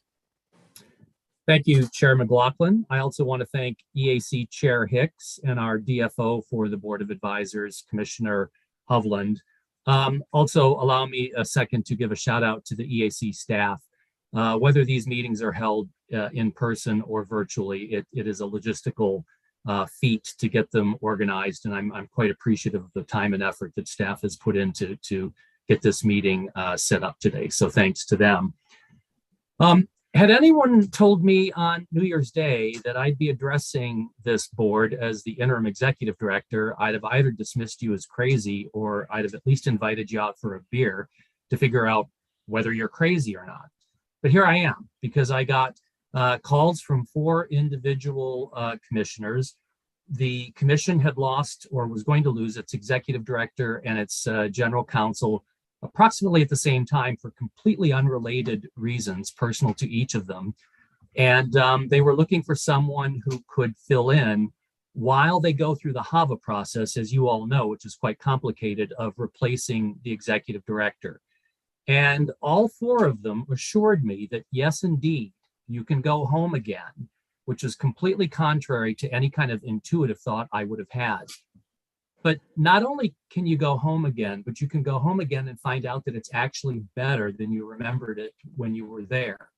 Thank you, Chair McLaughlin. I also want to thank EAC Chair Hicks and our DFO for the Board of Advisors, Commissioner Hovland. Also, allow me a second to give a shout out to the EAC staff. Whether these meetings are held in person or virtually, it is a logistical feat to get them organized, and I'm quite appreciative of the time and effort that staff has put into to get this meeting set up today. So thanks to them. Had anyone told me on New Year's Day that I'd be addressing this board as the interim executive director, I'd have either dismissed you as crazy or I'd have at least invited you out for a beer to figure out whether you're crazy or not. But here I am, because I got calls from 4 individual commissioners. The commission had lost or was going to lose its executive director and its general counsel approximately at the same time for completely unrelated reasons, personal to each of them. And they were looking for someone who could fill in while they go through the HAVA process, as you all know, which is quite complicated, of replacing the executive director. And all four of them assured me that, yes, indeed, you can go home again, which is completely contrary to any kind of intuitive thought I would have had. But not only can you go home again, but you can go home again and find out that it's actually better than you remembered it when you were there.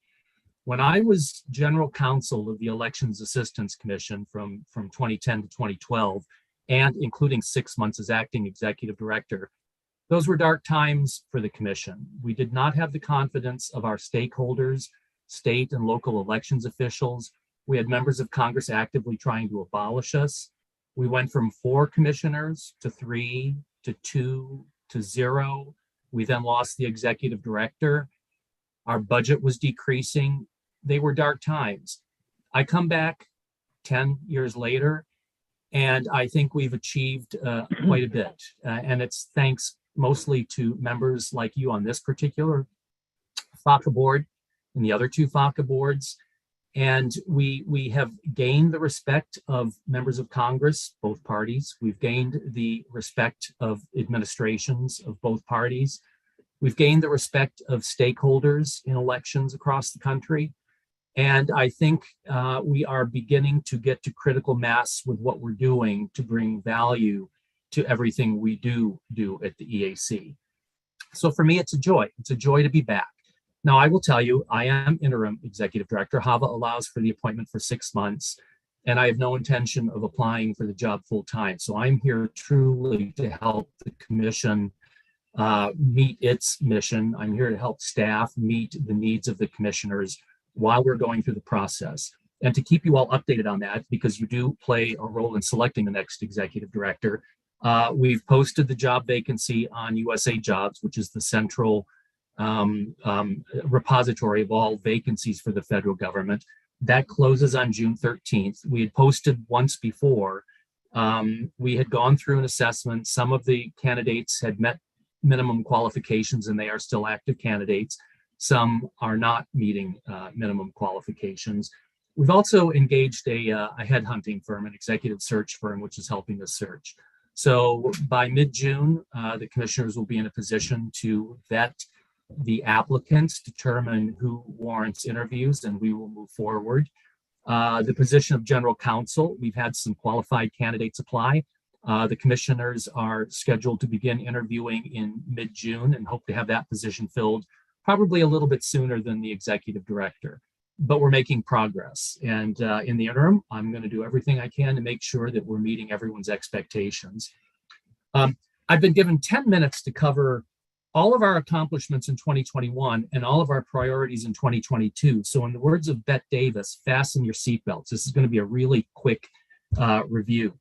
When I was general counsel of the Elections Assistance Commission from 2010 to 2012, and including 6 months as acting executive director, those were dark times for the commission. We did not have the confidence of our stakeholders, state and local elections officials. We had members of Congress actively trying to abolish us. We went from 4 commissioners to 3 to 2 to 0. We then lost the executive director. Our budget was decreasing. They were dark times. I come back 10 years later, and I think we've achieved quite a bit. And it's thanks mostly to members like you on this particular FACA board and the other 2 FACA boards. And we have gained the respect of members of Congress, both parties. We've gained the respect of administrations of both parties. We've gained the respect of stakeholders in elections across the country. And I think we are beginning to get to critical mass with what we're doing to bring value to everything we do at the EAC. So for me, it's a joy. It's a joy to be back. Now, I will tell you, I am interim executive director. HAVA allows for the appointment for 6 months, and I have no intention of applying for the job full time. So I'm here truly to help the commission meet its mission. I'm here to help staff meet the needs of the commissioners while we're going through the process, and to keep you all updated on that, because you do play a role in selecting the next executive director. We've posted the job vacancy on USA Jobs, which is the central repository of all vacancies for the federal government. That closes on June 13th. We had posted once before. We had gone through an assessment. Some of the candidates had met minimum qualifications and they are still active candidates. Some are not meeting minimum qualifications. We've also engaged a headhunting firm, an executive search firm, which is helping us search. So by mid-June, the commissioners will be in a position to vet the applicants, determine who warrants interviews, and we will move forward. The position of general counsel, we've had some qualified candidates apply. The commissioners are scheduled to begin interviewing in mid-June and hope to have that position filled probably a little bit sooner than the executive director. But we're making progress. And in the interim, I'm going to do everything I can to make sure that we're meeting everyone's expectations. I've been given 10 minutes to cover all of our accomplishments in 2021 and all of our priorities in 2022. So in the words of Bette Davis, fasten your seatbelts. This is going to be a really quick review.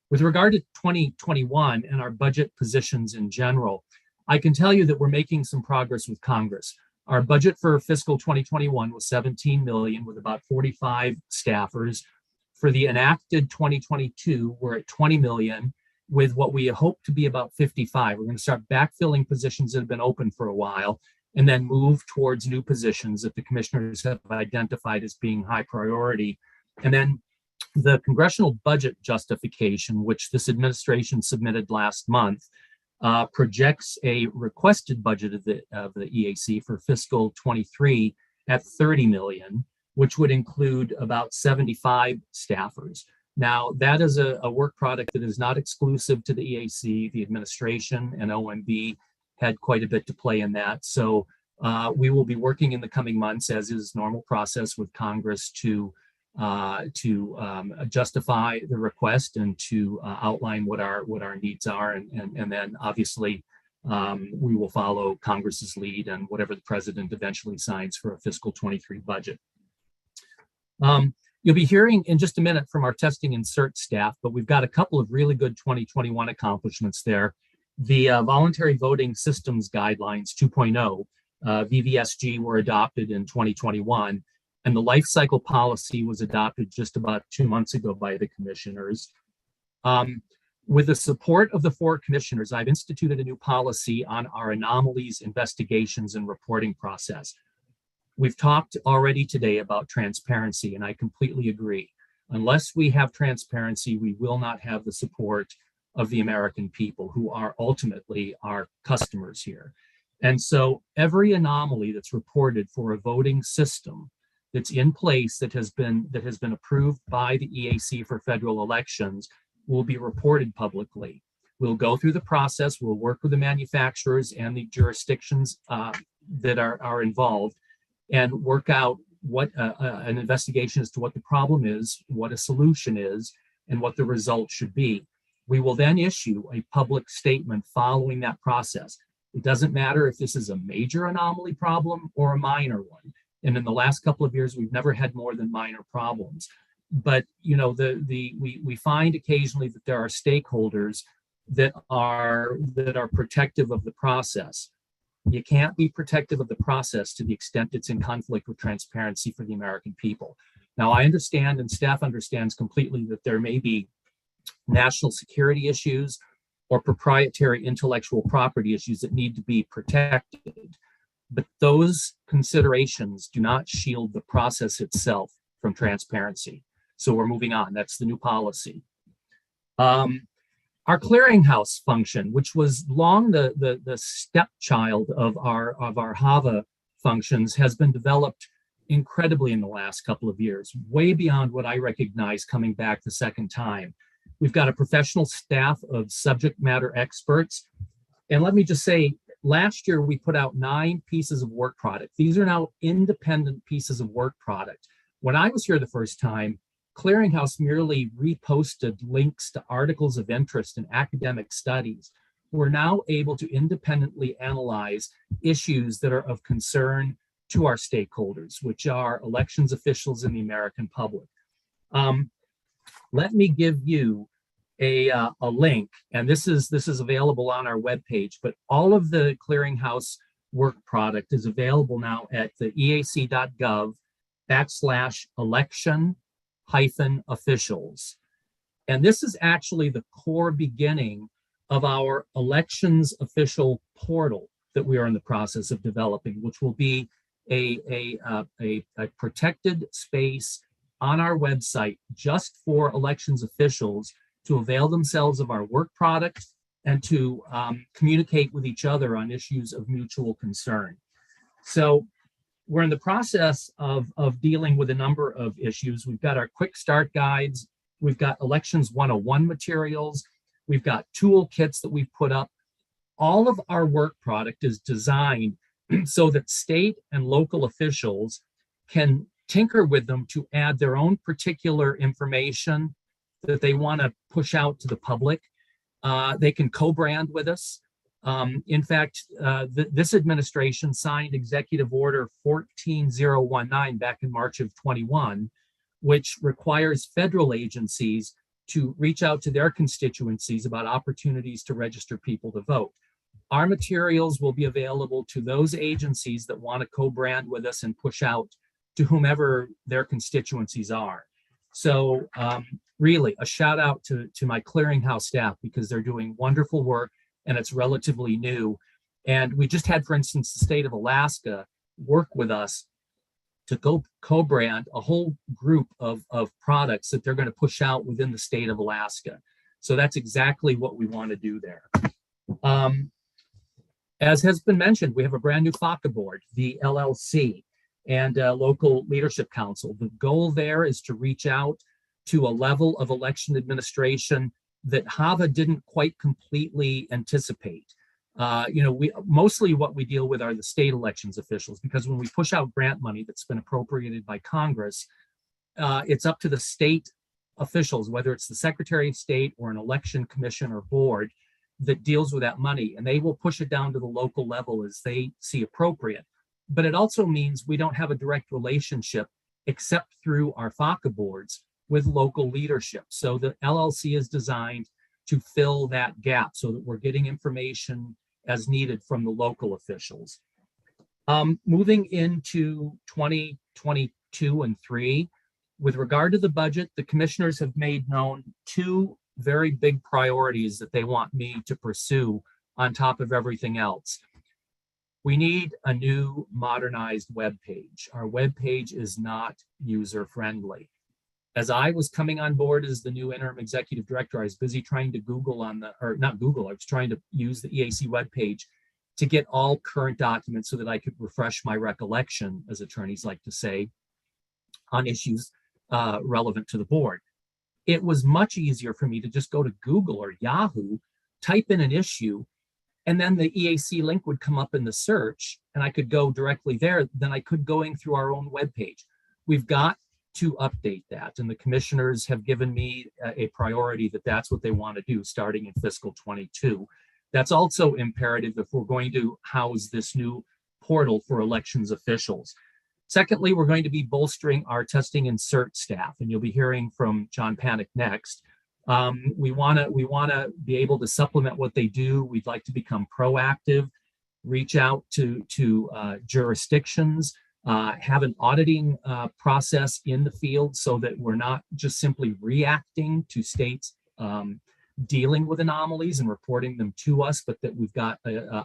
With regard to 2021 and our budget positions in general, I can tell you that we're making some progress with Congress. Our budget for fiscal 2021 was 17 million with about 45 staffers. For the enacted 2022, we're at 20 million with what we hope to be about 55. We're going to start backfilling positions that have been open for a while and then move towards new positions that the commissioners have identified as being high priority. And then the congressional budget justification, which this administration submitted last month, projects a requested budget of the EAC for fiscal 23 at 30 million, which would include about 75 staffers. Now, that is a work product that is not exclusive to the EAC. The administration and OMB had quite a bit to play in that. So we will be working in the coming months, as is normal process with Congress, to justify the request and to outline what our needs are, and then obviously we will follow Congress's lead and whatever the president eventually signs for a fiscal 23 budget. You'll be hearing in just a minute from our testing and cert staff, but we've got a couple of really good 2021 accomplishments there. The Voluntary Voting Systems Guidelines 2.0, VVSG, were adopted in 2021. And the life cycle policy was adopted just about 2 months ago by the commissioners. With the support of the 4 commissioners, I've instituted a new policy on our anomalies, investigations, and reporting process. We've talked already today about transparency, and I completely agree. Unless we have transparency, we will not have the support of the American people, who are ultimately our customers here. And so every anomaly that's reported for a voting system that's in place that has been approved by the EAC for federal elections will be reported publicly. We'll go through the process. We'll work with the manufacturers and the jurisdictions that are involved and work out what an investigation as to what the problem is, what a solution is, and what the result should be. We will then issue a public statement following that process. It doesn't matter if this is a major anomaly problem or a minor one. And in the last couple of years, we've never had more than minor problems. But you know, we find occasionally that there are stakeholders that are protective of the process. You can't be protective of the process to the extent it's in conflict with transparency for the American people. Now, I understand, and staff understands completely, that there may be national security issues or proprietary intellectual property issues that need to be protected. But those considerations do not shield the process itself from transparency. So we're moving on. That's the new policy. Our clearinghouse function, which was long the stepchild of our HAVA functions, has been developed incredibly in the last couple of years, way beyond what I recognize coming back the second time. We've got a professional staff of subject matter experts. And let me just say, last year we put out 9 pieces of work product. These are now independent pieces of work product. When I was here the first time, Clearinghouse merely reposted links to articles of interest in academic studies. We're now able to independently analyze issues that are of concern to our stakeholders, which are elections officials and the American public. Let me give you a link, and this is available on our webpage, but all of the Clearinghouse work product is available now at the eac.gov/election-officials. And this is actually the core beginning of our elections official portal that we are in the process of developing, which will be a protected space on our website just for elections officials to avail themselves of our work product and to communicate with each other on issues of mutual concern. So we're in the process of dealing with a number of issues. We've got our quick start guides. We've got elections 101 materials. We've got toolkits that we've put up. All of our work product is designed so that state and local officials can tinker with them to add their own particular information that they want to push out to the public. They can co-brand with us. In fact, this administration signed Executive Order 14019 back in March of 21, which requires federal agencies to reach out to their constituencies about opportunities to register people to vote. Our materials will be available to those agencies that want to co-brand with us and push out to whomever their constituencies are. So really a shout out to my clearinghouse staff, because they're doing wonderful work and it's relatively new. And we just had, for instance, the state of Alaska work with us to go co-brand a whole group of products that they're going to push out within the state of Alaska. So that's exactly what we want to do there. As has been mentioned, we have a brand new FACA board, the LLC, and local leadership council. The goal there is to reach out to a level of election administration that HAVA didn't quite completely anticipate. We mostly what we deal with are the state elections officials, because when we push out grant money that's been appropriated by Congress, it's up to the state officials, whether it's the Secretary of State or an election commission or board that deals with that money, and they will push it down to the local level as they see appropriate. But it also means we don't have a direct relationship except through our FACA boards with local leadership. So the LLC is designed to fill that gap so that we're getting information as needed from the local officials. Moving into 2022 and 3, with regard to the budget, the commissioners have made known 2 very big priorities that they want me to pursue on top of everything else. We need a new modernized web page. Our web page is not user-friendly. As I was coming on board as the new interim executive director, I was busy trying to I was trying to use the EAC webpage to get all current documents so that I could refresh my recollection, as attorneys like to say, on issues relevant to the board. It was much easier for me to just go to Google or Yahoo, type in an issue, and then the EAC link would come up in the search, and I could go directly there than I could going through our own webpage. We've got to update that, and the commissioners have given me a priority that that's what they want to do starting in fiscal 22. That's also imperative if we're going to house this new portal for elections officials. Secondly, we're going to be bolstering our testing and cert staff, and you'll be hearing from John Panic next. We want to be able to supplement what they do. We'd like to become proactive, reach out to jurisdictions, have an auditing process in the field so that we're not just simply reacting to states dealing with anomalies and reporting them to us, but that we've got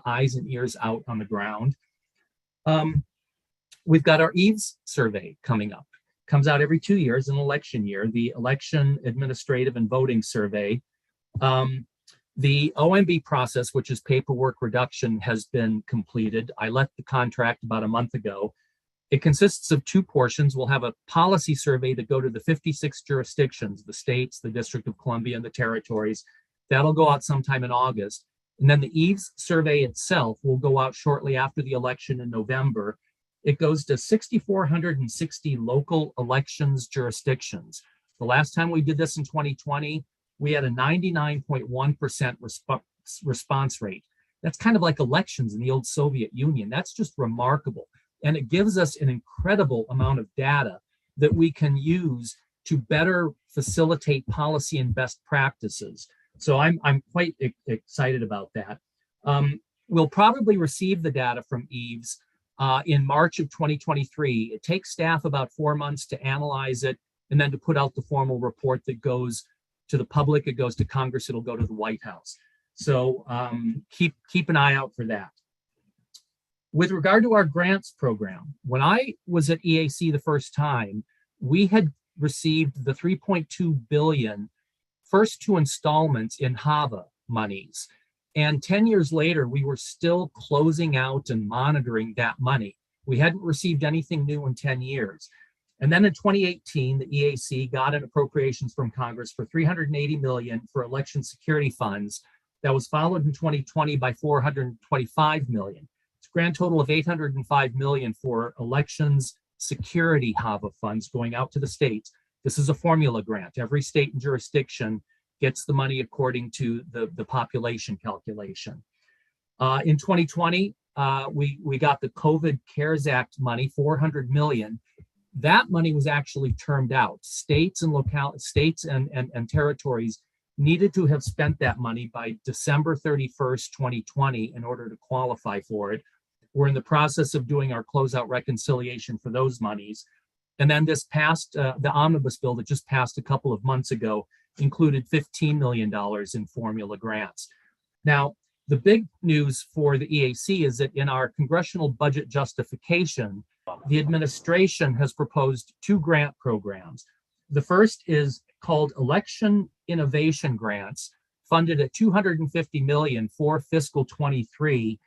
eyes and ears out on the ground. We've got our EAVS survey coming up. Comes out every 2 years, an election year, the Election Administrative and Voting Survey. The OMB process, which is paperwork reduction, has been completed. I let the contract about a month ago. It consists of two portions. We'll have a policy survey that go to the 56 jurisdictions, the states, the District of Columbia, and the territories. That'll go out sometime in August. And then the EAVS survey itself will go out shortly after the election in November. It goes to 6,460 local elections jurisdictions. The last time we did this in 2020, we had a 99.1% response rate. That's kind of like elections in the old Soviet Union. That's just remarkable. And it gives us an incredible amount of data that we can use to better facilitate policy and best practices. So I'm quite excited about that. We'll probably receive the data from EAVS in March of 2023. It takes staff about 4 months to analyze it and then to put out the formal report that goes to the public. It goes to Congress. It'll go to the White House. So keep an eye out for that. With regard to our grants program, when I was at EAC the first time, we had received the $3.2 billion first two installments in HAVA monies. And 10 years later, we were still closing out and monitoring that money. We hadn't received anything new in 10 years. And then in 2018, the EAC got an appropriations from Congress for $380 million for election security funds. That was followed in 2020 by $425 million. It's a grand total of $805 million for elections security HAVA funds going out to the states. This is a formula grant. Every state and jurisdiction gets the money according to the population calculation. In 2020, we got the COVID CARES Act money, $400 million. That money was actually termed out. States and territories needed to have spent that money by December 31st, 2020 in order to qualify for it. We're in the process of doing our closeout reconciliation for those monies. And then this passed, the omnibus bill that just passed a couple of months ago included $15 million in formula grants. Now, the big news for the EAC is that in our congressional budget justification, the administration has proposed two grant programs. The first is called Election Innovation Grants, funded at $250 million for fiscal 23.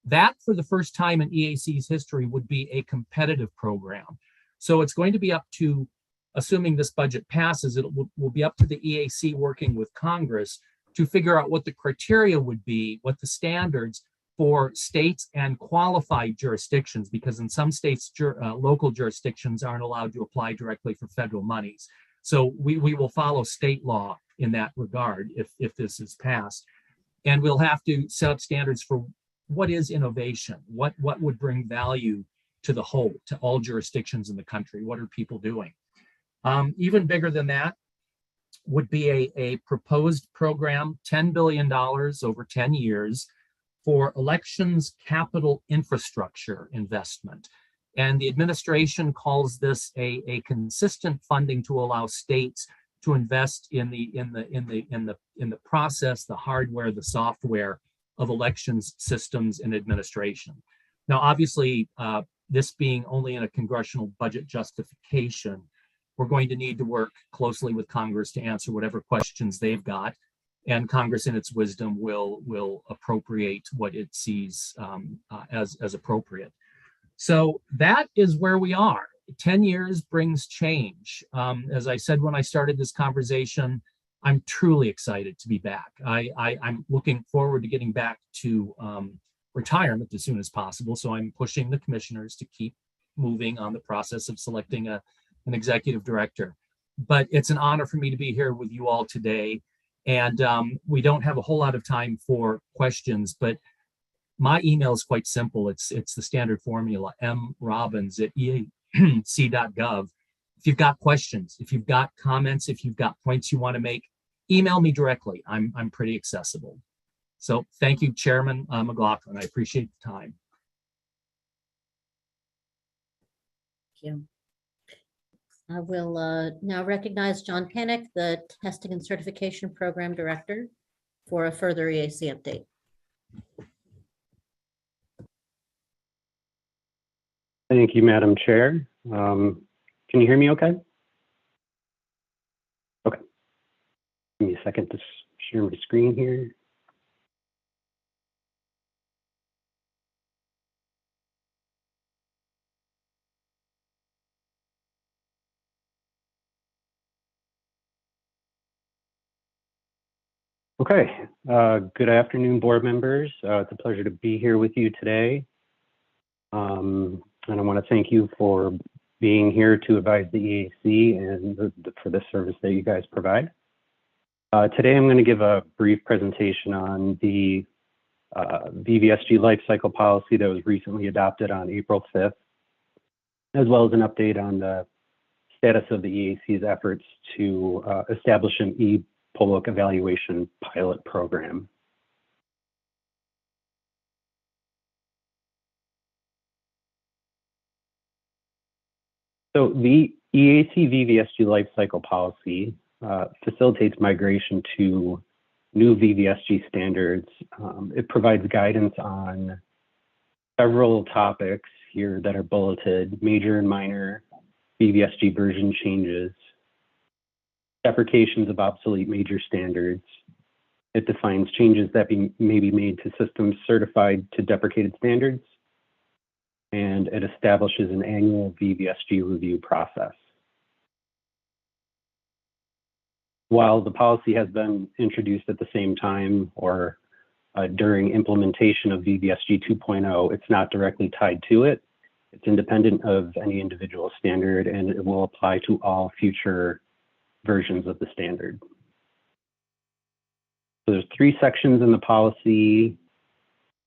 That, for the first time in EAC's history, would be a competitive program. So it's going to be up to, assuming this budget passes, it will be up to the EAC working with Congress to figure out what the criteria would be, what the standards for states and qualified jurisdictions, because in some states, local jurisdictions aren't allowed to apply directly for federal monies. So we will follow state law in that regard if this is passed. And we'll have to set up standards for what is innovation, what would bring value to the whole, to all jurisdictions in the country. What are people doing? Even bigger than that would be a proposed program, $10 billion over 10 years for elections capital infrastructure investment. And the administration calls this a consistent funding to allow states to invest in the process, the hardware, the software of elections systems and administration. Now, obviously, this being only in a congressional budget justification, we're going to need to work closely with Congress to answer whatever questions they've got. and Congress in its wisdom will appropriate what it sees as appropriate. So that is where we are. 10 years brings change. As I said when I started this conversation, I'm truly excited to be back. I'm looking forward to getting back to retirement as soon as possible. So I'm pushing the commissioners to keep moving on the process of selecting an executive director. But it's an honor for me to be here with you all today. And we don't have a whole lot of time for questions, but my email is quite simple. It's the standard formula, mrobbins@eac.gov. If you've got questions, if you've got comments, if you've got points you want to make, email me directly. I'm pretty accessible. So thank you, Chairman McLaughlin. I appreciate the time. Thank you. I will now recognize John Panic, the Testing and Certification Program Director, for a further EAC update. Thank you, Madam Chair. Can you hear me okay? Okay. Give me a second to share my screen here. Okay, good afternoon, board members. It's a pleasure to be here with you today. And I want to thank you for being here to advise the EAC and for the service that you guys provide. Today, I'm going to give a brief presentation on the VVSG lifecycle policy that was recently adopted on April 5th, as well as an update on the status of the EAC's efforts to establish an e-public evaluation pilot program. So the EAC VVSG lifecycle policy facilitates migration to new VVSG standards. It provides guidance on several topics here that are bulleted: major and minor VVSG version changes, deprecations of obsolete major standards. It defines changes that may be made to systems certified to deprecated standards, and it establishes an annual VVSG review process. While the policy has been introduced at the same time or during implementation of VVSG 2.0, it's not directly tied to it. It's independent of any individual standard, and it will apply to all future versions of the standard. So there's 3 sections in the policy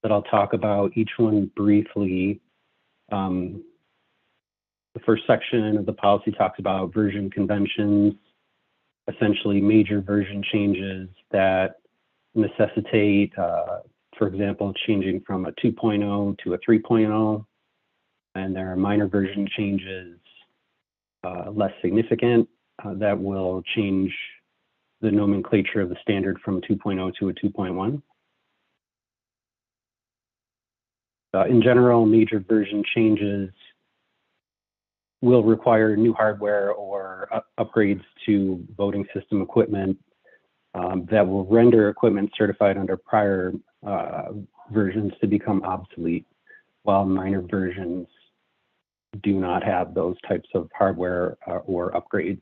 that I'll talk about, each one briefly. The first section of the policy talks about version conventions, essentially major version changes that necessitate, for example, changing from a 2.0 to a 3.0. And there are minor version changes, less significant, that will change the nomenclature of the standard from 2.0 to a 2.1. In general, major version changes will require new hardware or upgrades to voting system equipment that will render equipment certified under prior versions to become obsolete, while minor versions do not have those types of hardware or upgrades.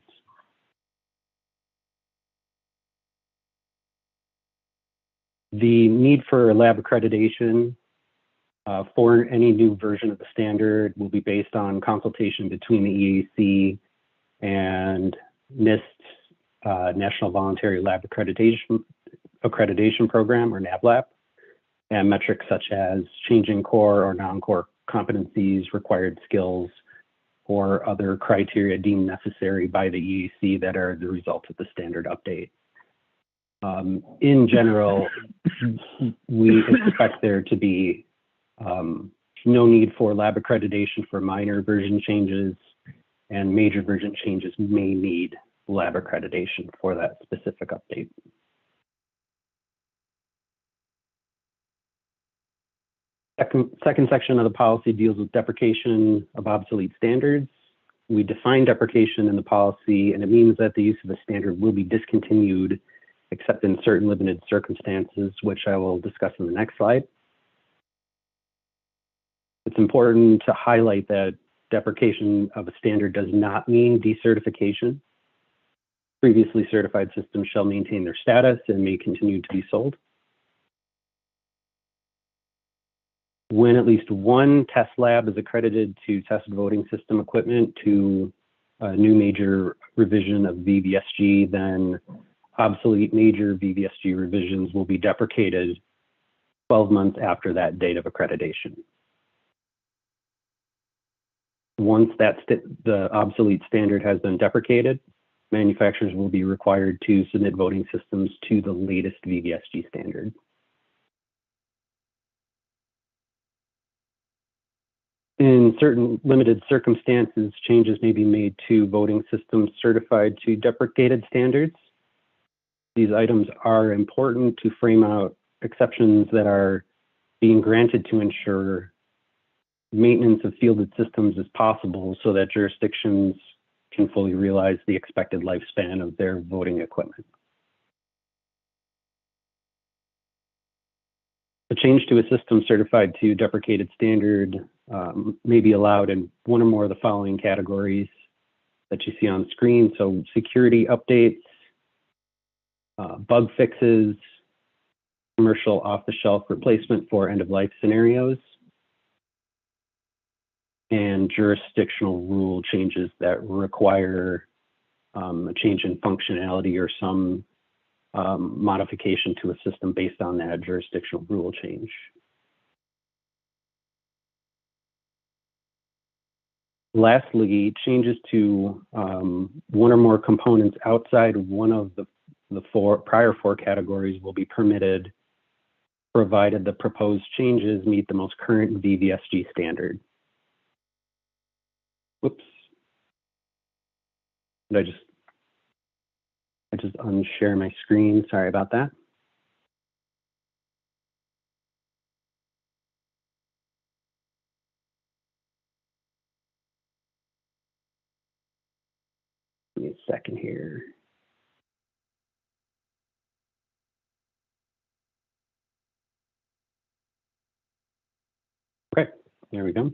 The need for lab accreditation for any new version of the standard will be based on consultation between the EAC and NIST's National Voluntary Lab Accreditation Program, or NAVLAP, and metrics such as changing core or non-core competencies, required skills, or other criteria deemed necessary by the EAC that are the result of the standard update. In general, we expect there to be no need for lab accreditation for minor version changes, and major version changes may need lab accreditation for that specific update. Second section of the policy deals with deprecation of obsolete standards. We define deprecation in the policy, and it means that the use of a standard will be discontinued except in certain limited circumstances, which I will discuss in the next slide. It's important to highlight that deprecation of a standard does not mean decertification. Previously certified systems shall maintain their status and may continue to be sold. When at least one test lab is accredited to test voting system equipment to a new major revision of VVSG, then obsolete major VVSG revisions will be deprecated 12 months after that date of accreditation. Once the obsolete standard has been deprecated, manufacturers will be required to submit voting systems to the latest VVSG standard. In certain limited circumstances, changes may be made to voting systems certified to deprecated standards. These items are important to frame out exceptions that are being granted to ensure maintenance of fielded systems is possible so that jurisdictions can fully realize the expected lifespan of their voting equipment. A change to a system certified to deprecated standard may be allowed in one or more of the following categories that you see on screen. So security updates, bug fixes, commercial off-the-shelf replacement for end-of-life scenarios, and jurisdictional rule changes that require a change in functionality or some modification to a system based on that jurisdictional rule change. Lastly, changes to one or more components outside one of the prior four categories will be permitted, provided the proposed changes meet the most current VVSG standard. Whoops. Did I just unshare my screen? Sorry about that. Give me a second here. Okay, there we go.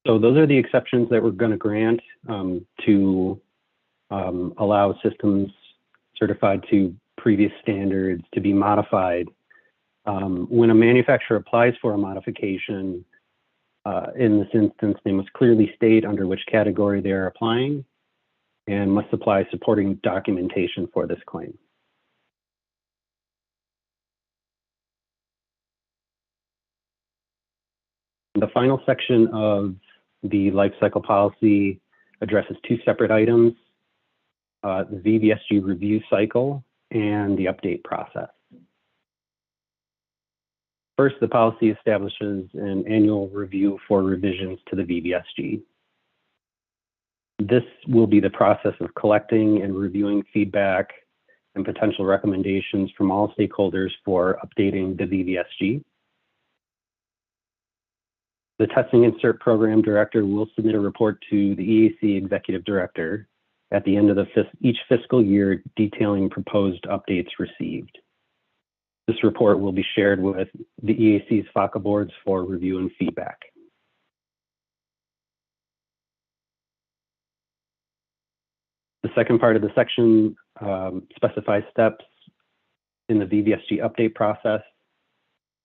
So those are the exceptions that we're going to grant to allow systems certified to previous standards to be modified. When a manufacturer applies for a modification, in this instance, they must clearly state under which category they are applying and must supply supporting documentation for this claim. The final section of the lifecycle policy addresses two separate items, the VVSG review cycle and the update process. First, the policy establishes an annual review for revisions to the VVSG. This will be the process of collecting and reviewing feedback and potential recommendations from all stakeholders for updating the VVSG. The Testing and Cert Program Director will submit a report to the EAC Executive Director at the end of each fiscal year detailing proposed updates received. This report will be shared with the EAC's FACA boards for review and feedback. The second part of the section specifies steps in the VVSG update process.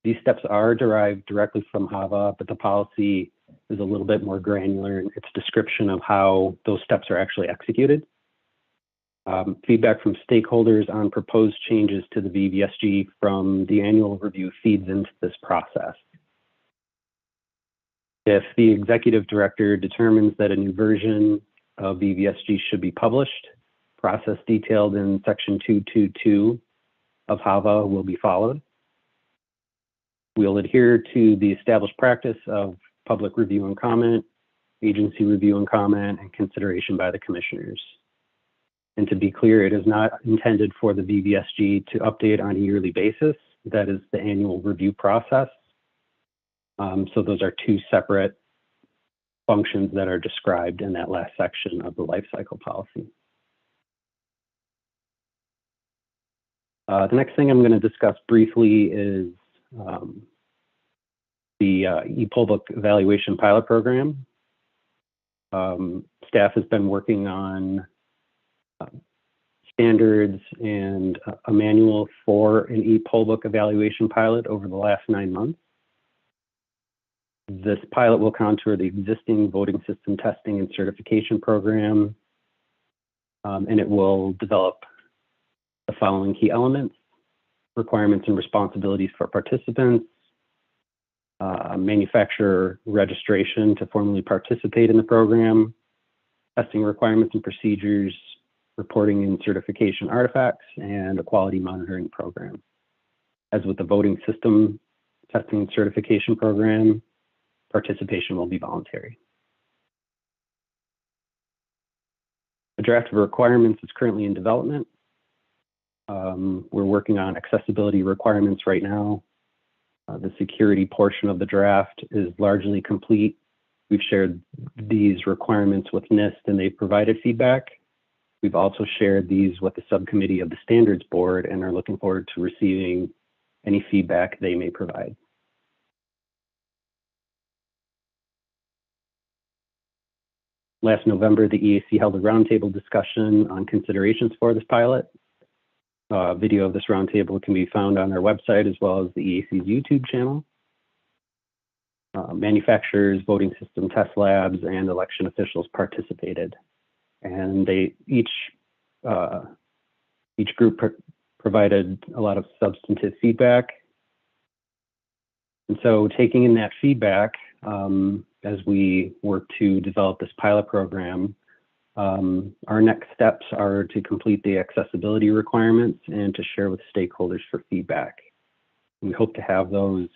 These steps are derived directly from HAVA, but the policy is a little bit more granular in its description of how those steps are actually executed. Feedback from stakeholders on proposed changes to the VVSG from the annual review feeds into this process. If the executive director determines that a new version of VVSG should be published, process detailed in section 222 of HAVA will be followed. We'll adhere to the established practice of public review and comment, agency review and comment, and consideration by the commissioners. And to be clear, it is not intended for the VVSG to update on a yearly basis. That is the annual review process. So those are two separate functions that are described in that last section of the life cycle policy. The next thing I'm going to discuss briefly is the ePollbook evaluation pilot program. Staff has been working on standards and a manual for an ePollbook evaluation pilot over the last 9 months. This pilot will contour the existing voting system testing and certification program, and it will develop the following key elements: requirements and responsibilities for participants, manufacturer registration to formally participate in the program, testing requirements and procedures, reporting and certification artifacts, and a quality monitoring program. As with the voting system testing and certification program, participation will be voluntary. The draft of requirements is currently in development. We're working on accessibility requirements right now. The security portion of the draft is largely complete. We've shared these requirements with NIST and they've provided feedback. We've also shared these with the subcommittee of the Standards Board and are looking forward to receiving any feedback they may provide. Last November, the EAC held a roundtable discussion on considerations for this pilot. Video of this roundtable can be found on our website as well as the EAC's YouTube channel. Manufacturers, voting system test labs, and election officials participated. And each group provided a lot of substantive feedback. And so taking in that feedback, as we work to develop this pilot program, our next steps are to complete the accessibility requirements and to share with stakeholders for feedback. We hope to have those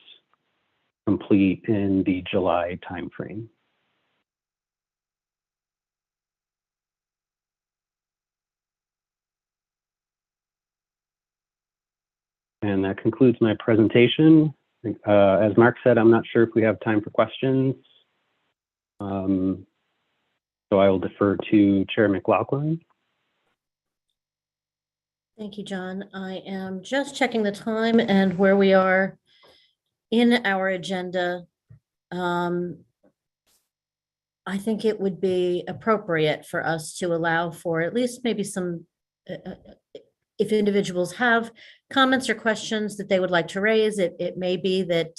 complete in the July timeframe. And that concludes my presentation. As Mark said, I'm not sure if we have time for questions. So I will defer to Chair McLaughlin. Thank you, John. I am just checking the time and where we are in our agenda. I think it would be appropriate for us to allow for at least maybe some, if individuals have comments or questions that they would like to raise, it may be that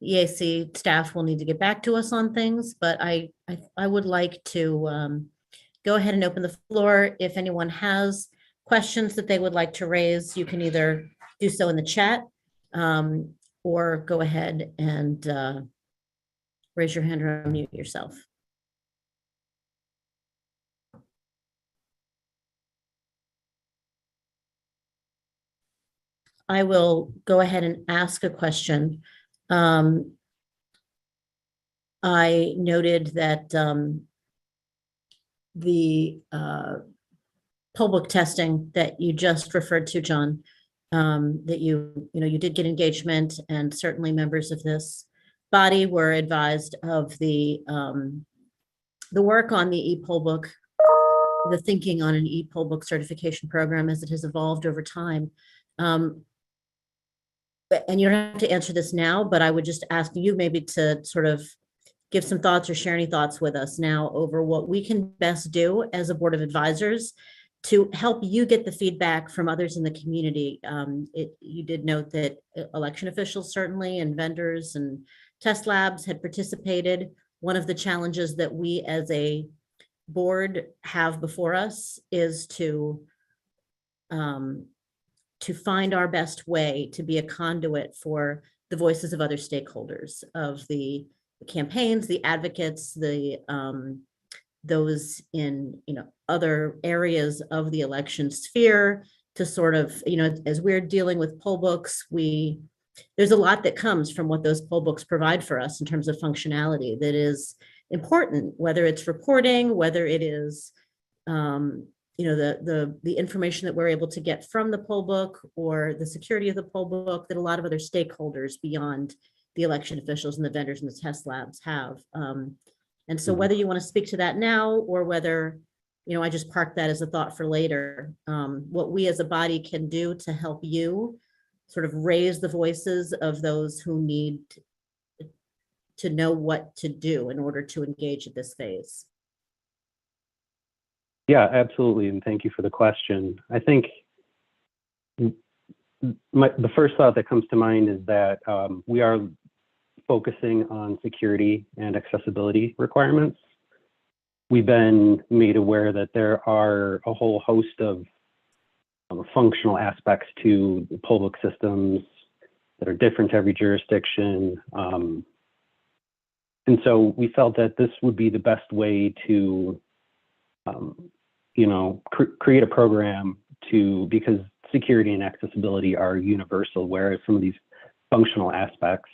EAC staff will need to get back to us on things, but I would like to go ahead and open the floor. If anyone has questions that they would like to raise, you can either do so in the chat or go ahead and raise your hand or unmute yourself. I will go ahead and ask a question. I noted that the poll book testing that you just referred to, John, that you did get engagement, and certainly members of this body were advised of the work on the ePoll book, the thinking on an ePoll book certification program as it has evolved over time. And you don't have to answer this now, but I would just ask you maybe to sort of give some thoughts or share any thoughts with us now over what we can best do as a board of advisors to help you get the feedback from others in the community. You did note that election officials certainly and vendors and test labs had participated. One of the challenges that we as a board have before us is to find our best way to be a conduit for the voices of other stakeholders, of the campaigns, the advocates, those in other areas of the election sphere, to sort of, as we're dealing with poll books, there's a lot that comes from what those poll books provide for us in terms of functionality that is important, whether it's reporting, whether it is the information that we're able to get from the poll book, or the security of the poll book that a lot of other stakeholders beyond the election officials and the vendors and the test labs have. And so whether you want to speak to that now or whether, I just park that as a thought for later, what we as a body can do to help you sort of raise the voices of those who need to know what to do in order to engage at this phase. Yeah, absolutely. And thank you for the question. I think the first thought that comes to mind is that we are focusing on security and accessibility requirements. We've been made aware that there are a whole host of functional aspects to the poll book systems that are different to every jurisdiction. And so we felt that this would be the best way to create a program because security and accessibility are universal, whereas some of these functional aspects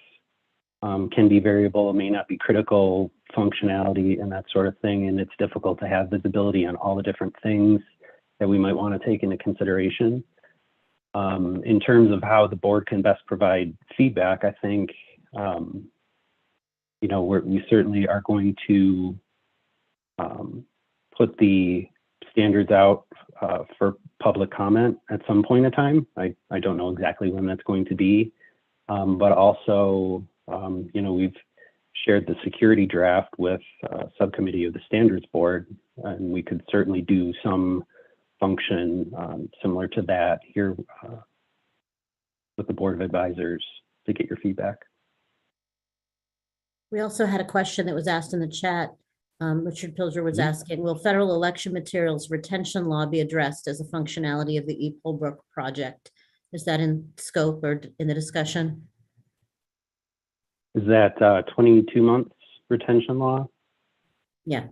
can be variable, may not be critical functionality and that sort of thing. And it's difficult to have visibility on all the different things that we might want to take into consideration. In terms of how the board can best provide feedback, I think, we certainly are going to put the standards out for public comment at some point in time. I don't know exactly when that's going to be, but also, we've shared the security draft with a subcommittee of the standards board, and we could certainly do some function similar to that here with the board of advisors to get your feedback. We also had a question that was asked in the chat. Richard Pilger was asking, will federal election materials retention law be addressed as a functionality of the ePollbook project? Is that in scope or in the discussion? Is that 22 months retention law? Yeah.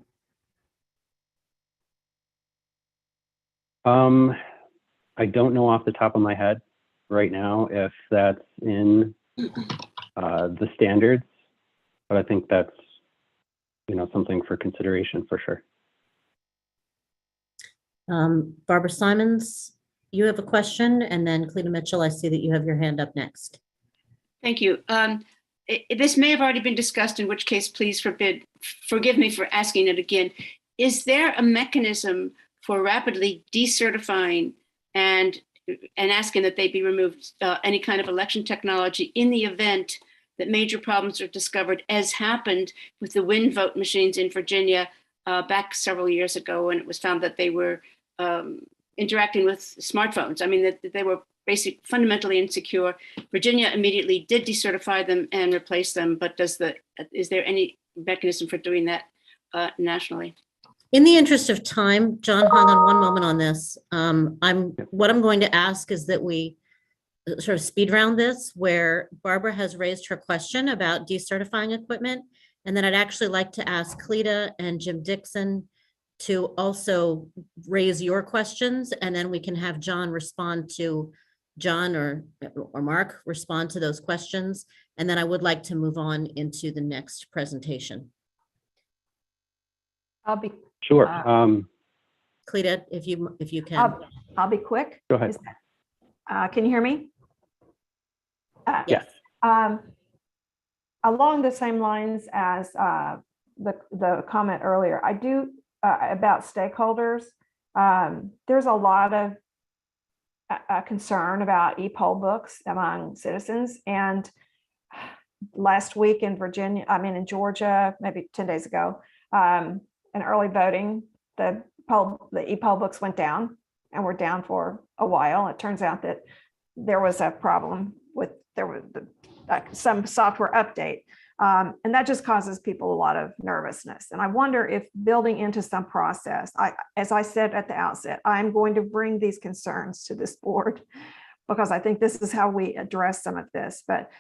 I don't know off the top of my head right now if that's in the standards, but I think that's something for consideration for sure. Barbara Simons, you have a question, and then Cleta Mitchell, I see that you have your hand up next. Thank you. This may have already been discussed, in which case, please forgive me for asking it again. Is there a mechanism for rapidly decertifying and asking that they be removed any kind of election technology in the event that major problems are discovered, as happened with the wind vote machines in Virginia back several years ago, when it was found that they were interacting with smartphones? I mean, that they were fundamentally insecure. Virginia immediately did decertify them and replace them, but is there any mechanism for doing that nationally? In the interest of time, John, hang on one moment on this. What I'm going to ask is that we sort of speed round this, where Barbara has raised her question about decertifying equipment. And then I'd actually like to ask Cleta and Jim Dixon to also raise your questions, and then we can have John respond to or Mark respond to those questions. And then I would like to move on into the next presentation. I'll be sure. Cleta, if you can. I'll be quick. Go ahead. Can you hear me? Yes. Along the same lines as the comment earlier, I do about stakeholders. There's a lot of concern about e-poll books among citizens. And last week in in Georgia, maybe 10 days ago, in early voting, the e-poll books went down and were down for a while. It turns out that there was a problem with some software update. And that just causes people a lot of nervousness. And I wonder if building into some process, as I said at the outset, I'm going to bring these concerns to this board because I think this is how we address some of this, but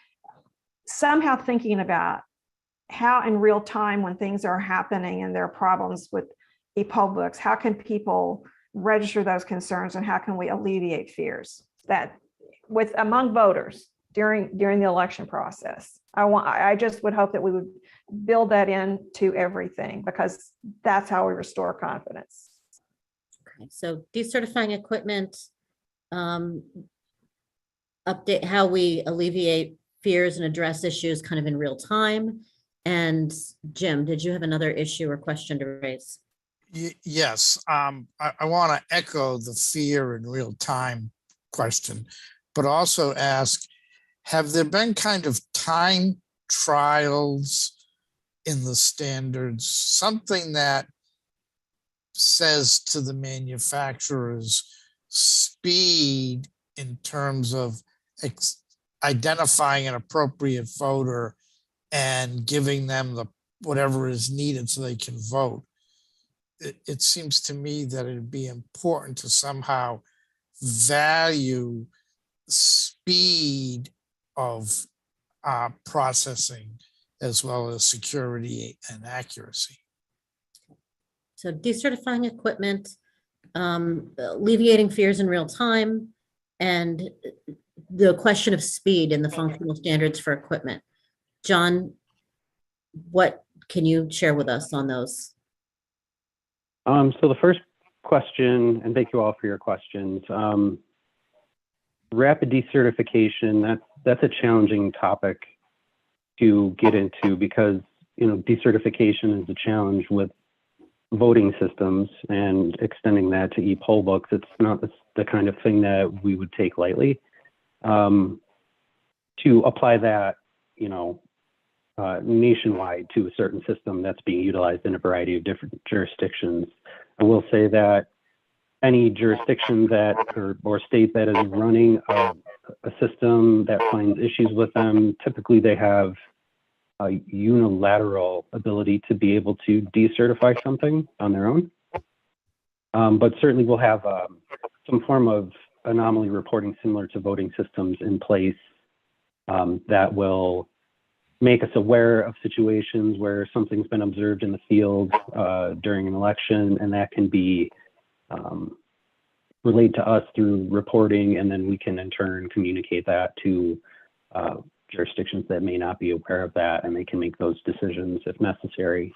somehow thinking about how in real time when things are happening and there are problems with e-poll books, how can people register those concerns and how can we alleviate fears that among voters during the election process? I just would hope that we would build that into everything because that's how we restore confidence. Okay, so decertifying equipment, update how we alleviate fears and address issues kind of in real time. And Jim, did you have another issue or question to raise? Yes, I want to echo the fear in real time question, but also ask, have there been kind of time trials in the standards, something that says to the manufacturers speed in terms of identifying an appropriate voter and giving them the whatever is needed so they can vote? It seems to me that it'd be important to somehow value speed of processing as well as security and accuracy. So decertifying equipment, alleviating fears in real time, and the question of speed in the functional standards for equipment. John, what can you share with us on those? So the first question, and thank you all for your questions. Rapid decertification, that's a challenging topic to get into because, decertification is a challenge with voting systems, and extending that to e-poll books, it's not the kind of thing that we would take lightly. To apply that, nationwide to a certain system that's being utilized in a variety of different jurisdictions. I will say that any jurisdiction that or state that is running a system that finds issues with them, typically they have a unilateral ability to be able to decertify something on their own. But certainly we'll have some form of anomaly reporting similar to voting systems in place that will make us aware of situations where something's been observed in the field during an election, and that can be relayed to us through reporting, and then we can in turn communicate that to jurisdictions that may not be aware of that, and they can make those decisions if necessary.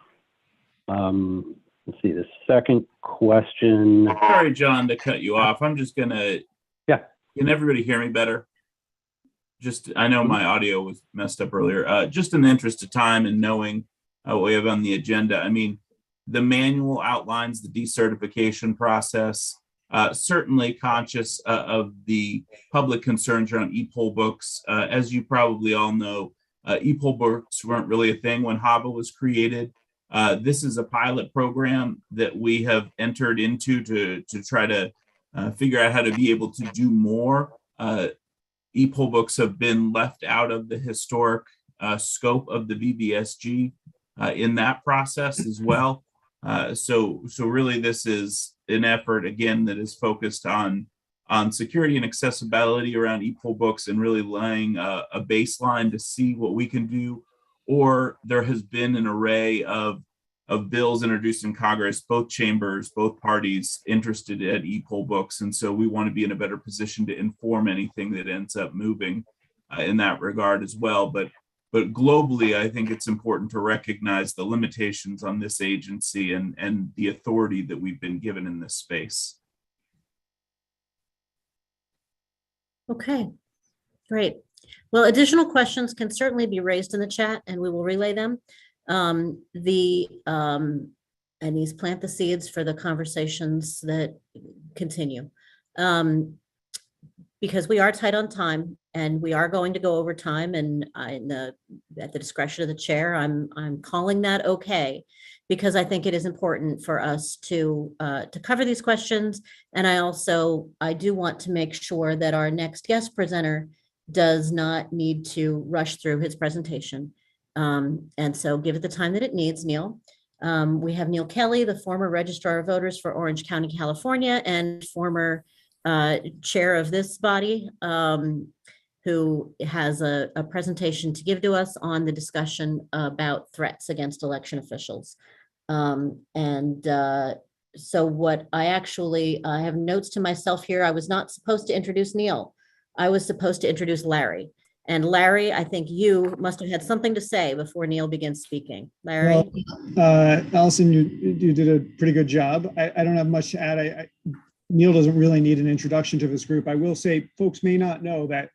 Let's see, the second question. Sorry, John, to cut you off. I'm just gonna, can everybody hear me better? I know my audio was messed up earlier. Just in the interest of time and knowing what we have on the agenda, I mean, the manual outlines the decertification process, certainly conscious of the public concerns around e-poll books. As you probably all know, e-poll books weren't really a thing when HAVA was created. This is a pilot program that we have entered into to try to figure out how to be able to do more. E-poll books have been left out of the historic scope of the VBSG in that process as well. So really this is an effort, again, that is focused on security and accessibility around e-poll books and really laying a baseline to see what we can do. Or there has been an array of bills introduced in Congress, both chambers, both parties interested in e-poll books. And so we want to be in a better position to inform anything that ends up moving in that regard as well. But globally, I think it's important to recognize the limitations on this agency and the authority that we've been given in this space. Okay, great. Well, additional questions can certainly be raised in the chat and we will relay them. And these plant the seeds for the conversations that continue. Because we are tight on time and we are going to go over time, and at the discretion of the chair, I'm calling that okay, because I think it is important for us to cover these questions. And I do want to make sure that our next guest presenter does not need to rush through his presentation. And so give it the time that it needs, Neil. We have Neil Kelly, the former Registrar of Voters for Orange County, California, and former chair of this body, who has a presentation to give to us on the discussion about threats against election officials. So what I have notes to myself here. I was not supposed to introduce Neil. I was supposed to introduce Larry. And Larry, I think you must have had something to say before Neil begins speaking. Larry? Well, Allison, you did a pretty good job. I don't have much to add. Neil doesn't really need an introduction to this group. I will say folks may not know that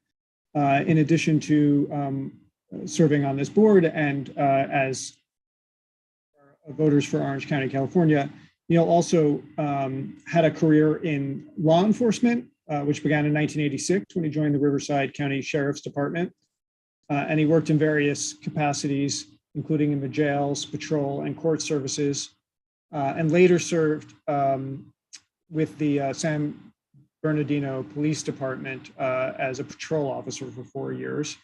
in addition to serving on this board and as voters for Orange County, California. Neil also had a career in law enforcement, which began in 1986 when he joined the Riverside County Sheriff's Department. And he worked in various capacities, including in the jails, patrol, and court services, and later served with the San Bernardino Police Department as a patrol officer for 4 years.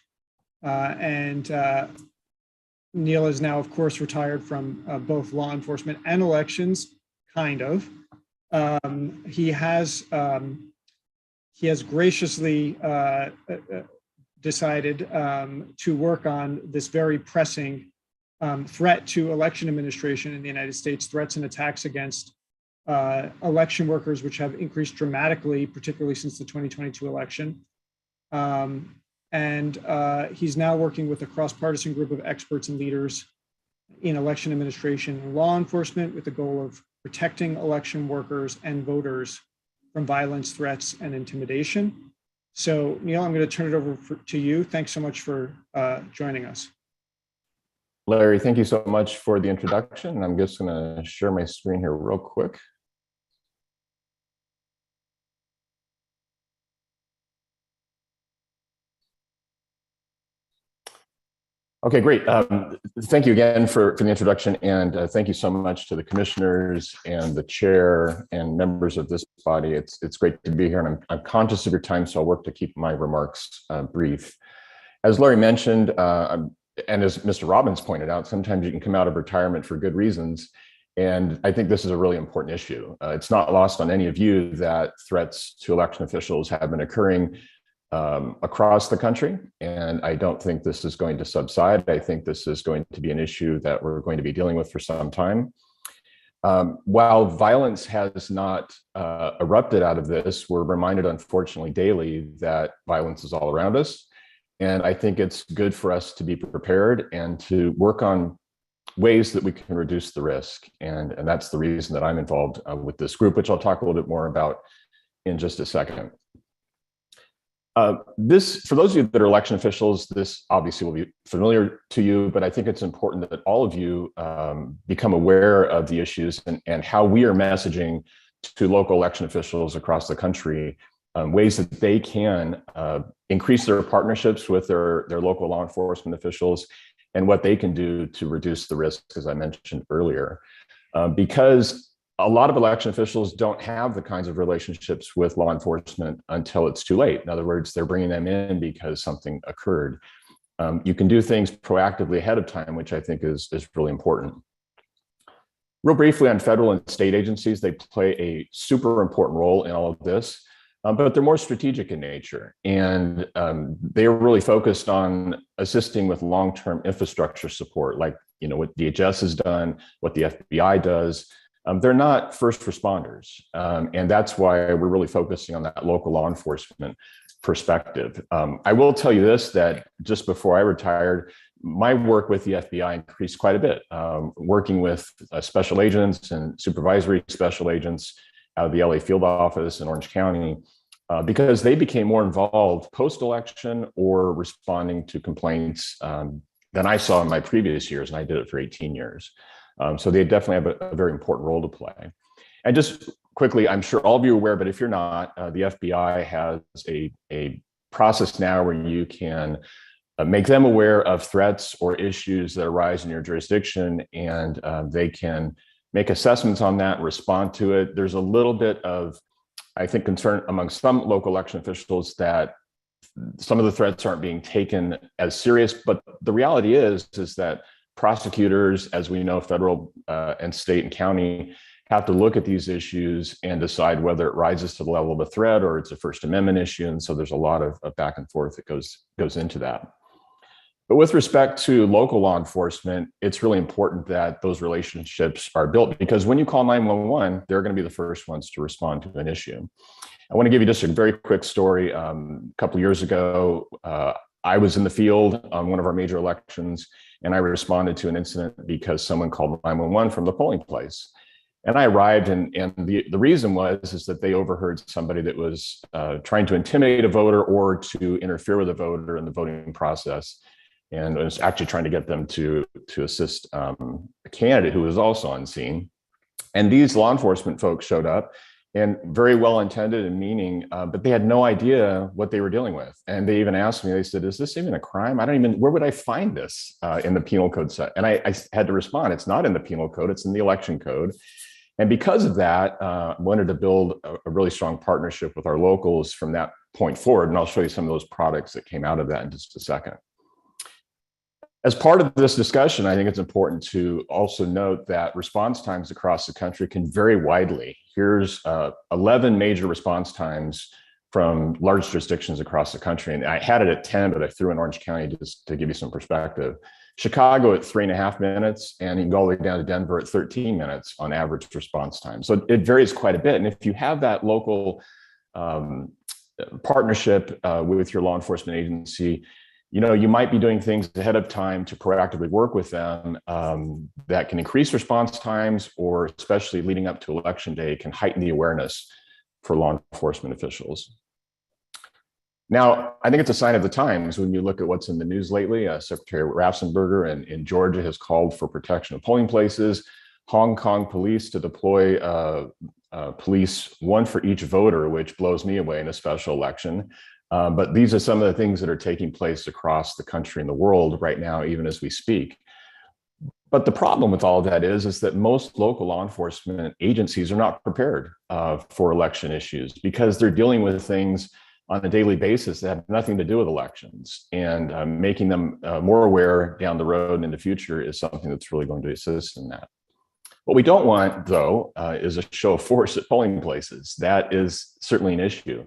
Neil is now, of course, retired from both law enforcement and elections, kind of. He has graciously decided to work on this very pressing threat to election administration in the United States, threats and attacks against election workers, which have increased dramatically, particularly since the 2022 election. He's now working with a cross-partisan group of experts and leaders in election administration and law enforcement with the goal of protecting election workers and voters from violence, threats, and intimidation. So, Neil, I'm going to turn it over to you. Thanks so much for joining us. Larry, thank you so much for the introduction. I'm just going to share my screen here real quick. Okay, great. Thank you again for the introduction, and thank you so much to the commissioners and the chair and members of this body. It's great to be here, and I'm conscious of your time, so I'll work to keep my remarks brief. As Larry mentioned, and as Mr. Robbins pointed out, sometimes you can come out of retirement for good reasons, and I think this is a really important issue. It's not lost on any of you that threats to election officials have been occurring across the country, and I don't think this is going to subside. I think this is going to be an issue that we're going to be dealing with for some time. While violence has not erupted out of this, we're reminded, unfortunately, daily that violence is all around us. And I think it's good for us to be prepared and to work on ways that we can reduce the risk. And that's the reason that I'm involved with this group, which I'll talk a little bit more about in just a second. For those of you that are election officials, this obviously will be familiar to you, but I think it's important that all of you become aware of the issues and how we are messaging to local election officials across the country, ways that they can increase their partnerships with their local law enforcement officials and what they can do to reduce the risk, as I mentioned earlier. Because a lot of election officials don't have the kinds of relationships with law enforcement until it's too late. In other words, they're bringing them in because something occurred. You can do things proactively ahead of time, which I think is really important. Real briefly on federal and state agencies, they play a super important role in all of this, but they're more strategic in nature. And they are really focused on assisting with long-term infrastructure support, like what DHS has done, what the FBI does. They're not first responders. And that's why we're really focusing on that local law enforcement perspective. I will tell you this, that just before I retired, my work with the FBI increased quite a bit, working with special agents and supervisory special agents out of the LA field office in Orange County, because they became more involved post-election or responding to complaints than I saw in my previous years, and I did it for 18 years. So they definitely have a very important role to play. And just quickly, I'm sure all of you are aware, but if you're not, the FBI has a process now where you can make them aware of threats or issues that arise in your jurisdiction, and they can make assessments on that, respond to it. There's a little bit of, I think, concern among some local election officials that some of the threats aren't being taken as serious, but the reality is that prosecutors, as we know, federal and state and county, have to look at these issues and decide whether it rises to the level of a threat or it's a First Amendment issue. And so there's a lot of back and forth that goes into that. But with respect to local law enforcement, it's really important that those relationships are built, because when you call 911, they're going to be the first ones to respond to an issue. I want to give you just a very quick story. A couple of years ago, I was in the field on one of our major elections, and I responded to an incident because someone called 911 from the polling place. And I arrived, and the reason was that they overheard somebody that was trying to intimidate a voter or to interfere with a voter in the voting process. and was actually trying to get them to assist a candidate who was also on scene. And these law enforcement folks showed up, and very well intended and meaning, but they had no idea what they were dealing with. And they even asked me, they said, is this even a crime? Where would I find this in the penal code set? And I had to respond, it's not in the penal code, it's in the election code. And because of that, wanted to build a really strong partnership with our locals from that point forward. And I'll show you some of those products that came out of that in just a second. As part of this discussion, I think it's important to also note that response times across the country can vary widely. Here's 11 major response times from large jurisdictions across the country. And I had it at 10, but I threw in Orange County just to give you some perspective. Chicago at 3.5 minutes, and you can go all the way down to Denver at 13 minutes on average response time. So it varies quite a bit. And if you have that local partnership with your law enforcement agency, you might be doing things ahead of time to proactively work with them that can increase response times, or especially leading up to Election Day, can heighten the awareness for law enforcement officials. Now, I think it's a sign of the times when you look at what's in the news lately. Secretary Raffensperger in Georgia has called for protection of polling places. Hong Kong police to deploy police, one for each voter, which blows me away in a special election. But these are some of the things that are taking place across the country and the world right now, even as we speak. But the problem with all of that is that most local law enforcement agencies are not prepared for election issues, because they're dealing with things on a daily basis that have nothing to do with elections. And making them more aware down the road and in the future is something that's really going to assist in that. What we don't want, though, is a show of force at polling places. That is certainly an issue.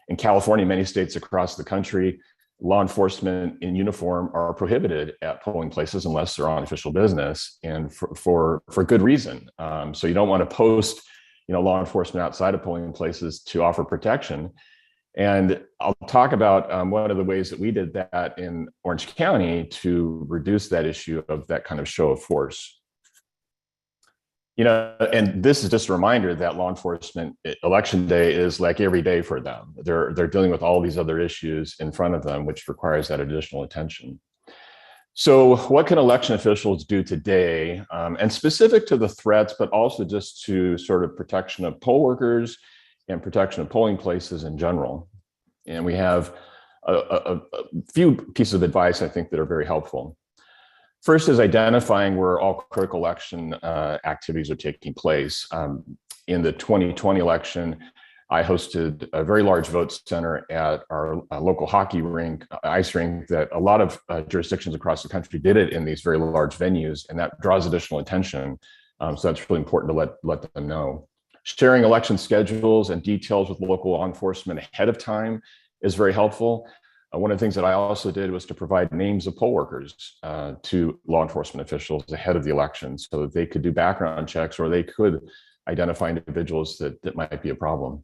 In California, many states across the country, law enforcement in uniform are prohibited at polling places unless they're on official business, and for good reason. So you don't want to post, law enforcement outside of polling places to offer protection. And I'll talk about one of the ways that we did that in Orange County to reduce that issue of that kind of show of force. And this is just a reminder that law enforcement election day is like every day for them. They're dealing with all these other issues in front of them, which requires that additional attention. So what can election officials do today? And specific to the threats, but also just to sort of protection of poll workers and protection of polling places in general. And we have a few pieces of advice, I think, that are very helpful. First is identifying where all critical election activities are taking place. In the 2020 election, I hosted a very large vote center at our local hockey rink, ice rink, that a lot of jurisdictions across the country did it in these very large venues, and that draws additional attention. So that's really important to let them know. Sharing election schedules and details with local law enforcement ahead of time is very helpful. One of the things that I also did was to provide names of poll workers to law enforcement officials ahead of the election, so that they could do background checks, or they could identify individuals that might be a problem.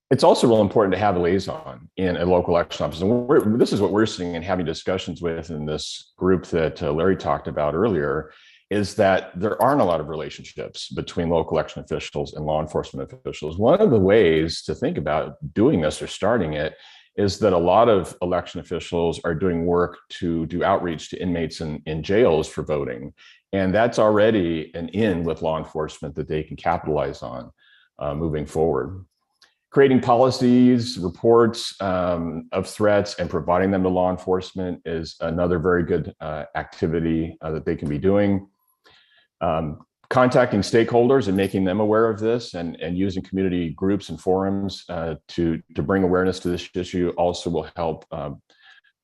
It's also real important to have a liaison in a local election office. And this is what we're seeing and having discussions with in this group that Larry talked about earlier, is that there aren't a lot of relationships between local election officials and law enforcement officials. One of the ways to think about doing this or starting it is that a lot of election officials are doing work to do outreach to inmates in jails for voting. And that's already an in with law enforcement that they can capitalize on moving forward. Creating policies, reports of threats, and providing them to law enforcement is another very good activity that they can be doing. Contacting stakeholders and making them aware of this, and using community groups and forums to bring awareness to this issue also will help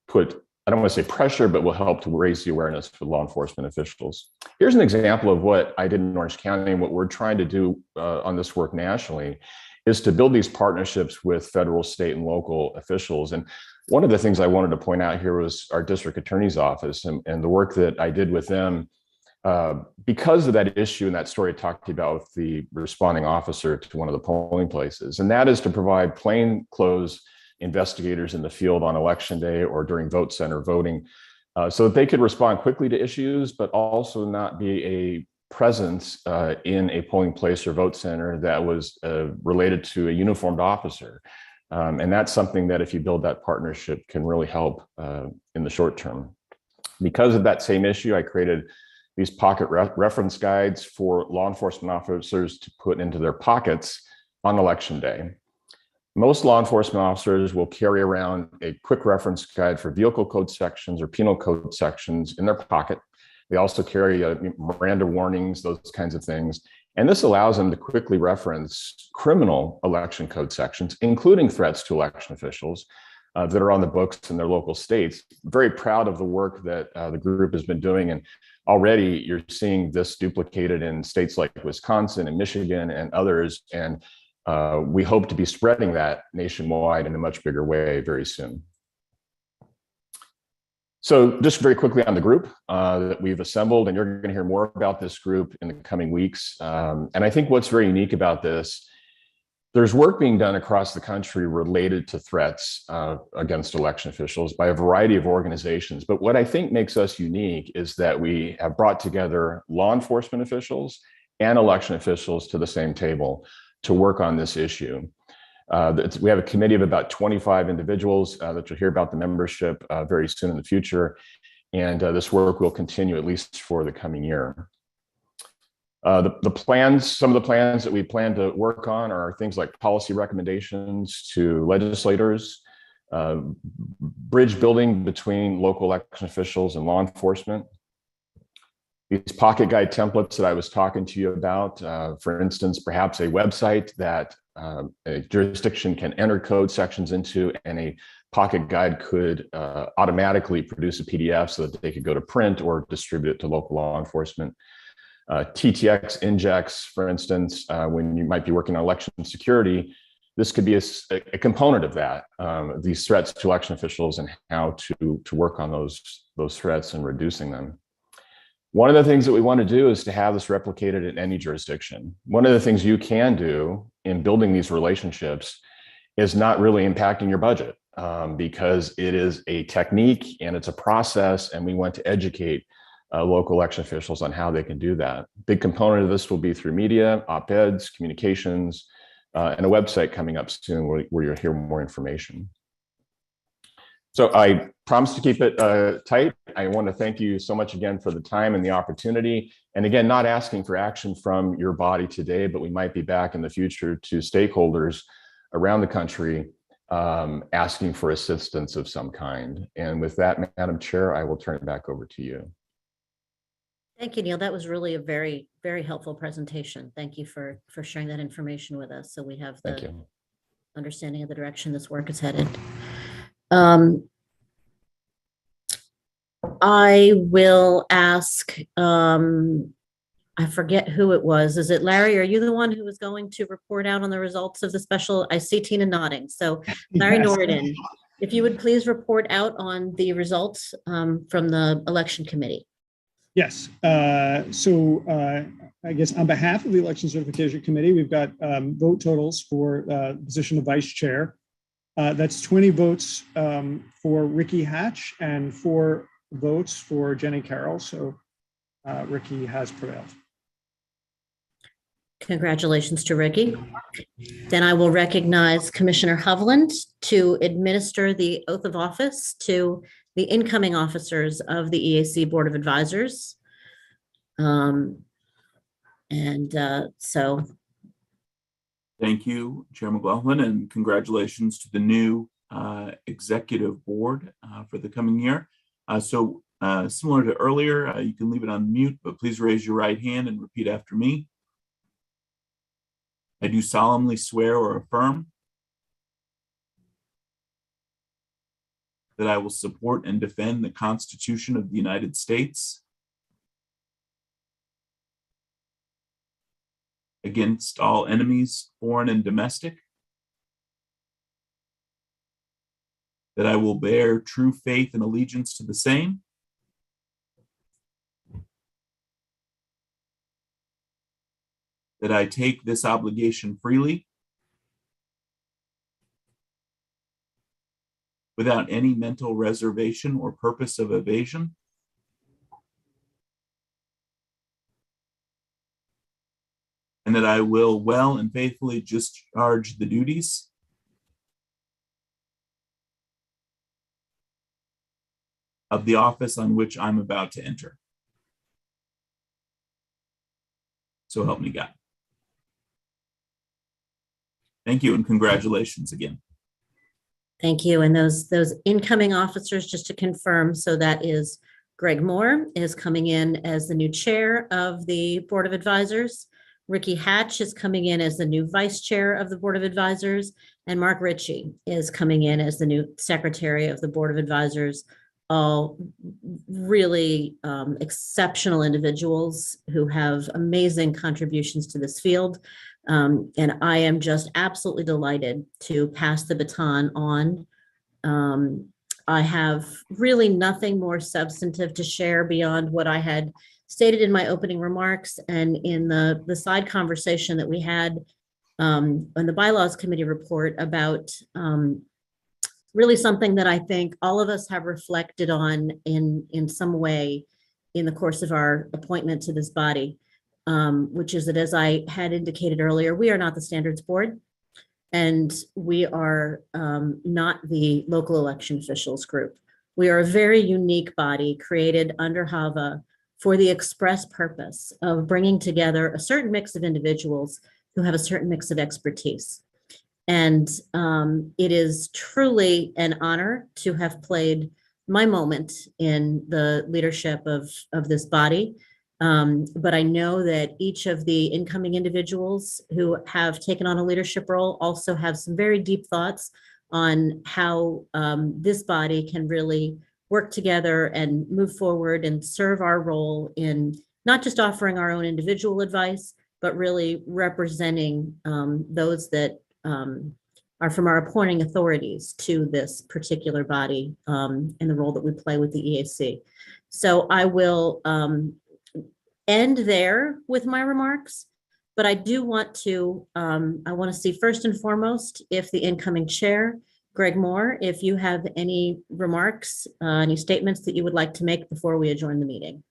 put, I don't want to say pressure, but will help to raise the awareness for law enforcement officials. Here's an example of what I did in Orange County, and what we're trying to do on this work nationally is to build these partnerships with federal, state, and local officials. And one of the things I wanted to point out here was our district attorney's office and the work that I did with them. Because of that issue and that story I talked to you about with the responding officer to one of the polling places, and that is to provide plainclothes investigators in the field on election day or during vote center voting, so that they could respond quickly to issues, but also not be a presence in a polling place or vote center that was related to a uniformed officer. And that's something that if you build that partnership can really help in the short term. Because of that same issue, I created these pocket reference guides for law enforcement officers to put into their pockets on election day. Most law enforcement officers will carry around a quick reference guide for vehicle code sections or penal code sections in their pocket. They also carry Miranda warnings, those kinds of things. And this allows them to quickly reference criminal election code sections, including threats to election officials that are on the books in their local states. Very proud of the work that the group has been doing. And already you're seeing this duplicated in states like Wisconsin and Michigan and others. And we hope to be spreading that nationwide in a much bigger way very soon. So just very quickly on the group that we've assembled, and you're going to hear more about this group in the coming weeks. And I think what's very unique about this, there's work being done across the country related to threats against election officials by a variety of organizations. But what I think makes us unique is that we have brought together law enforcement officials and election officials to the same table to work on this issue. We have a committee of about 25 individuals that you'll hear about the membership very soon in the future. And this work will continue at least for the coming year. The plans, some of the plans that we plan to work on are things like policy recommendations to legislators, bridge building between local election officials and law enforcement. These pocket guide templates that I was talking to you about, for instance, perhaps a website that a jurisdiction can enter code sections into, and a pocket guide could automatically produce a PDF so that they could go to print or distribute it to local law enforcement. TTX injects, for instance, when you might be working on election security, this could be a component of that, these threats to election officials and how to work on those threats and reducing them. One of the things that we want to do is to have this replicated in any jurisdiction. One of the things you can do in building these relationships is not really impacting your budget because it is a technique and it's a process, and we want to educate local election officials on how they can do that. Big component of this will be through media, op-eds, communications, and a website coming up soon where you'll hear more information. So I promise to keep it tight. I want to thank you so much again for the time and the opportunity. And again, not asking for action from your body today, but we might be back in the future to stakeholders around the country asking for assistance of some kind. And with that, Madam Chair, I will turn it back over to you. Thank you, Neil. That was really a very, very helpful presentation. Thank you for sharing that information with us, so we have the understanding of the direction this work is headed. I will ask, I forget who it was. Is it Larry? Are you the one who was going to report out on the results of the special? I see Tina nodding. So Larry Norton, if you would please report out on the results from the election committee. Yes. I guess on behalf of the Election Certification Committee, we've got vote totals for the position of vice chair. That's 20 votes for Ricky Hatch and 4 votes for Jenny Carroll. So Ricky has prevailed. Congratulations to Ricky. Then I will recognize Commissioner Hovland to administer the oath of office to the incoming officers of the EAC Board of Advisors. Thank you, Chair McLaughlin, and congratulations to the new executive board for the coming year. Similar to earlier, you can leave it on mute, but please raise your right hand and repeat after me. I do solemnly swear or affirm that I will support and defend the Constitution of the United States against all enemies, foreign and domestic, that I will bear true faith and allegiance to the same, that I take this obligation freely, without any mental reservation or purpose of evasion, and that I will well and faithfully discharge the duties of the office on which I'm about to enter. So help me God. Thank you and congratulations again. Thank you. And those incoming officers, just to confirm, so that is Greg Moore is coming in as the new chair of the Board of Advisors. Ricky Hatch is coming in as the new vice chair of the Board of Advisors, and Mark Ritchie is coming in as the new secretary of the Board of Advisors. All really exceptional individuals who have amazing contributions to this field. And I am just absolutely delighted to pass the baton on. I have really nothing more substantive to share beyond what I had stated in my opening remarks and in the side conversation that we had on the Bylaws Committee report about really something that I think all of us have reflected on in some way in the course of our appointment to this body, which is that, as I had indicated earlier, we are not the standards board, and we are not the local election officials group. We are a very unique body created under HAVA for the express purpose of bringing together a certain mix of individuals who have a certain mix of expertise. And it is truly an honor to have played my moment in the leadership of this body. But I know that each of the incoming individuals who have taken on a leadership role also have some very deep thoughts on how this body can really work together and move forward and serve our role in not just offering our own individual advice, but really representing those that are from our appointing authorities to this particular body and the role that we play with the EAC. So I will end there with my remarks, but I do want to, I want to see first and foremost if the incoming chair, Greg Moore, if you have any remarks, any statements that you would like to make before we adjourn the meeting.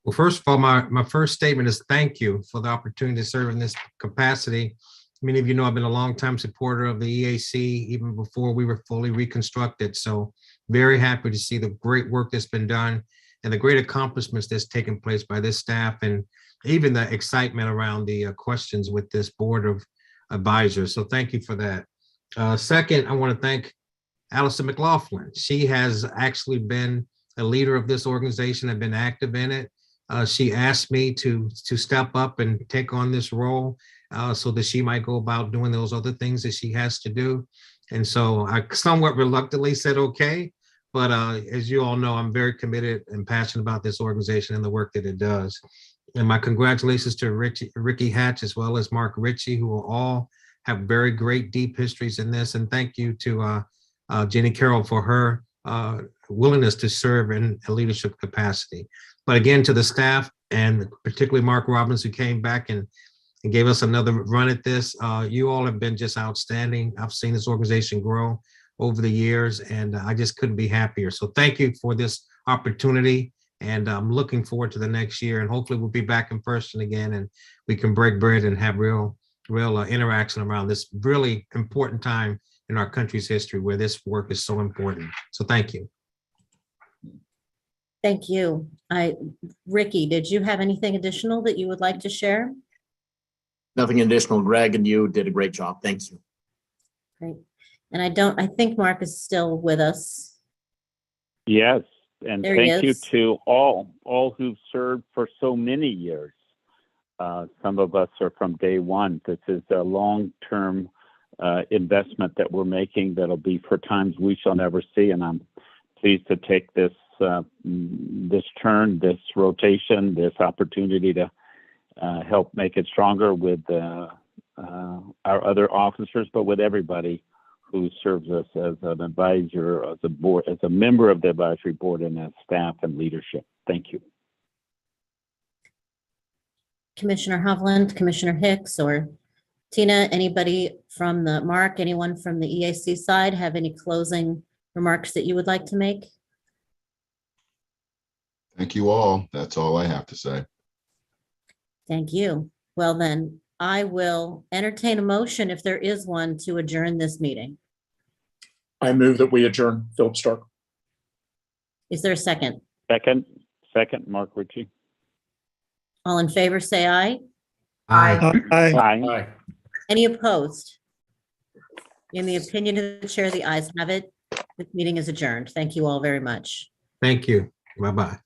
Well, first of all, my first statement is thank you for the opportunity to serve in this capacity. Many of you know I've been a longtime supporter of the EAC even before we were fully reconstructed. So very happy to see the great work that's been done and the great accomplishments that's taken place by this staff, and even the excitement around the questions with this board of advisors. So thank you for that. Second, I want to thank Allison McLaughlin. She has actually been a leader of this organization and been active in it. She asked me to step up and take on this role so that she might go about doing those other things that she has to do. And so I somewhat reluctantly said, okay. But as you all know, I'm very committed and passionate about this organization and the work that it does. And my congratulations to Ricky Hatch, as well as Mark Ritchie, who will all have very great, deep histories in this. And thank you to Jenny Carroll for her willingness to serve in a leadership capacity. But again, to the staff, and particularly Mark Robbins, who came back and gave us another run at this. You all have been just outstanding. I've seen this organization grow over the years, and I just couldn't be happier. So thank you for this opportunity, and I'm looking forward to the next year, and hopefully we'll be back in person again, and we can break bread and have real interaction around this really important time in our country's history where this work is so important. So thank you. Thank you. Ricky, did you have anything additional that you would like to share? Nothing additional. Greg and you did a great job. Thank you. Great. And I think Mark is still with us. Yes, and There he thank you is. to all who've served for so many years. Some of us are from day one. This is a long-term investment that we're making that'll be for times we shall never see, and I'm pleased to take this turn, this rotation, this opportunity to help make it stronger with our other officers, but with everybody who serves us as an advisor, as a board, as a member of the advisory board, and as staff and leadership. Thank you. Commissioner Hovland, Commissioner Hicks, or Tina, anybody from Mark, anyone from the EAC side have any closing remarks that you would like to make? Thank you all. That's all I have to say. Thank you. Well, then I will entertain a motion, if there is one, to adjourn this meeting. I move that we adjourn. Philip Stark. Is there a second? Second, Mark Ritchie. All in favor, say aye. Aye. Aye. Any opposed? In the opinion of the chair, the ayes have it. This meeting is adjourned. Thank you all very much. Thank you. Bye-bye.